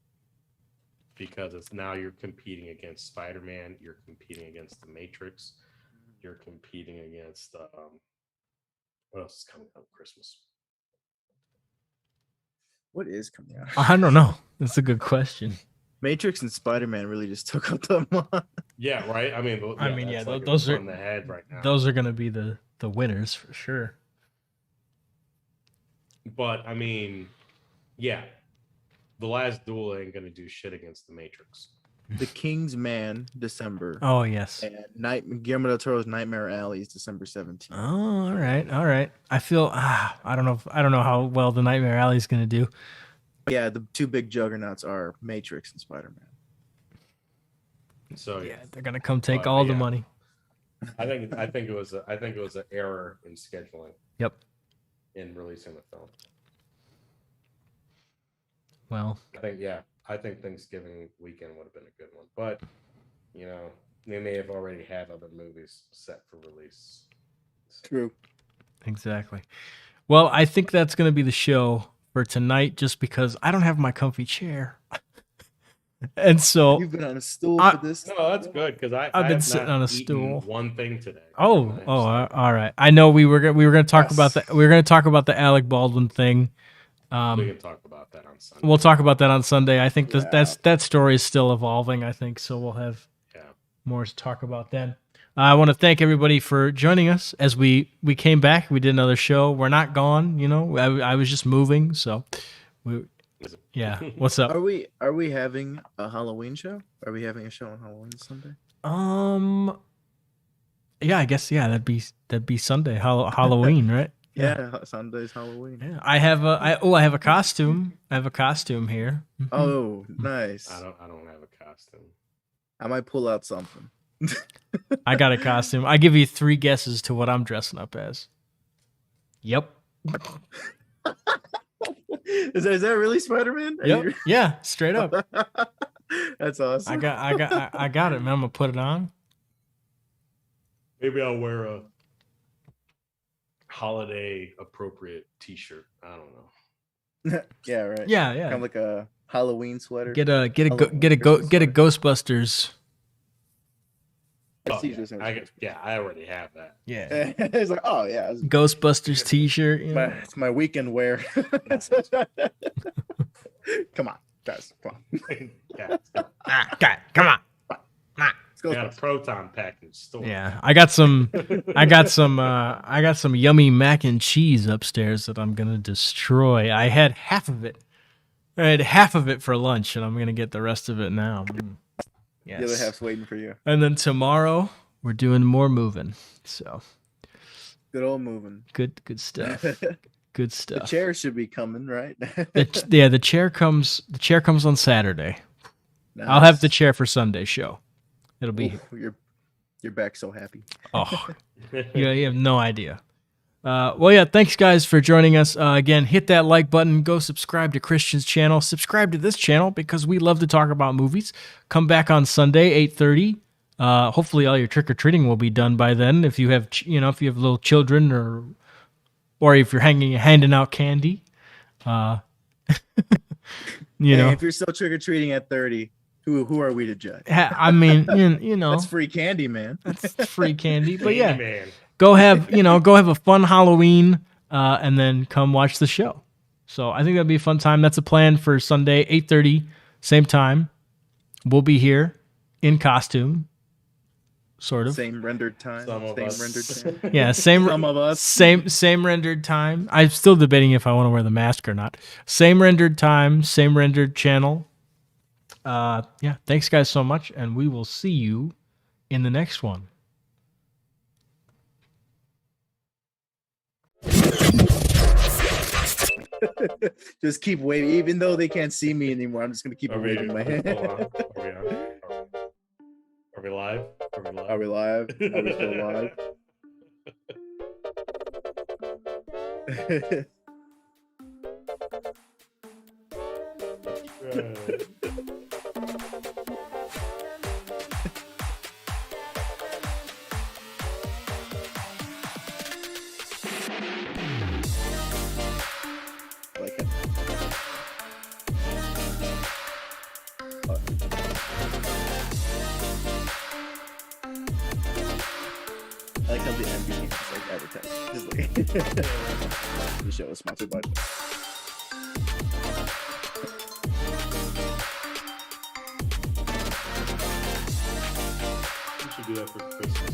Because it's now you're competing against Spiderman, you're competing against The Matrix, you're competing against what else is coming out Christmas? What is coming out? I don't know. That's a good question. Matrix and Spider-Man really just took up the month. Yeah, right. I mean, those are on the head right now. Those are going to be the winners for sure. But I mean, yeah, The Last Duel ain't gonna do shit against The Matrix. The King's Man, December. Oh yes. And Guillermo del Toro's Nightmare Alley is December 17th. Oh, all right. I feel I don't know how well the Nightmare Alley is gonna do. Yeah, the two big juggernauts are Matrix and Spider-Man. So Yeah, they're gonna come take But, all the yeah. money. I think it was an error in scheduling Yep. in releasing the film. Well, I think Thanksgiving weekend would have been a good one, but they may have already had other movies set for release. True. exactly. Well, I think that's gonna be the show for tonight, just because I don't have my comfy chair, and so You've been on a stool I- for this. No, that's good because I've I been have sitting not on a eaten stool. one thing today. all right. I know we were gonna talk about Yes. that. We were gonna talk about the Alec Baldwin thing. We can talk about that on Sunday. We'll talk about that on Sunday. I think Yeah. that story is still evolving. I think so. We'll have Yeah. more to talk about then. I want to thank everybody for joining us as we came back. We did another show. We're not gone. I was just moving. So, yeah. What's up? Are we having a Halloween show? Are we having a show on Halloween Sunday? Yeah, I guess that'd be Sunday, Halloween, right? Yeah, Sunday's Halloween. Yeah. I have a costume. I have a costume here. Mhm. Oh, nice. I don't have a costume. I might pull out something. I got a costume. I give you 3 guesses to what I'm dressing up as. Yep. Is that really Spider-Man? Are Yep. you- Yeah, straight up. That's awesome. I got it, man. I'm gonna put it on. Maybe I'll wear a holiday appropriate T-shirt. I don't know. Yeah, right. Yeah. Kind of like a Halloween sweater. Get a Halloween Christmas sweater. Ghostbusters. Oh, T-shirts and I already have that. Yeah. It's like, oh yeah, Ghostbusters T-shirt. You know? it's my weekend wear. Come on, guys, come on. Yeah, God, come on. Let's go. got a proton package store. Yeah, I got some yummy mac and cheese upstairs that I'm gonna destroy. I had half of it. I had half of it for lunch, and I'm gonna get the rest of it now. Yes. The other half's waiting for you. And then tomorrow we're doing more moving. So Good old moving. good stuff. Good The stuff. chair should be coming, right? The chair comes on Saturday. I'll have the chair for Sunday show. It'll be Your back's so happy. oh you have no idea. Well, yeah, thanks guys for joining us. Again, hit that like button. Go subscribe to Christian's channel. Subscribe to this channel because we love to talk about movies. Come back on Sunday, 8:30. Hopefully, all your trick or treating will be done by then. If you have, little children or if you're handing out candy, Hey, if you're still trick or treating at 30, who are we to judge? I mean, That's free candy, man. that's free candy. But yeah, Man. go have a fun Halloween, and then come watch the show. So I think that'd be a fun time. That's a plan for Sunday, 8:30, same time. We'll be here in costume, sort of. Same rendered time. Some of Same us. rendered time. Yeah, same. Some of us. Same rendered time. I'm still debating if I want to wear the mask or not. Same rendered time, same rendered channel. Yeah, thanks guys so much, and we will see you in the next one. Just keep waving, even though they can't see me anymore. I'm just gonna keep Are we, waving my hold hand. on. Are we live? Are we live? Are we still live? Right. Like it. I like how the end becomes like advertising. Just like the show is sponsored by. We should do that for Christmas.